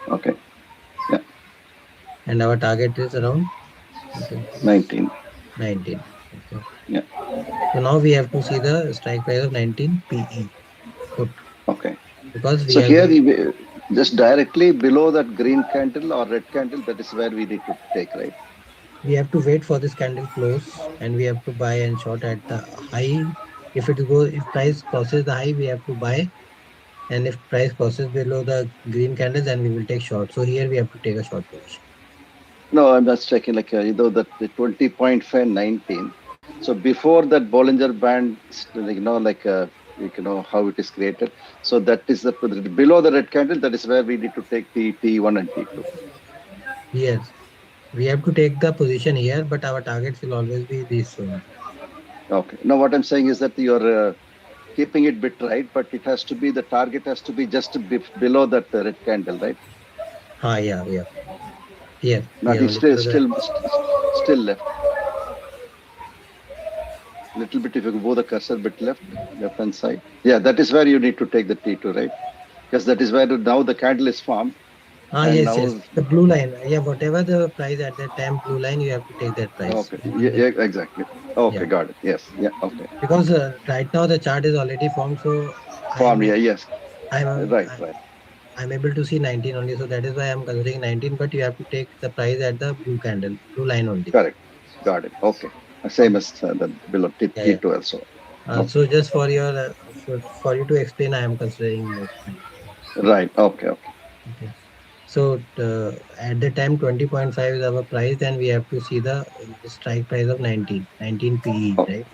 Okay. Yeah. and our target is around 19. 19. Okay. Yeah. So now we have to see the strike price of 19 PE put Okay. because we So are here, going. just directly below that green candle or red candle, that is where we need to take, right? We have to wait for this candle close and we have to buy and short at the high. If price crosses the high, we have to buy, and if price crosses below the green candle, then we will take short. So here we have to take a short position. No, I'm just checking, like, that the 20.5 19. So before that Bollinger Band, like, how it is created. So that is the below the red candle. That is where we need to take the T1 and T2. Yes, we have to take the position here, but our targets will always be this only. Okay. Now what I'm saying is that you're keeping it bit right, but it has to be, the target has to be just below that red candle, right? Yeah, yeah. Here, Not here it's only below the. still left. Little bit, if you move the cursor bit left hand side. Yeah, that is where you need to take the T2, right? Because that is where now the candle is formed. And Yes, yes. now, The blue line. Yeah, whatever the price at that time, blue line, you have to take that price. okay, On yeah, the, yeah, exactly. Okay, yeah. got it. Yes, yeah, okay. Because right now the chart is already formed, so I am Formed, yeah, able, yes. I'm Right, right. I'm able to see 19 only, so that is why I'm considering 19. But you have to take the price at the blue candle, blue line only. Correct. Got it. Okay. Same as the below Yeah, yeah. T2 also. So Okay. just for your for you to explain, I am considering that. Right. Okay. Okay. Okay. So at the time 20.5 is our price, then we have to see the strike price of 19 PE, Okay. right?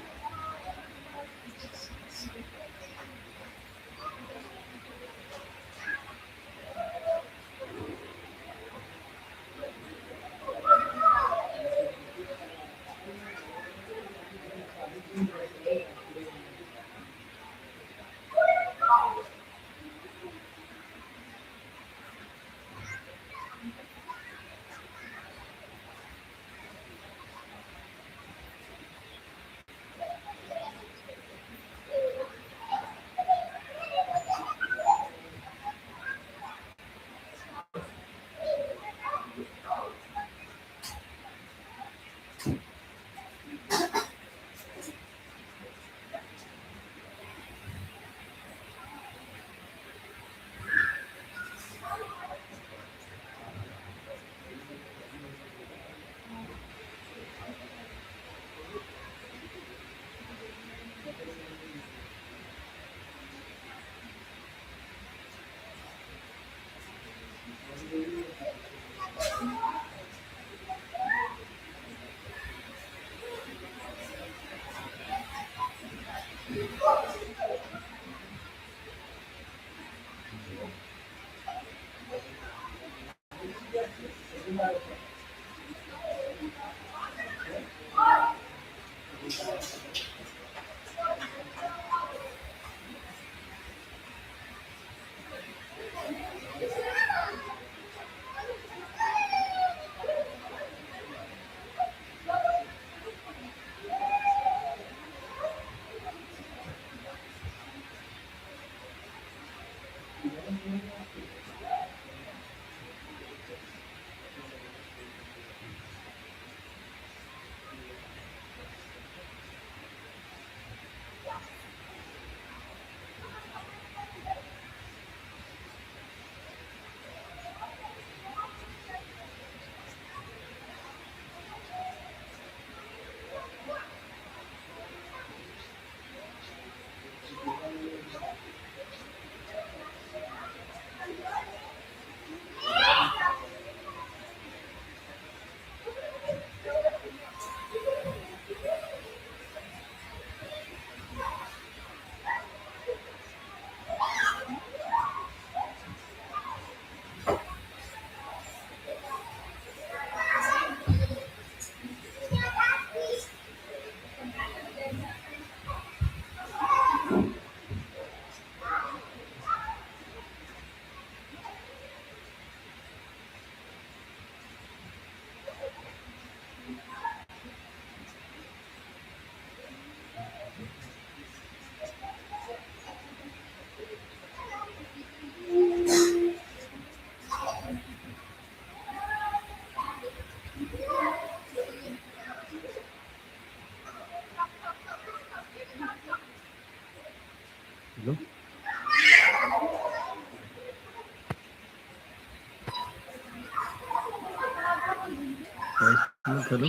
Hello.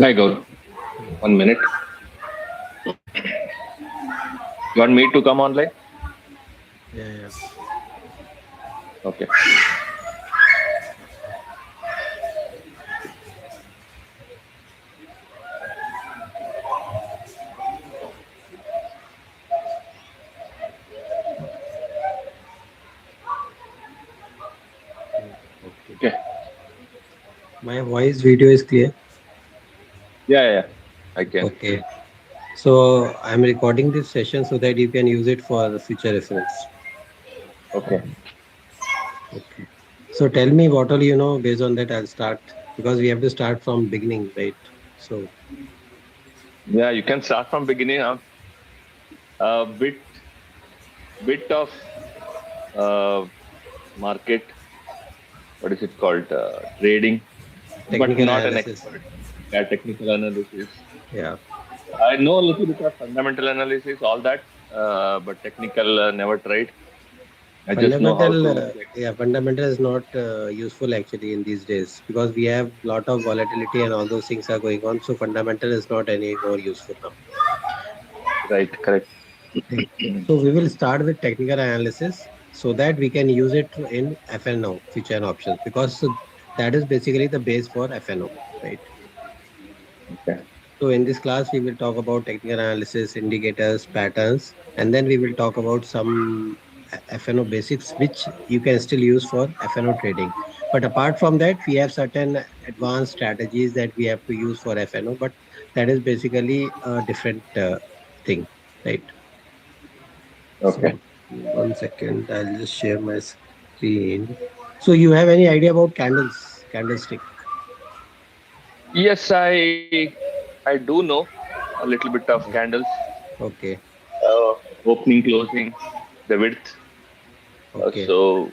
Hi, Gaurav. 1 minute. You want me to come online? Yeah, yeah. Okay. Okay. Okay. My voice video is clear. Yeah, yeah, yeah. I can. Okay. So I'm recording this session so that you can use it for future reference. Okay. Okay. So tell me what all you know. Based on that, I'll start because we have to start from beginning, right? So Yeah, you can start from beginning. A bit of uh, market. What is it called? Trading, but technical not an analysis. expert. Yeah, technical analysis. Yeah. I know a little bit of fundamental analysis, all that, but technical never tried. I just know how Fundamental, to get. yeah, fundamental is not useful actually in these days because we have lot of volatility and all those things are going on. So fundamental is not any more useful now. Right, correct. Right. So we will start with technical analysis so that we can use it in FNO, future and options, because that is basically the base for FNO, right? Okay. So in this class, we will talk about technical analysis, indicators, patterns, and then we will talk about some FNO basics, which you can still use for FNO trading. But apart from that, we have certain advanced strategies that we have to use for FNO, but that is basically a different thing, right? Okay. So 1 second, I'll just share my screen. So you have any idea about candlestick? Yes, I do know a little bit of candles, Okay, uh, opening, closing, the width. okay, So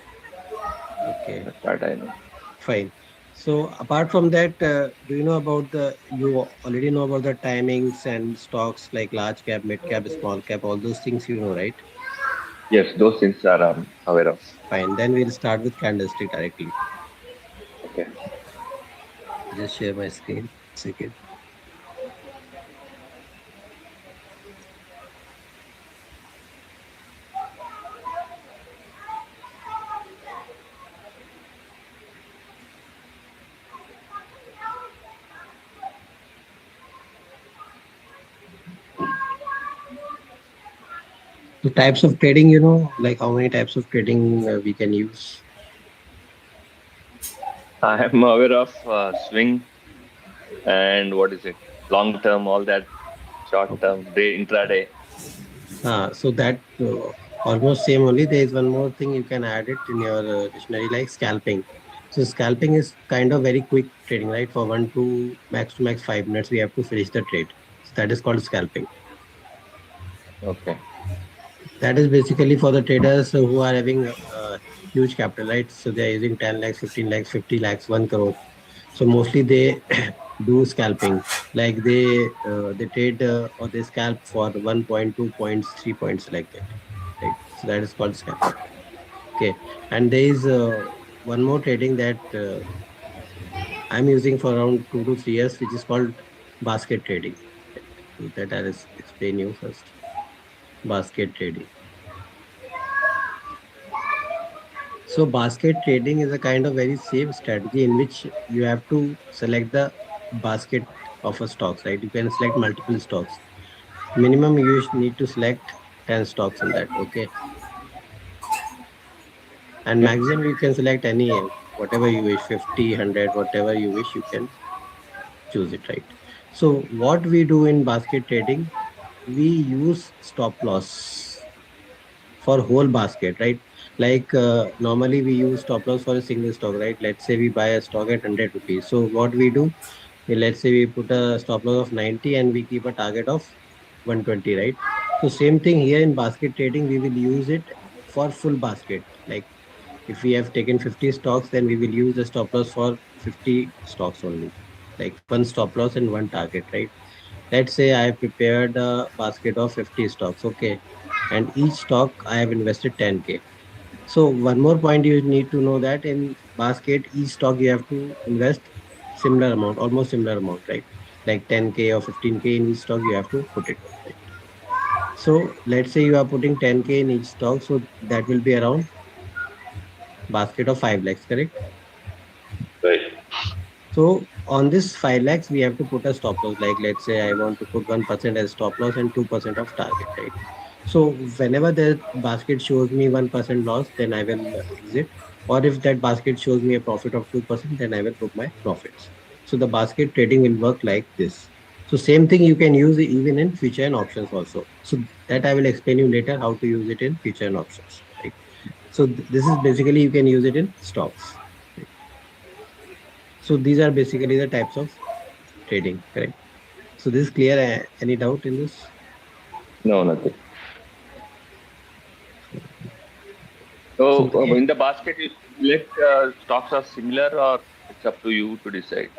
okay. that I know. Fine. So apart from that, do you know about you already know about the timings and stocks like large cap, mid cap, small cap, all those things you know, right? Yes, those things are aware of. Fine. Then we'll start with candlestick directly. Okay. Just share my screen. Second. So types of trading, you know, like how many types of trading we can use. I am aware of swing and what is it? Long term, all that, short Okay. term, day, intraday. So that almost same only. There is one more thing you can add it in your dictionary like scalping. So scalping is kind of very quick trading, right? For 1 to max 5 minutes, we have to finish the trade. So that is called scalping. Okay. That is basically for the traders who are having huge capital, right? So they are using 10 lakhs, 15 lakhs, 50 lakhs, 1 crore. So mostly they do scalping, like they trade or they scalp for 1 point, 2 points, 3 points like that, right? So that is called scalping. Okay, and there is one more trading that I'm using for around 2 to 3 years, which is called basket trading. Right? So that I'll explain you first. Basket trading. So basket trading is a kind of very safe strategy in which you have to select the basket of a stocks, right? You can select multiple stocks. Minimum you need to select 10 stocks in that, okay? And Okay. maximum you can select any, whatever you wish, 50, 100, whatever you wish, you can choose it, right? So what we do in basket trading, we use stop loss for whole basket, right? Like normally we use stop loss for a single stock, right? Let's say we buy a stock at 100 rupees. So what we do, let's say we put a stop loss of 90 and we keep a target of 120, right? So same thing here in basket trading, we will use it for full basket. Like if we have taken 50 stocks, then we will use the stop loss for 50 stocks only. Like one stop loss and one target, right? Let's say I prepared a basket of 50 stocks, okay? and each stock I have invested 10K. So one more point you need to know that in basket, each stock you have to invest similar amount, almost similar amount, right? Like 10K or 15K in each stock you have to put it. Right? So let's say you are putting 10K in each stock, so that will be around basket of 5 lakhs, correct? Right. So on this 5 lakhs, we have to put a stop loss. Like let's say I want to put 1% as stop loss and 2% of target, right? So whenever the basket shows me 1% loss, then I will exit. Or if that basket shows me a profit of 2%, then I will book my profits. So the basket trading will work like this. So same thing you can use even in future and options also. So that I will explain you later how to use it in future and options, right? So this is basically you can use it in stocks. Right? So these are basically the types of trading, correct? So this is clear. Any doubt in this? No, nothing. So So in the basket, you select stocks are similar, or it's up to you to decide.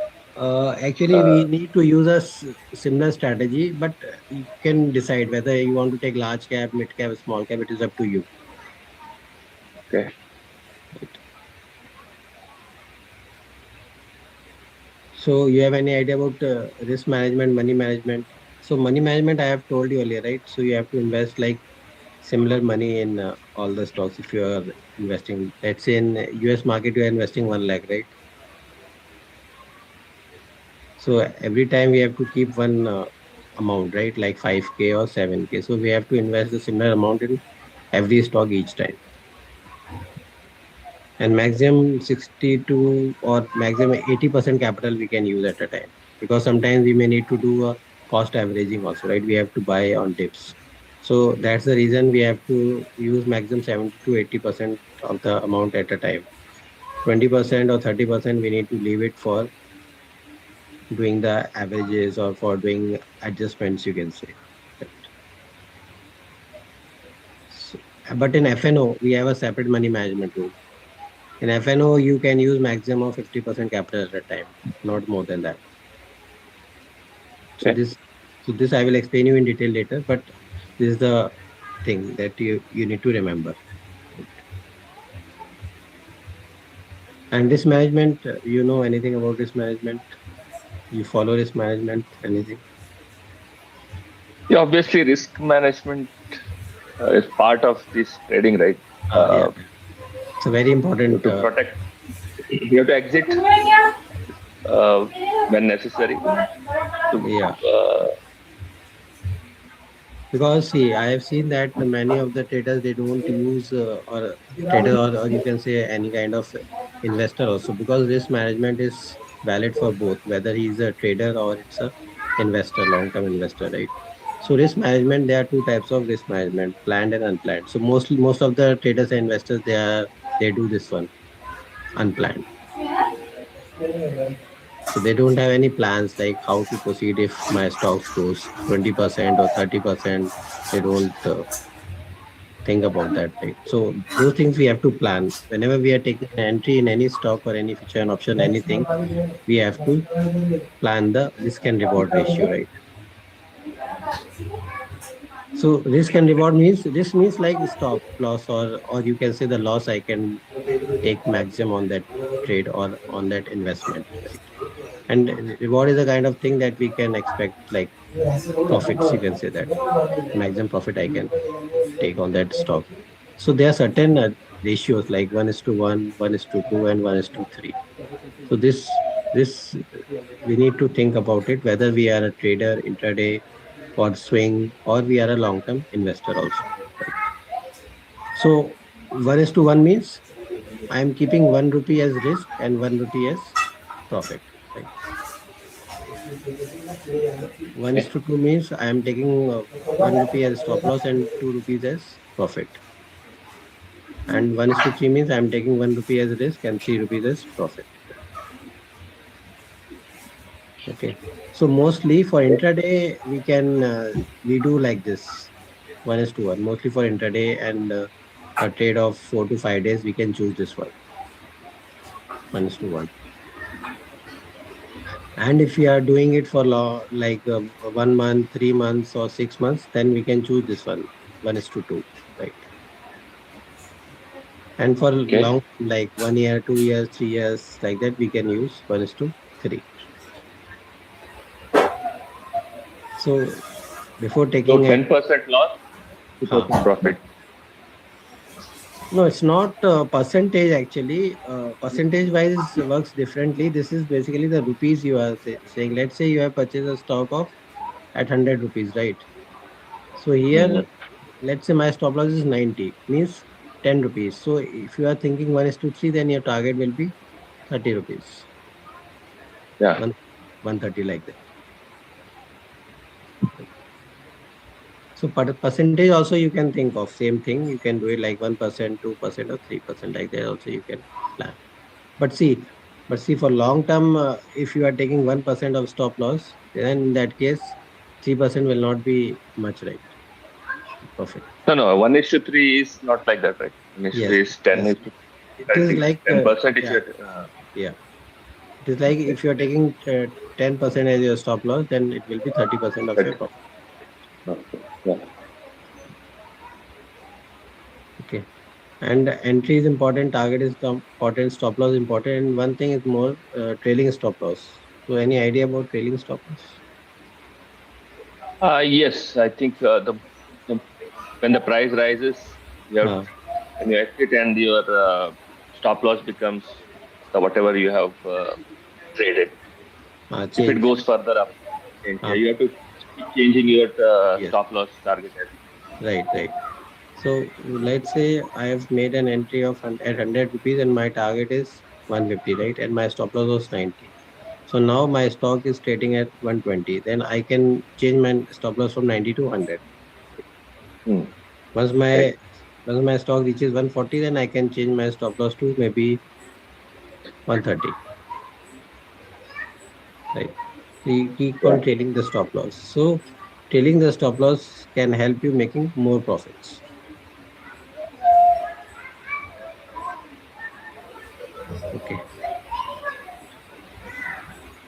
actually, Uh, we need to use a similar strategy, but you can decide whether you want to take large cap, mid cap, small cap. It is up to you. okay. Right? So you have any idea about risk management, money management? So money management, I have told you earlier, right? So you have to invest like similar money in all the stocks. If you are investing, let's say in US market, you are investing 1 lakh, right? So every time we have to keep one amount, right? Like 5K or 7K. So we have to invest the similar amount in every stock each time. And maximum 62 or maximum 80% capital we can use at a time. Because sometimes we may need to do a cost averaging also, right? We have to buy on dips. So that's the reason we have to use maximum 70 to 80% of the amount at a time. 20% or 30% we need to leave it for doing the averages or for doing adjustments, you can say. So, but in FNO, we have a separate money management tool. In FNO, you can use maximum of 50% capital at a time, not more than that. So Okay. this, so this I will explain you in detail later, but this is the thing that you need to remember. And risk management, you know anything about risk management? You follow risk management, anything? Yeah, obviously, risk management is part of this trading, right? Yeah, Uh, it's a very you have important. to protect. You have to exit uh, when necessary. So, Yeah, because see, I have seen that many of the traders they don't use or trader or you can say any kind of investor also because risk management is valid for both whether he's a trader or it's a investor long-term investor, right? So risk management there are two types of risk management, planned and unplanned. So mostly most of the traders and investors they do this one, unplanned. So they don't have any plans like how to proceed if my stocks goes 20% or 30%. They don't think about that, right? So those things we have to plan. Whenever we are taking an entry in any stock or any future and option, anything, we have to plan the risk and reward ratio, right? So risk and reward means this means like stop loss or you can say the loss I can take maximum on that trade or on that investment, right? And reward is a kind of thing that we can expect like profits, you can say that maximum profit I can take on that stock. So there are certain ratios like 1:1, 1:2, and 1:3. So this we need to think about it whether we are a trader, intraday, or swing, or we are a long-term investor also. Right? So 1:1 means I am keeping 1 rupee as risk and 1 rupee as profit. Right? 1 is okay. to 2 means I am taking 1 rupee as stop loss and 2 rupees as profit. And 1:3 means I'm taking 1 rupee as risk and 3 rupees as profit. Okay. So mostly for intraday, we do like this 1:1. Mostly for intraday and a trade of 4 to 5 days, we can choose this 1:1. And if we are doing it for like 1 month, 3 months, or 6 months, then we can choose this one 1:2, right? And for Okay. long, like 1 year, 2 years, 3 years, like that, we can use 1:3. So before So taking a 10% loss, huh. 2% profit. No, it's not percentage actually. Percentage wise works differently. This is basically the rupees you are saying. Let's say you have purchased a stock of at 100 rupees, right? So here, Mhm. let's say my stop loss is 90, means 10 rupees. So if you are thinking 1:3, then your target will be 30 rupees, Yeah. one 130 like that. So percentage also you can think of same thing. You can do it like 1%, 2%, or 3% like that. Also you can plan. But see, for long term, if you are taking 1% of stop loss, then in that case, 3% will not be much, right? Perfect. No, no, 1:3 is not like that, right? 1:3 Yes, is 10 yes. is to It is 30. like 10% is yeah, your, yeah. It is like if you are taking 10% as your stop loss, then it will be 30% of your 30. profit. Okay. Yeah. Okay. And entry is important, target is important, stop loss important, and one thing is more trailing stop loss. So any idea about trailing stop loss? Yes, I think the when the price rises, you have Uh, when you exit and your stop loss becomes the whatever you have traded. If it change. goes further up, change. Yeah, Uh, you have to keep changing your yes, stop loss target. right, right. So let's say I have made an entry of at 100 rupees and my target is 150, right? And my stop loss was 90. So now my stock is trading at 120. Then I can change my stop loss from 90 to 100. Hmm. Once Right. my once my stock reaches 140, then I can change my stop loss to maybe 130, right? So you keep Yeah. on trailing the stop loss. So trailing the stop loss can help you making more profits. Okay.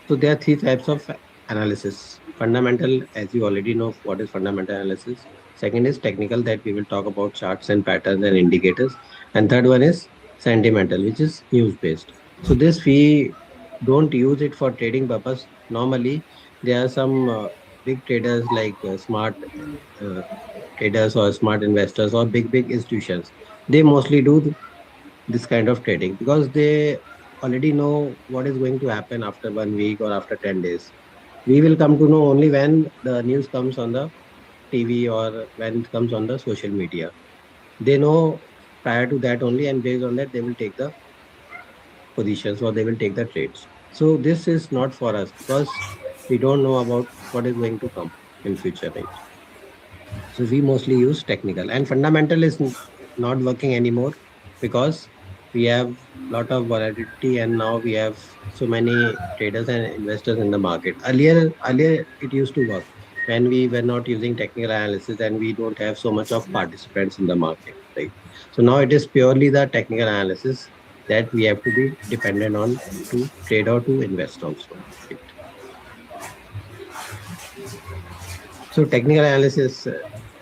So there are three types of analysis. Fundamental, as you already know what is fundamental analysis. Second is technical, that we will talk about charts and patterns and indicators. And third one is sentimental, which is news based. So this we don't use it for trading purpose. Normally, there are some big traders like smart uh, traders or smart investors or big institutions. They mostly do this kind of trading because they already know what is going to happen after 1 week or after 10 days. We will come to know only when the news comes on the TV or when it comes on the social media. They know prior to that only, and based on that, they will take the positions or they will take the trades. So this is not for us because we don't know about what is going to come in future, right? So we mostly use technical, and fundamental is not working anymore because we have lot of volatility and now we have so many traders and investors in the market. Earlier it used to work when we were not using technical analysis and we don't have so much of participants in the market, right? So now it is purely the technical analysis that we have to be dependent on to trade or to invest also. Right? So technical analysis,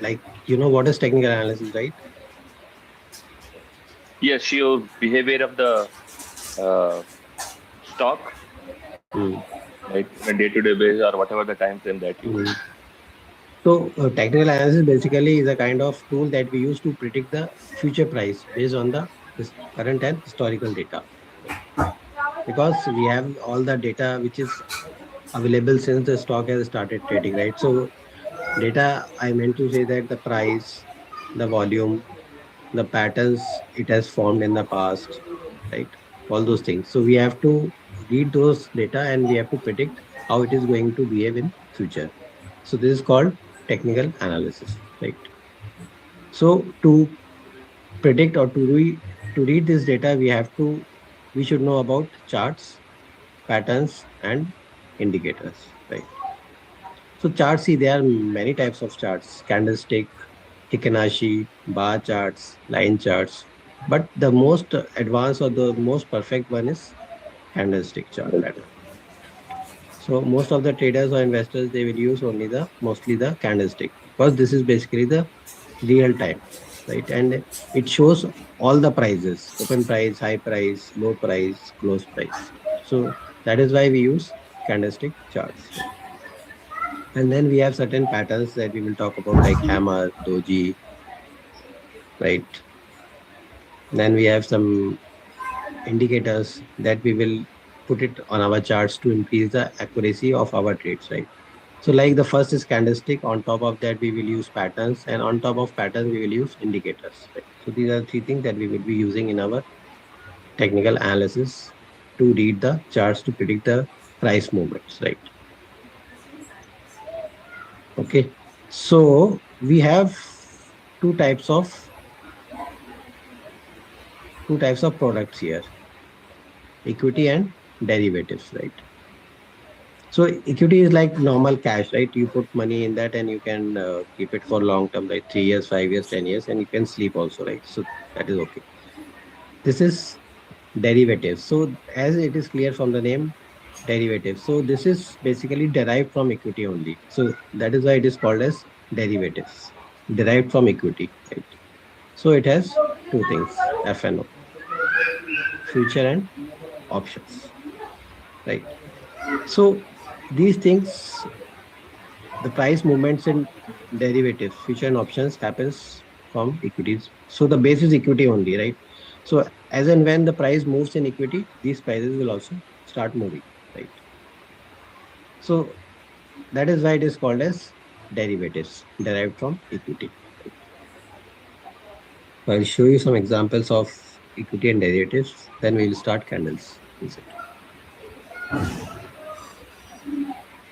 like what is technical analysis, right? Yes, your behavior of the uh, stock, Mm. like on a day-to-day basis or whatever the time frame that you. Mm. So, technical analysis basically is a kind of tool that we use to predict the future price based on the current and historical data. Right? Because we have all the data which is available since the stock has started trading, right? So, data, I meant to say that the price, the volume, the patterns it has formed in the past, right? All those things. So, we have to read those data and we have to predict how it is going to behave in future. So this is called technical analysis, right? So to predict or to read this data, we should know about charts, patterns, and indicators, right? So charts, see, there are many types of charts: candlestick, Hikanashi, bar charts, line charts. But the most advanced or the most perfect one is candlestick chart pattern. So most of the traders or investors they will use only the mostly the candlestick because this is basically the real time, right? And it shows all the prices: open price, high price, low price, close price. So that is why we use candlestick charts, right? And then we have certain patterns that we will talk about, like hammer, doji, right? Then we have some indicators that we will put it on our charts to increase the accuracy of our trades, right? So like the first is candlestick. On top of that, we will use patterns, and on top of patterns, we will use indicators, right? So these are three things that we will be using in our technical analysis to read the charts to predict the price movements, right? Okay. So we have two types of two types of products here: equity and derivatives, right? So equity is like normal cash, right? You put money in that and you can keep it for long term, like 3 years, 5 years, 10 years, and you can sleep also, right? So that is okay. This is derivatives. So as it is clear from the name, derivatives. So this is basically derived from equity only. So that is why it is called as derivatives, derived from equity, right? So it has two things: FNO, future and options, right? So these things, the price movements in derivatives, future and options, happens from equities. So the base is equity only, right? So as and when the price moves in equity, these prices will also start moving, right? So that is why it is called as derivatives, derived from equity, right? So I'll show you some examples of equity and derivatives. Then we will start candles. Is it?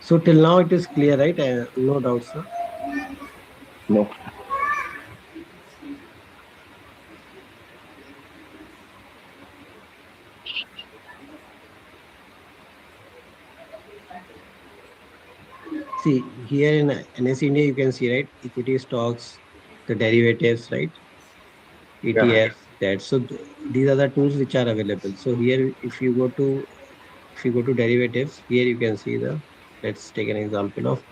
So till now it is clear, right? No doubts, sir. No. See, here in NS India, you can see, right? Equity stocks, the derivatives, right? Yeah. ETFs, that. So these are the tools which are available. So here, if you go to derivatives, here you can see the. Let's take an example of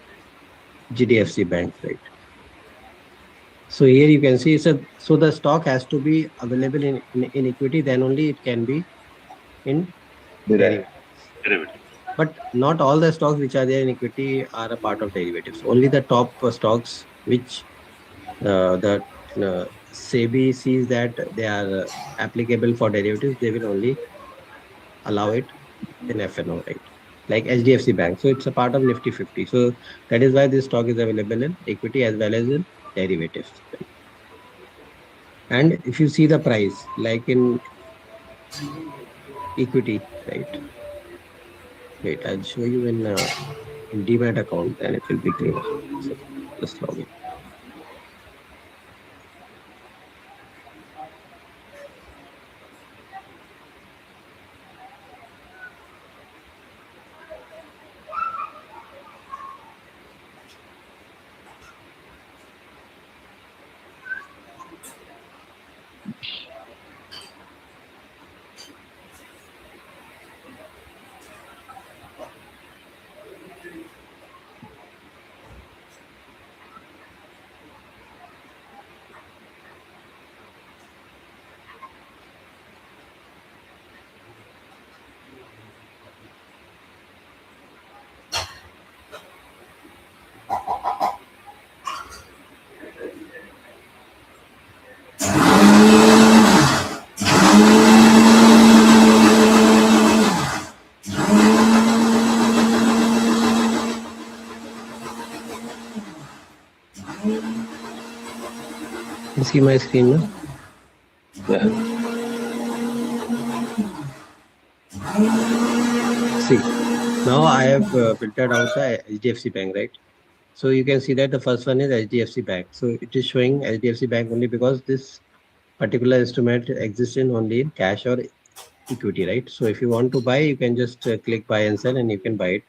GDFC Bank, right? So here you can see, so the stock has to be available in equity, then only it can be in Derived. derivatives. But not all the stocks which are there in equity are a part of derivatives. Only the top stocks which the SEBI sees that they are applicable for derivatives, they will only allow it in FNO, right? Like HDFC Bank. So it's a part of Nifty 50. So that is why this stock is available in equity as well as in derivatives, right? And if you see the price, like in equity, right? Wait, I'll show you in Demat account, and it will be clear. So just log in. You see my screen now? Yeah. See, now I have filtered out the HDFC Bank, right? So you can see that the first one is HDFC Bank. So it is showing HDFC Bank only because this particular instrument exists in only in cash or equity, right? So if you want to buy, you can just click buy and sell, and you can buy it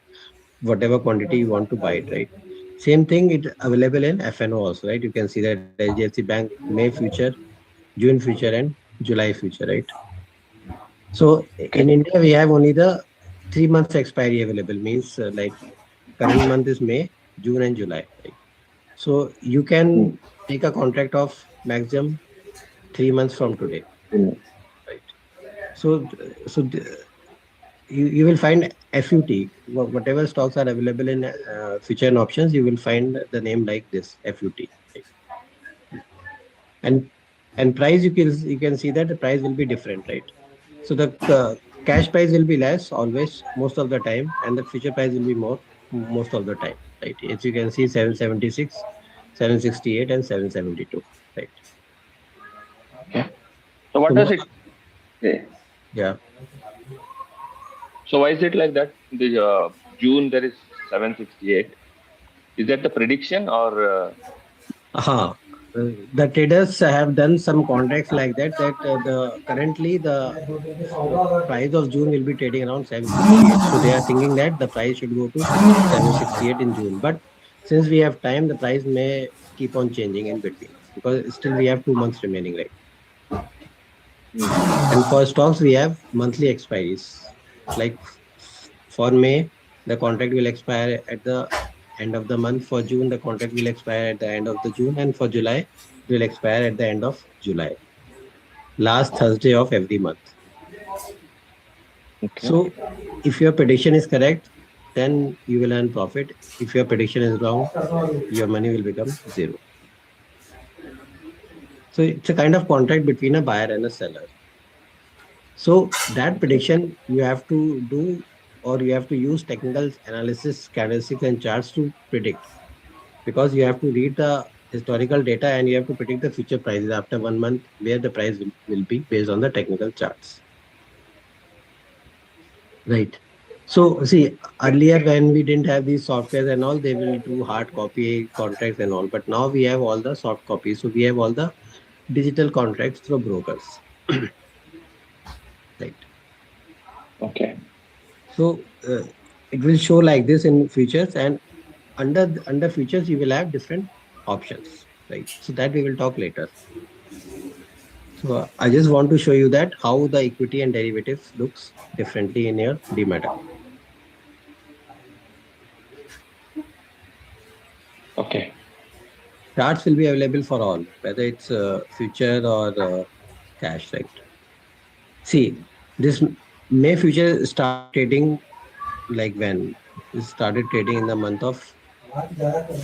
whatever quantity you want to buy it, right? Same thing, it available in FNO also, right? You can see that HDFC Bank May future, June future, and July future, right? So Okay. in India, we have only the 3 months expiry available, means like current month is May, June, and July, right? So you can take a contract of maximum 3 months from today, right? So you will find FUT, whatever stocks are available in future and options, you will find the name like this, FUT. Right? And price, you can see that the price will be different, right? So the cash price will be less always, most of the time, and the future price will be more most of the time, right? As you can see, 776, 768, and 772, right? Okay. So what So does it say? yeah. So why is it like that? The June there is 768. Is that the prediction or Aha. The traders have done some contracts like that, the currently the price of June will be trading around 768. So they are thinking that the price should go to 768 in June. But since we have time, the price may keep on changing in between, because still we have 2 months remaining, right? And for stocks, we have monthly expiries. Like for May, the contract will expire at the end of the month. For June, the contract will expire at the end of the June. And for July, it will expire at the end of July, last Thursday of every month. okay? So if your prediction is correct, then you will earn profit. If your prediction is wrong, your money will become zero. So it's a kind of contract between a buyer and a seller. So that prediction you have to do, or you have to use technical analysis, candlesticks and charts to predict, because you have to read the historical data and you have to predict the future prices after 1 month, where the price will be based on the technical charts. Right. So see, earlier when we didn't have these softwares and all, they will do hard copy contracts and all. But now we have all the soft copies. So we have all the digital contracts through brokers. Right. Okay. So it will show like this in futures, and under futures you will have different options. Right. So that we will talk later. So I just want to show you that how the equity and derivatives looks differently in your demat account. Okay. Charts will be available for all, whether it's future or cash, right? See, this May future started trading like when? It started trading in the month of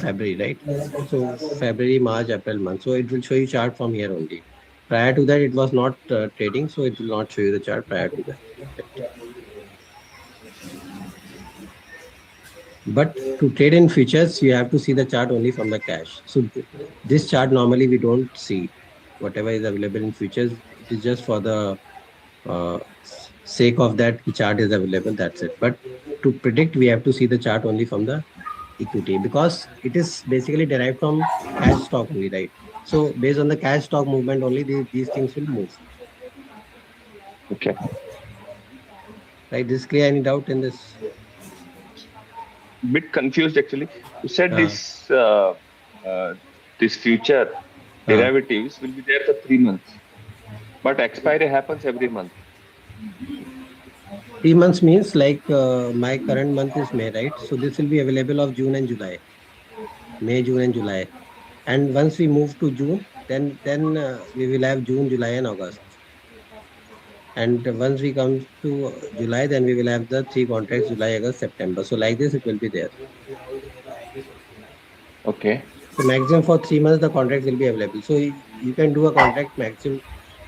February, right? So February, March, April month. So it will show you chart from here only. Prior to that, it was not trading, so it will not show you the chart prior to that. Right? But to trade in futures, you have to see the chart only from the cash. So this chart normally we don't see. Whatever is available in futures, it is just for the sake of that the chart is available. That's it. But to predict, we have to see the chart only from the equity, because it is basically derived from cash stock only, right? So based on the cash stock movement only, these things will move. Okay. Right? This clear? Any doubt in this? Bit confused actually. You said Uh, uh, this future uh, derivatives will be there for 3 months, but expiry happens every month. 3 months means like my current month is May, right? So this will be available of June and July, May, June, and July. And once we move to June, then we will have June, July, and August. And once we come to July, then we will have the three contracts: July, August, September. So like this, it will be there. Okay. So maximum for 3 months, the contracts will be available. So you can do a contract maximum.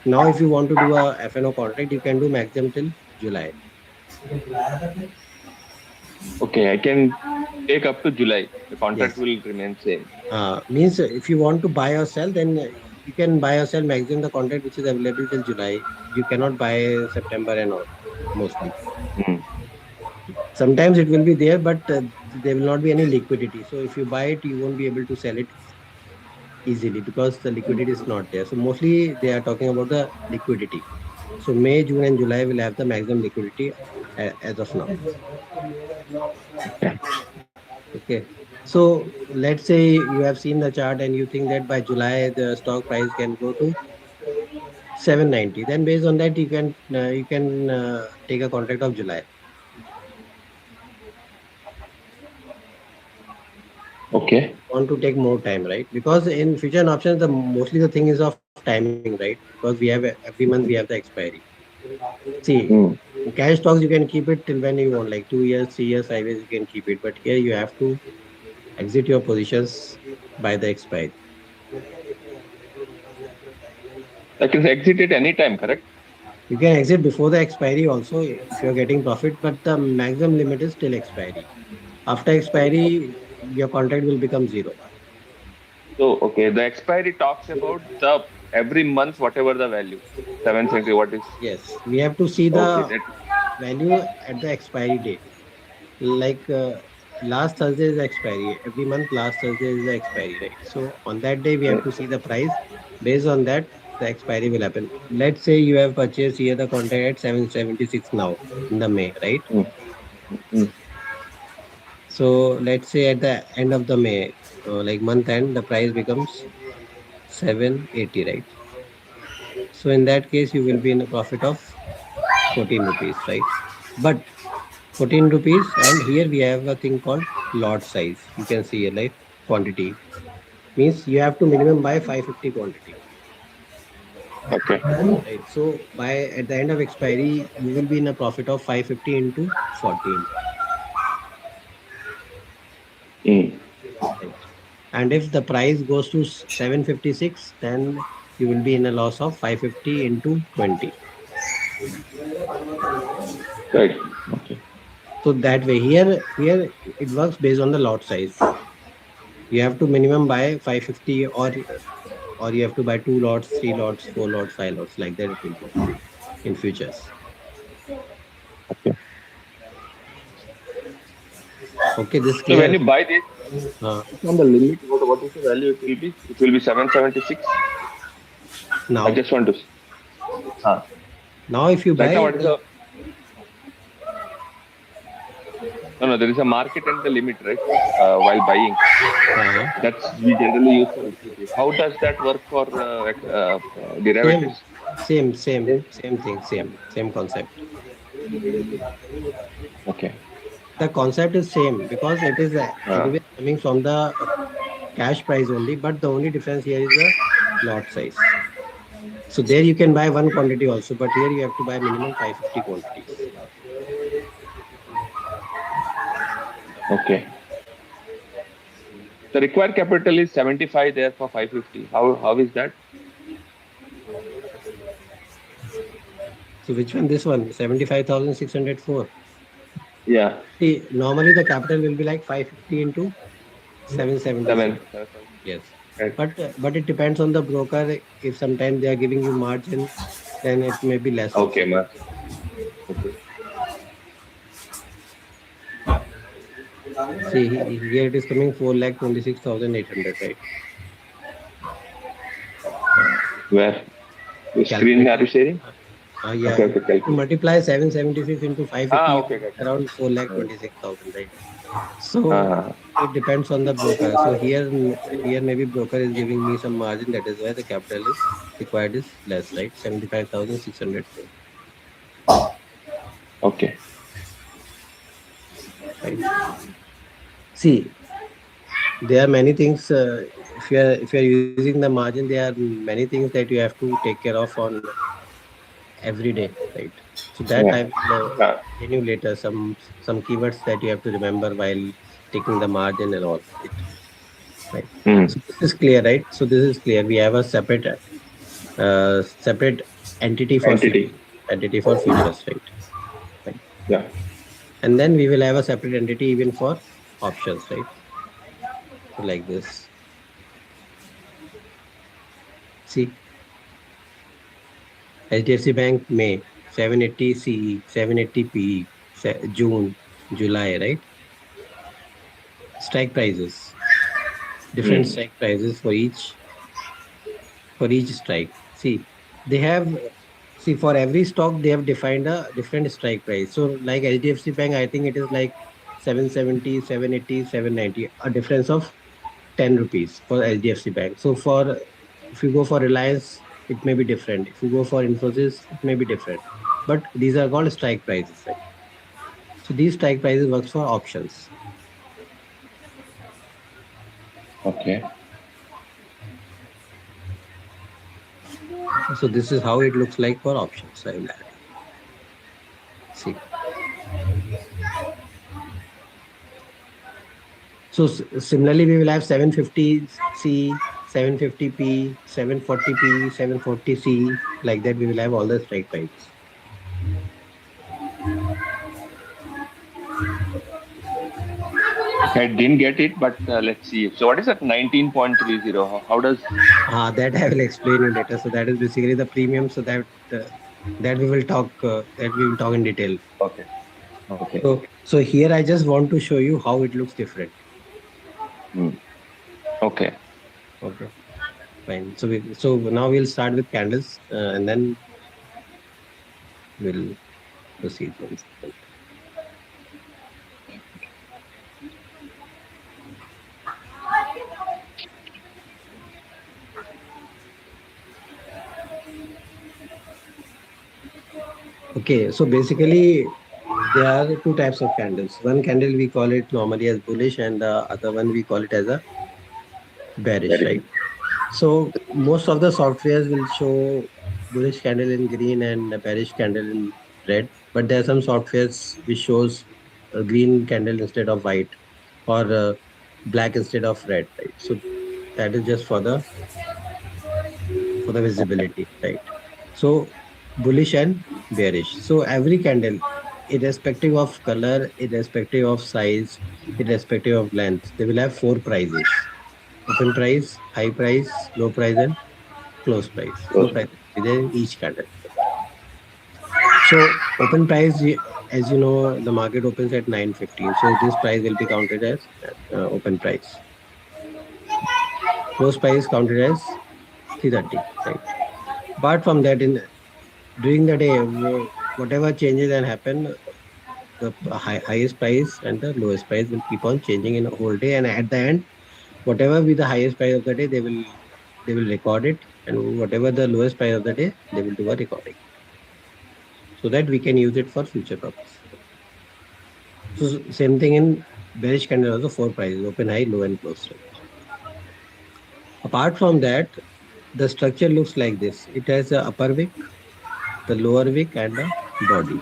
Now, if you want to do a FNO contract, you can do maximum till July. Okay. I can take up to July. The contract Yes. will remain same. Means if you want to buy or sell, then you can buy or sell maximum the contract which is available till July. You cannot buy September and all, mostly. Hmm. Sometimes it will be there, but there will not be any liquidity. So if you buy it, you won't be able to sell it easily, because the liquidity is not there. So mostly they are talking about the liquidity. So May, June, and July will have the maximum liquidity as of now. Okay. So let's say you have seen the chart and you think that by July the stock price can go to 790. Then based on that you can take a contract of July. Okay. want to take more time, right? Because in future and options, the mostly the thing is of timing, right? Because we have every month we have the expiry. See, Hmm. in cash stocks you can keep it till when you want, like 2 years, 3 years, 5 years you can keep it. But here you have to exit your positions by the expiry. I can exit it anytime, correct? You can exit before the expiry also if you are getting profit, but the maximum limit is till expiry. After expiry, your contract will become zero. So, okay, the expiry talks about the every month, whatever the value, 770, what is, Yes, we have to see okay, the that, value at the expiry date. Like last Thursday is the expiry. Every month, last Thursday is the expiry, right? So on that day, we have mm, to see the price. Based on that, the expiry will happen. Let's say you have purchased here the contract at 776 now in the May, right? mm, mm, So let's say at the end of the May, like month end, the price becomes 780, right? So in that case, you will okay, be in a profit of 14 rupees, right? But 14 rupees, and here we have a thing called lot size. You can see here, like quantity. Means you have to minimum buy 550 quantity, okay, right? So by at the end of expiry, you will be in a profit of 550 into 14, mm, right? And if the price goes to 756, then you will be in a loss of 550 into 20. right, okay, So that way, here it works based on the lot size. You have to minimum buy 550, or you have to buy 2 lots, 3 lots, 4 lots, 5 lots, like that it will be in futures. okay. Okay, this So when clear? you buy this, Uh, on the limit, what is the value it will be? It will be 776. I now, just want to, uh, now if you right now, buy what is the the, no, no, there is a market and the limit, right? While buying. uh, That's we generally use for equity. How does that work for same, derivatives? Yes. same thing, same concept. Okay. The concept is same because it is Uh, anyway coming from the cash price only, but the only difference here is the lot size. So there you can buy one quantity also, but here you have to buy minimum 550 quantities. okay. The required capital is 75 there for 550. How is that? So which one? This one, 75,604. Yeah. See, normally the capital will be like 550 into 776. Seven. Seven. Yes. Right. But it depends on the broker. If sometimes they are giving you margin, then it may be less Okay, also. Martin. Okay. See, here it is coming 4,26,800, right? Where? The screen are you Calculating. sharing? Yeah, Okay, okay, if you calculate. multiply 776 into 550, you Okay, will okay. get around 4 lakh Uh, 26,000, right? So it depends on the broker. So here maybe broker is giving me some margin. That is why the capital is required is less, right? 75,604, okay. right? See, there are many things. If you are using the margin, there are many things that you have to take care of on every day, right? So that I Yeah. will Yeah. explain you later. Some keywords that you have to remember while taking the margin and all, right? Hmm. So this is clear, right? So this is clear. We have a separate entity for Entity. futures, entity for futures, right? Right. Yeah. And then we will have a separate entity even for options, right? So like this. See, HDFC Bank May 780 CE, 780 PE, June, July, right? Strike prices, different Hmm. strike prices for each strike. See, they have see for every stock they have defined a different strike price. So like HDFC Bank, I think it is like 770, 780, 790, a difference of 10 rupees for HDFC Bank. So for if you go for Reliance, it may be different. If you go for Infosys, it may be different. But these are called strike prices, right? So these strike prices works for options. Okay. So this is how it looks like for options. I will add. See. So similarly, we will have 750C, 750P, 740P, 740C. Like that, we will have all the strike prices. I didn't get it, but let's see. So what is that 19.30? How does? That I will explain you later. So that is basically the premium. So that we will talk in detail. Okay. Okay. So here I just want to show you how it looks different. Hmm. Okay. Okay, fine. So now we'll start with candles and then we'll proceed. One second. Okay, so basically there are two types of candles. One candle we call it normally as bullish, and the other one we call it as a bearish, right? So most of the softwares will show bullish candle in green and a bearish candle in red, but there are some softwares which shows a green candle instead of white, or black instead of red, right? So that is just for the visibility, right? So bullish and bearish. So every candle, irrespective of color, irrespective of size, irrespective of length, they will have four prices: open price, high price, low price, and close price. Four Close. prices will be there in each candle. So open price, as you know, the market opens at 9:15. So this price will be counted as open price. Close price counted as 3:30. Right. Apart from that, in during the day, whatever changes that happen, the highest price and the lowest price will keep on changing in a whole day. And at the end, whatever be the highest price of the day, they will record it, and whatever the lowest price of the day, they will do a recording so that we can use it for future purpose. So same thing in bearish candle also, four prices: open, high, low, and close. Apart from that, the structure looks like this. It has a upper wick, the lower wick, and a body.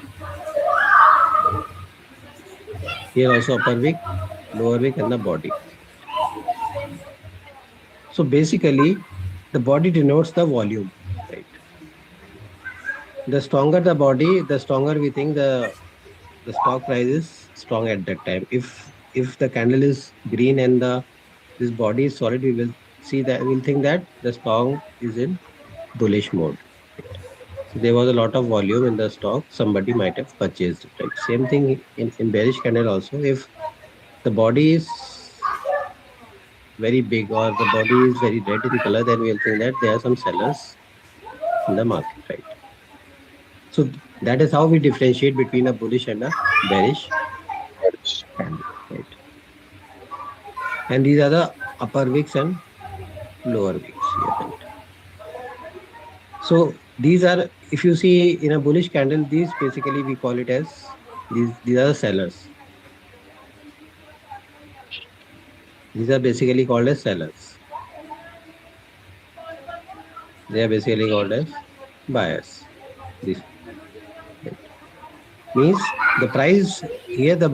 Here also upper wick, lower wick, and the body. So basically, the body denotes the volume, right? The stronger the body, the stronger we think the stock price is strong at that time. If the candle is green and the this body is solid, we will see that we'll think that the stock is in bullish mode. Right? So there was a lot of volume in the stock. Somebody might have purchased it. Right? Same thing in bearish candle also. If the body is very big or the body is very red in color, then we'll think that there are some sellers in the market, right? So that is how we differentiate between a bullish and a bearish candle, right? And these are the upper wicks and lower wicks here, right? So these are, if you see in a bullish candle, these basically we call it as these are the sellers. These are basically called as sellers. They are basically called as buyers. This, right? Means the price here, the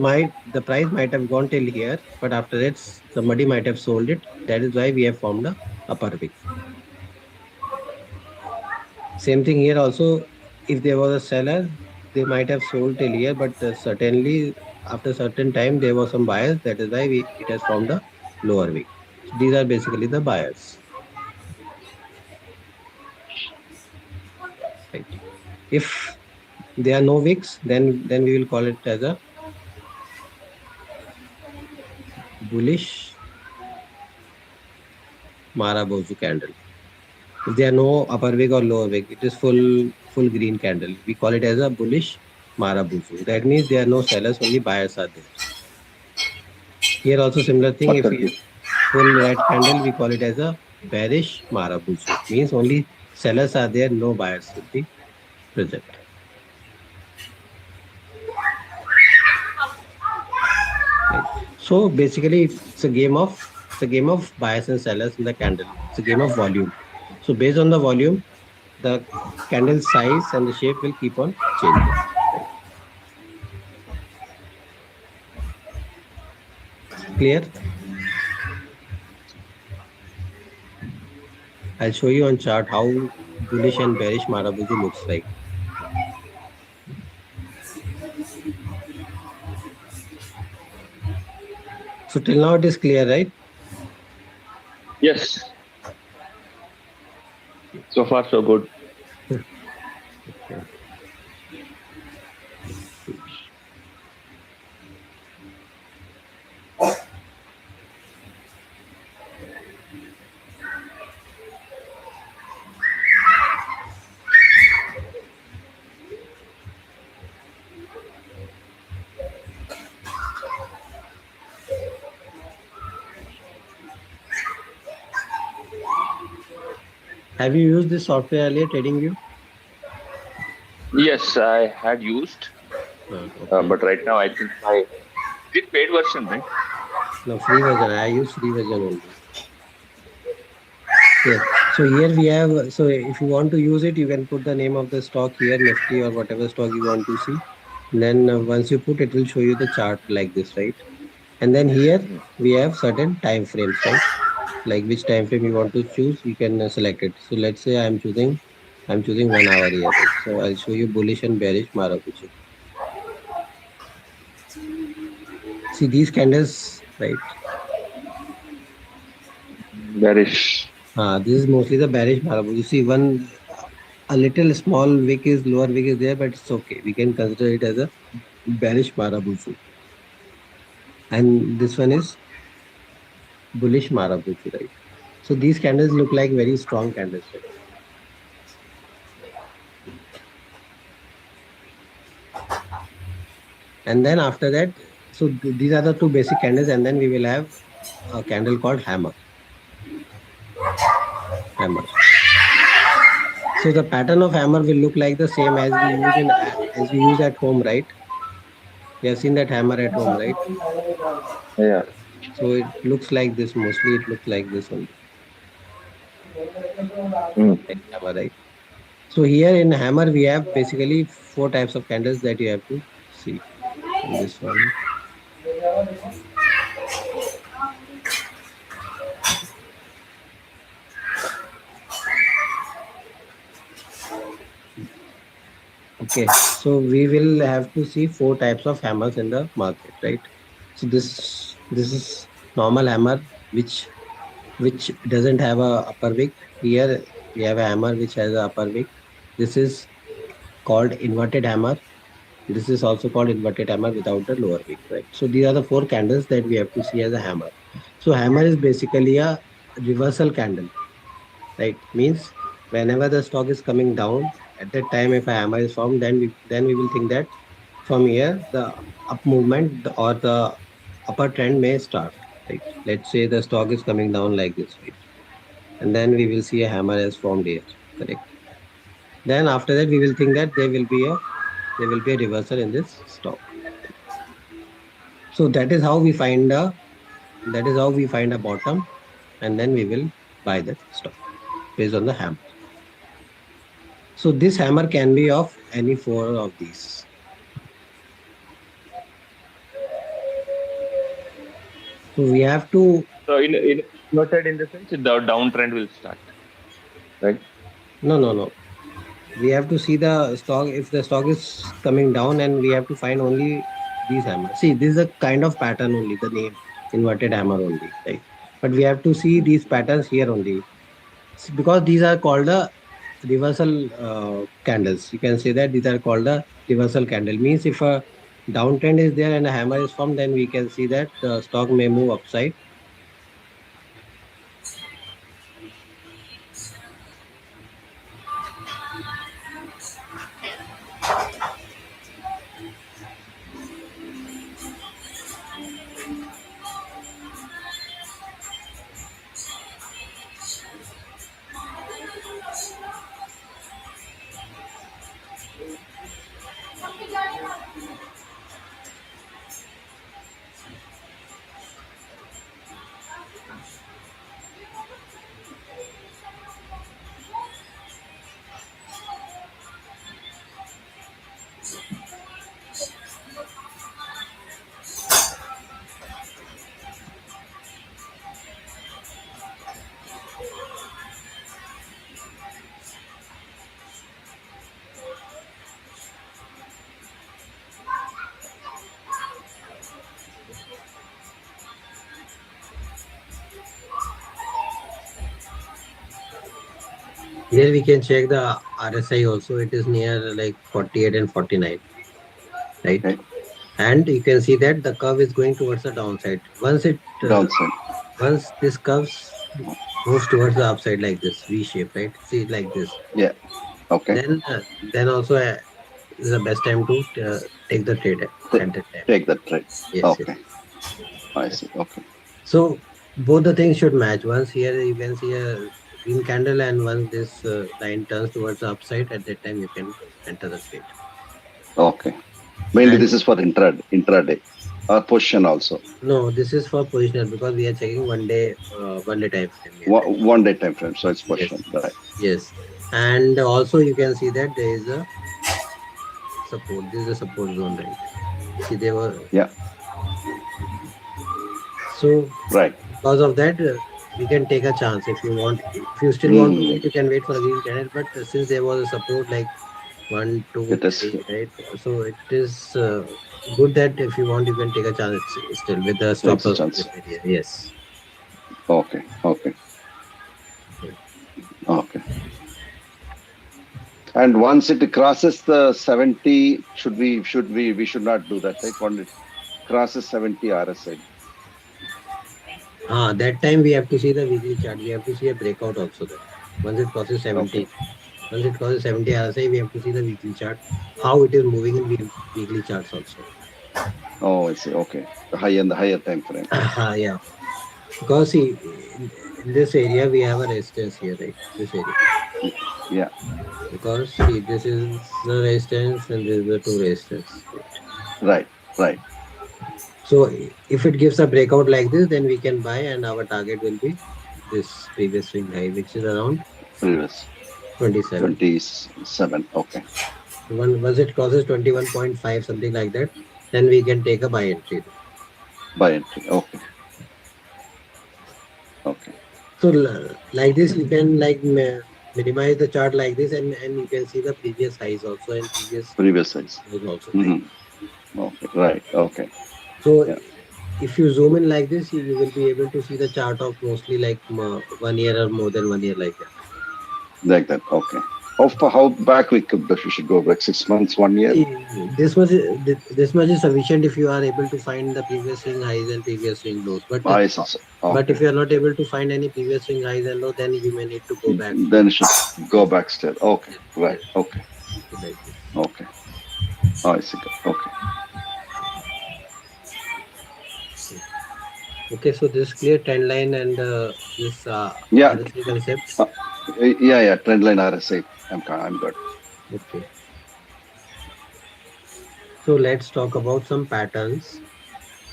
price might have gone till here, but after that somebody might have sold it. That is why we have formed a upper wick. Same thing here also. If there was a seller, they might have sold till here, but certainly after certain time there was some buyers. That is why it has formed a lower wick. So these are basically the buyers. Right. If there are no wicks, then we will call it as a bullish Marabozu candle. If there are no upper wick or lower wick, it is full green candle. We call it as a bullish Marabozu. That means there are no sellers, only buyers are there. Here also similar thing. If we full red candle, we call it as a bearish Marabozu. Means only sellers are there, no buyers will be present. Right. So basically, it's a game of It's a game of buyers and sellers in the candle. It's a game of volume. So based on the volume, the candle size and the shape will keep on changing. Right? Clear? I'll show you on chart how bullish and bearish Marabuju looks like. So till now it is clear, right? Yes. So far, so good. Okay. Have you used this software earlier, TradingView? Yes, I had used, Okay. but right now I think my did paid version, right? No, free version. I use free version only. Yes. So here we have, so if you want to use it, you can put the name of the stock here, Nifty or whatever stock you want to see. Then once you put, it will show you the chart like this, right? And then here Mhm. we have certain time frames, right? Like which time frame you want to choose, you can select it. So let's say I'm choosing 1 hour here, right? So I'll show you bullish and bearish Marabuju. See these candles, right? Bearish. This is mostly the bearish Marabuju. You see one a little small wick is lower wick is there, but it's okay. We can consider it as a bearish Marabuju. And this one is bullish Marabuju, right? So these candles look like very strong candles, right? And then after that, so these are the two basic candles, and then we will have a candle called hammer. Hammer. So the pattern of hammer will look like the same as we use in as we use at home, right? We have seen that hammer at home, right? Yeah. So it looks like this mostly. It looks like this only, Mm. like hammer, right? So here in hammer we have basically four types of candles that you have to see in this one. Okay, so we will have to see four types of hammers in the market, right? So this is normal hammer which doesn't have a upper wick. Here we have a hammer which has a upper wick. This is called inverted hammer. This is also called inverted hammer without the lower wick, right? So these are the four candles that we have to see as a hammer. So hammer is basically a reversal candle, right? Means whenever the stock is coming down, at that time if a hammer is formed, then we will think that from here the up movement or the upper trend may start, right? Let's say the stock is coming down like this, right? And then we will see a hammer has formed here, correct? Then after that we will think that there will be a reversal in this stock. So that is how we find a bottom, and then we will buy that stock based on the hammer. So this hammer can be of any four of these. So we have to So in inverted in the sense the downtrend will start, right? no. We have to see the stock if the stock is coming down, and we have to find only these hammers. See, this is a kind of pattern only, the name inverted hammer only, right? But we have to see these patterns here only. Because these are called the reversal candles. You can say that these are called the reversal candle. Means if a downtrend is there and a hammer is formed, then we can see that the stock may move upside. Here we can check the RSI also. It is near like 48 and 49, right? Okay. And you can see that the curve is going towards the downside. Downside. Once this curve moves towards the upside like this V shape, right? See it like this. Yeah. Okay. Then also is the best time to take the trade Ta- at that time. Take the trade. Yes, yes. Okay. I see. Okay. So both the things should match. Once here you can see a green candle, and once this line turns towards the upside, at that time you can enter the trade. Okay. Mainly And this is for intraday or position also. no, this is for positional because we are checking 1 day time frame here, right? 1 day time frame. So it's Yes, position. Right. yes. And also you can see that there is a support. This is a support zone, right? See, they were Yeah. so Right. because of that we can take a chance if you want. If you still want to Hmm. wait, you can wait for a green candle. But since there was a support like one, two, It is. three, right? So it is good that if you want, you can take a chance still with the stop Takes a loss in chance. this area. Yes. Okay. Okay. Okay. And once it crosses the 70, we should not do that, right? When it crosses 70 RSI. That time we have to see the weekly chart. We have to see a breakout also there. Once it crosses Okay. 70, once it crosses 70 RSI, we have to see the weekly chart, how it is moving in weekly charts also. Oh, I see. Okay. The higher time frame. Yeah. Because see, in this area we have a resistance here, right? This area. Yeah. Because see, this is the resistance and this is the two resistance. Right? Right. Right. So if it gives a breakout like this, then we can buy, and our target will be this previous swing high, which is around Previous 27. 27. Okay. Once it crosses 21.5, something like that, then we can take a buy entry. Buy entry. Okay. Okay. So like this, you can like minimize the chart like this, and you can see the previous highs also and previous Previous size. lows also, right? Hmm. Okay. Right. Okay. So Yeah. if you zoom in like this, you will be able to see the chart of mostly like 1 year or more than 1 year like that. Like that. Okay. How back we should go? Like 6 months, 1 year? This much is sufficient if you are able to find the previous swing highs and previous swing lows. I see. But if Okay. you are not able to find any previous swing highs and low, then you may need to go back Then to it should go back still. Okay. yes, Right. yes, Okay. like this. Okay. I see. Okay. Okay, so this clear trend line and this Yeah. RSI concept. Uh, yeah. Trend line RSI. I'm good. Okay, so let's talk about some patterns.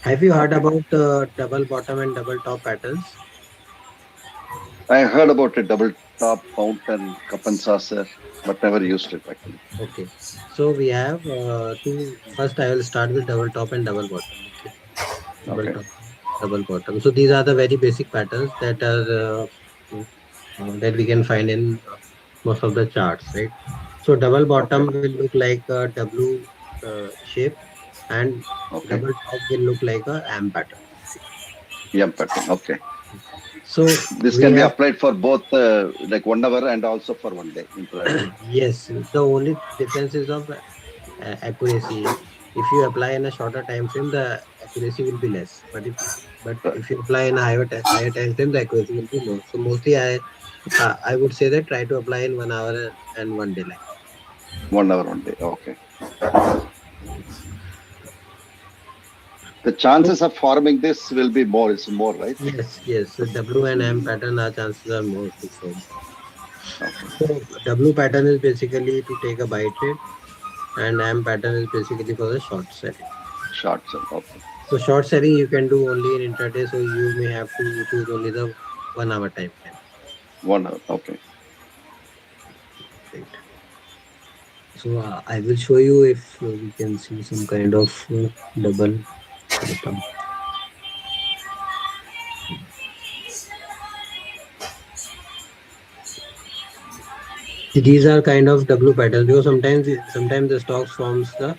Have you heard Okay. about double bottom and double top patterns? I heard about a double top mountain cup and saucer, but never used it actually. Okay, so we have two. First, I will start with double top and double bottom. Okay, double Okay. top, double bottom. So these are the very basic patterns that are that we can find in most of the charts, right? So double Okay. bottom will look like a W shape, and Okay. double top will look like a M pattern. Yeah, pattern. Okay. So This we can be have applied for both like 1 hour and also for 1 day intraday. yes. The only difference is of accuracy. If you apply in a shorter time frame, the accuracy will be less. Right. If you apply in a higher time frame, the accuracy will be more. So mostly, I would say that try to apply in 1 hour and 1 day like that. 1 hour, 1 day. Okay. The So chances of forming this will be more. It's more, right? yes. So W and M Mm, pattern, our chances are more to form. okay. So W pattern is basically to take a buy trade, and M pattern is basically for the short selling. Short sell. Okay. So short selling you can do only in intraday, so you may have to choose only the 1 hour time frame. 1 hour. Okay. Right. So I will show you if we can see some kind of double bottom. These are kind of W patterns because sometimes the stocks forms the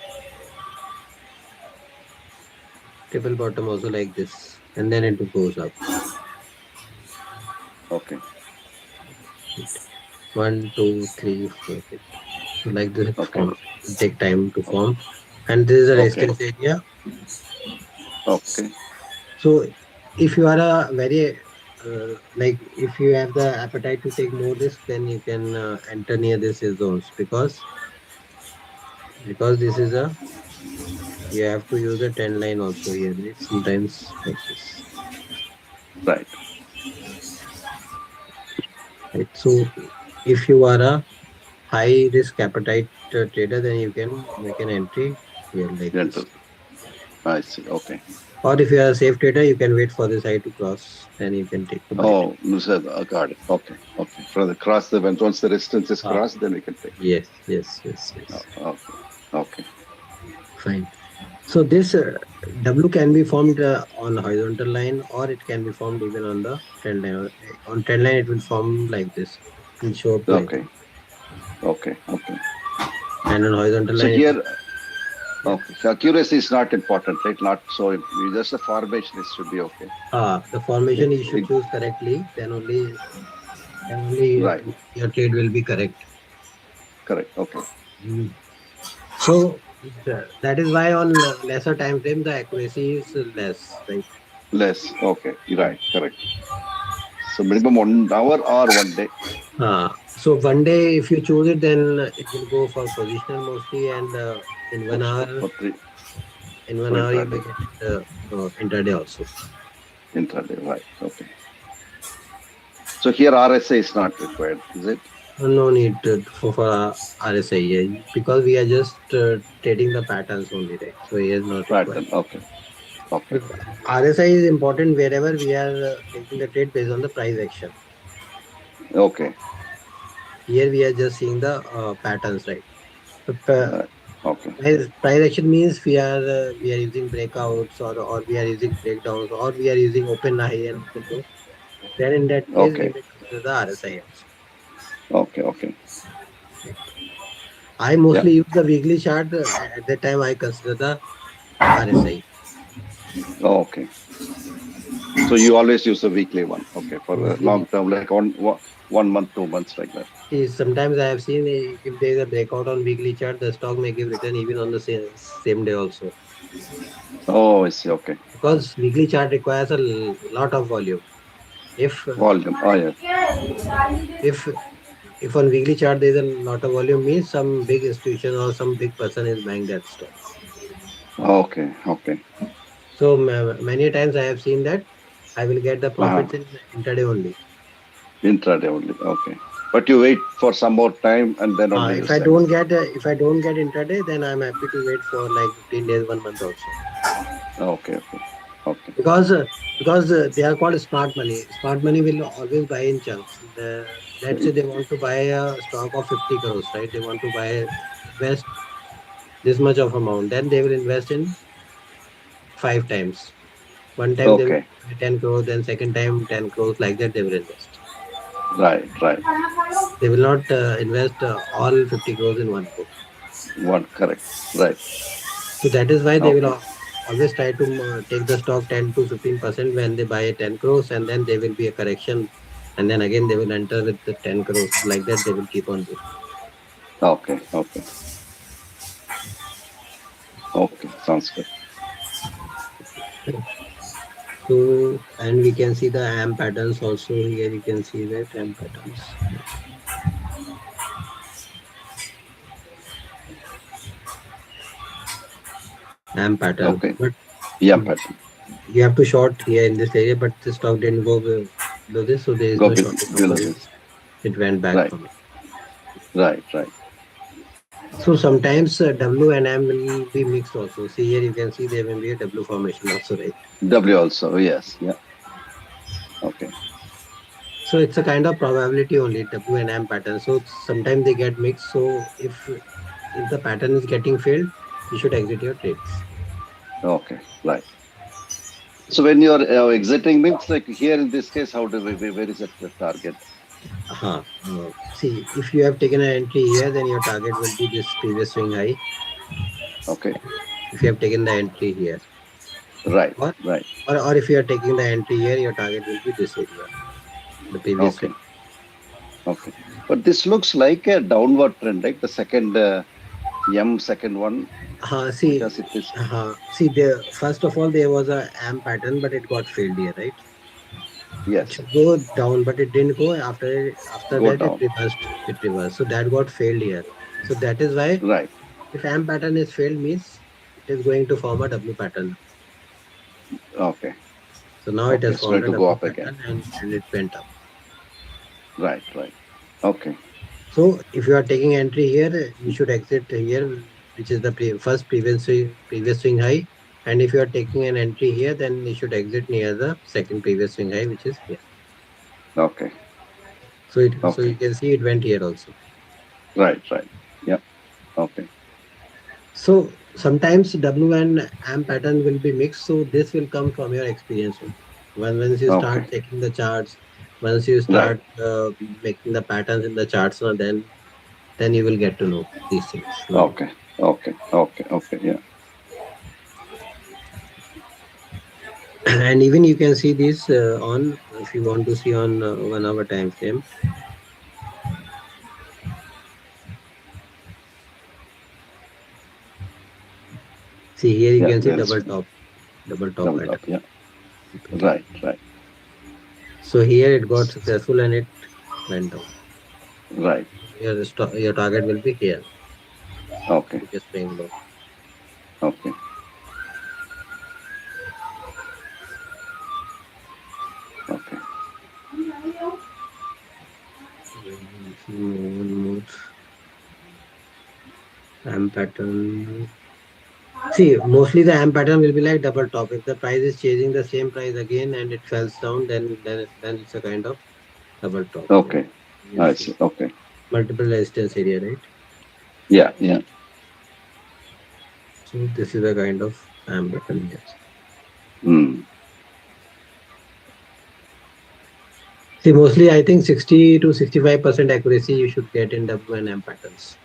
triple bottom also like this, and then it goes up. Okay. 1, 2, 3, 4, 5. So like this, it Okay. forms. It take time to form, and this is a Okay. resistance area. Okay. So if you are a very like if you have the appetite to take more risk, then you can enter near this zones because this is a you have to use a 10 line also here, right? Sometimes like this, Right. right? So if you are a high risk appetite trader, then you can make an entry here like Gentle. this. I see. Okay. Or if you are a safe trader, you can wait for this high to cross, then you can take the buy trade. Oh, you said, got it. Okay. Okay. For the cross, the once the resistance is Ah, crossed, then we can take. yes, yes, yes, yes. Okay. Okay. Fine. So this W can be formed on horizontal line, or it can be formed even on the trend line. On trend line, it will form like this. It will show up like Okay. this. Okay. Okay. And on horizontal So line, it will, here, yeah. okay. So accuracy is not important, right? Not so. If you just the formation, it should be okay. The formation you should It- choose correctly. Then only right. your trade will be correct. Correct. Okay. Mm. So that is why on lesser time frame the accuracy is less, right? Less. Okay. Right. Correct. So minimum 1 hour or 1 day. So one day if you choose it, then it will go for positional mostly, and in one Post hour for three in one for hour you intraday. may get it intraday also. Intraday. Right. Okay. So here RSA is not required, is it? No need for RSI because we are just trading the patterns only, right? So it is not required. Pattern. Okay. Okay. But RSI is important wherever we are taking the trade based on the price action. Okay. Here we are just seeing the patterns, right? So, Right. Okay. price action means we are using breakouts, or we are using breakdowns, or we are using open high and open low. Then in that case we Okay. may consider the RSI also. Okay. Okay. I Yeah. mostly use the weekly chart. At that time, I consider the RSI. Okay. So you always use the weekly one. Okay. For the long Mostly, term, like one month, 2 months, like that. see, sometimes I have seen if there is a breakout on weekly chart, the stock may give return even on the same day also. Oh, I see. Okay. Because weekly chart requires a lot of volume. If Volume. Oh, yeah. if if on weekly chart there is a lot of volume, means some big institution or some big person is buying that stock. Okay. Okay. So many times I have seen that I will get the Uh-huh. profits in intraday only. Intraday only. Okay. But you wait for some more time and then only you sell. If I don't get intraday, then I'm happy to wait for like 15 days, 1 month also. Okay. Okay. Okay. Because they are called smart money. Smart money will always buy in chunks. Let's say they want to buy a stock of 50 crores, right? They want to buy invest this much of amount. Then they will invest in 5 times. One time they will Okay. buy 10 crores, then second time 10 crores, like that they will invest. Right. Right. They will not invest all 50 crores in one go. One. Correct. Right. So that is why they will Okay. always try to take the stock 10 to 15% when they buy 10 crores, and then there will be a correction, and then again they will enter with the 10 crores. Like that they will keep on doing. Okay. Okay. Okay. Sounds good. So, and we can see the AM patterns also here. You can see that AM patterns, AM pattern. Okay. But Yeah, pattern. you have to short here in this area, but the stock didn't go below this, so there is Go no shorting below opportunity. this. It went back Right. from it. Right. Right. So sometimes W and M will be mixed also. See here, you can see there may be a W formation also, right? W also. Yes. Yeah. Okay. So it's a kind of probability only, W and M pattern. So sometimes they get mixed. So if the pattern is getting failed, you should exit your trades. Okay. Right. So when you're exiting means like here in this case, how do where is the target? See, if you have taken an entry here, then your target will be this previous swing high. Okay. If you have taken the entry here, Right. or Right. or if you are taking the entry here, your target will be this area, the previous Okay. swing. Okay. But this looks like a downward trend, right? The second second one, See, because it is, see, there, first of all, there was a amp pattern, but it got failed here, right? It yes, should go down, but it didn't go. After go that, it down. reversed. It reversed. So that got failed here. So that is why Right. if amp pattern is failed means it is going to form a W pattern. Okay. So now it Okay. has It's formed going a to go W up again. pattern and it went up. Right. Right. Okay. So if you are taking entry here, you should exit here, which is the first previous swing high. And if you are taking an entry here, then you should exit near the second previous swing high, which is here. Okay. So Okay. you can see it went here also. Right. Right. Yeah. Okay. So sometimes W and AM pattern will be mixed. So this will come from your experience only. Once you Okay. start checking the charts, once you Right. start making the patterns in the charts, then you will get to know these things slowly. Okay. Okay. Okay. Okay. Yeah. And even you can see this on if you want to see on 1 hour time frame. See here you Yeah. can see There is double top double top. pattern Yeah. repeated. Right. Right. So here it got successful and it went down. Right. Your target will be here, Okay. which is staying low. Okay. Okay. One more amp pattern. See, mostly the amp pattern will be like double top. If the price is chasing the same price again and it falls down, then it's a kind of double top. Okay. You I see see. Okay. multiple resistance area, right? Yeah. Yeah. So this is a kind of amp pattern. Yes. Hmm. See, mostly I think 60 to 65% accuracy you should get in W and amp patterns.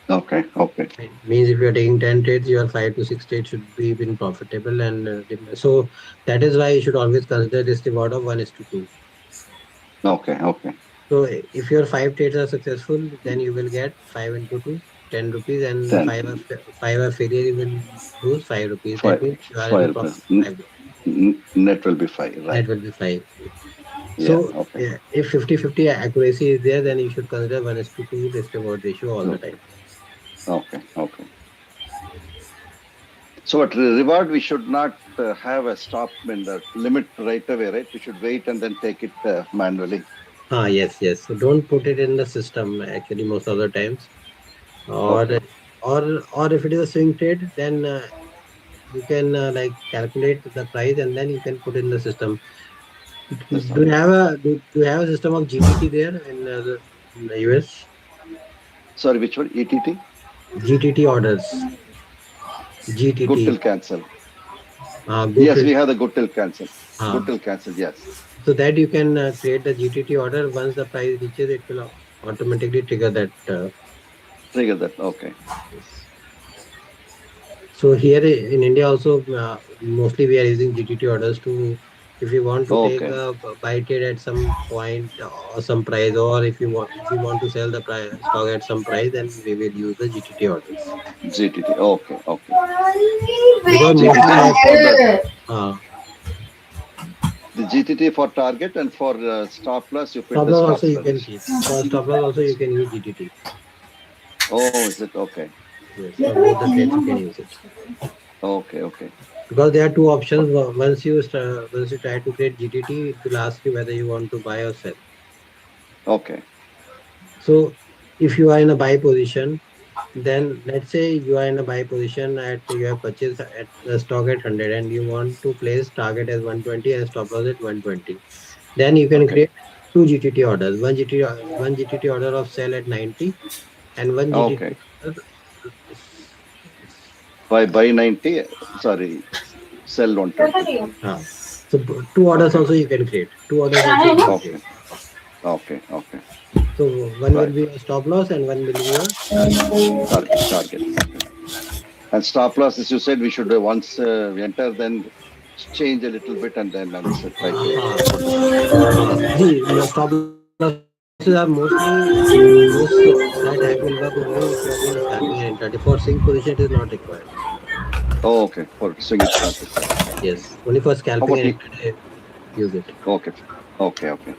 Okay. Okay. Right. Means if you are taking 10 trades, your 5 to 6 trades should be been profitable, and so that is why you should always consider this reward of 1:2. Okay. Okay. So if your 5 trades are successful, then you will get 5 into 2, 10 rupees, and 10. 5 are failure, you will lose 5 rupees. That Five. means you are in Five. profit 5 rupees. Net will be five. Right. That will be 5. Yeah. So Okay. yeah, if 50-50 accuracy is there, then you should consider 1:2 risk reward ratio all the Okay. time. Okay. Okay. So at reward, we should not have a stop in the limit right away, right? We should wait and then take it manually. Yes, yes. So don't put it in the system actually most of the times. Or Okay. or if it is a swing trade, then you can like calculate the price and then you can put in the system. Do System. you have do you have a system of GTT there in the US? Sorry, which one? ETT? GTT orders. Good GTT. till cancel. Good Yes, till. we have the good till cancel. Good Uh, till cancel. Yes. so that you can create the GTT order. Once the price reaches, it will automatically trigger that. Trigger that. Okay. Yes. So here in India also mostly we are using GTT orders to if you want to take Okay. a buy trade at some point or some price, or if you want to sell the stock at some price, then we will use the GTT orders GTT. Okay. Okay. because GTT mostly is for the uh, GTT for target, and for stop loss you put stop the loss stop also you can spreads. keep. For stop loss also you can use GTT. Oh, is it okay? Yes, for both the trades you can use it. Okay. Okay. Because there are two options. Once you try to create GTT, it will ask you whether you want to buy or sell. Okay. So if you are in a buy position, then let's say you are in a buy position at you have purchased at the stock at 100 and you want to place target as 120 and stop loss at 120. Then you can Okay. create two GTT orders. One GTT order of sell at 90 and one GTT Okay. order. Buy 90. Sorry. Sell 120. So two orders Okay. also you can create. Two orders also you can create. Okay. Okay. Okay. So one will Right. be your stop loss and one will be your Target. Target. Okay. And stop loss, as you said, we should once we enter, then change a little bit and then try to put the stop. see the stop loss also you can change. are mostly those that will work only if you are doing scalping and intraday. For swing position, it is not required. Oh, okay. For swing it. Okay. Yes, only for How scalping about and the? intraday use it. Okay. Okay. Okay.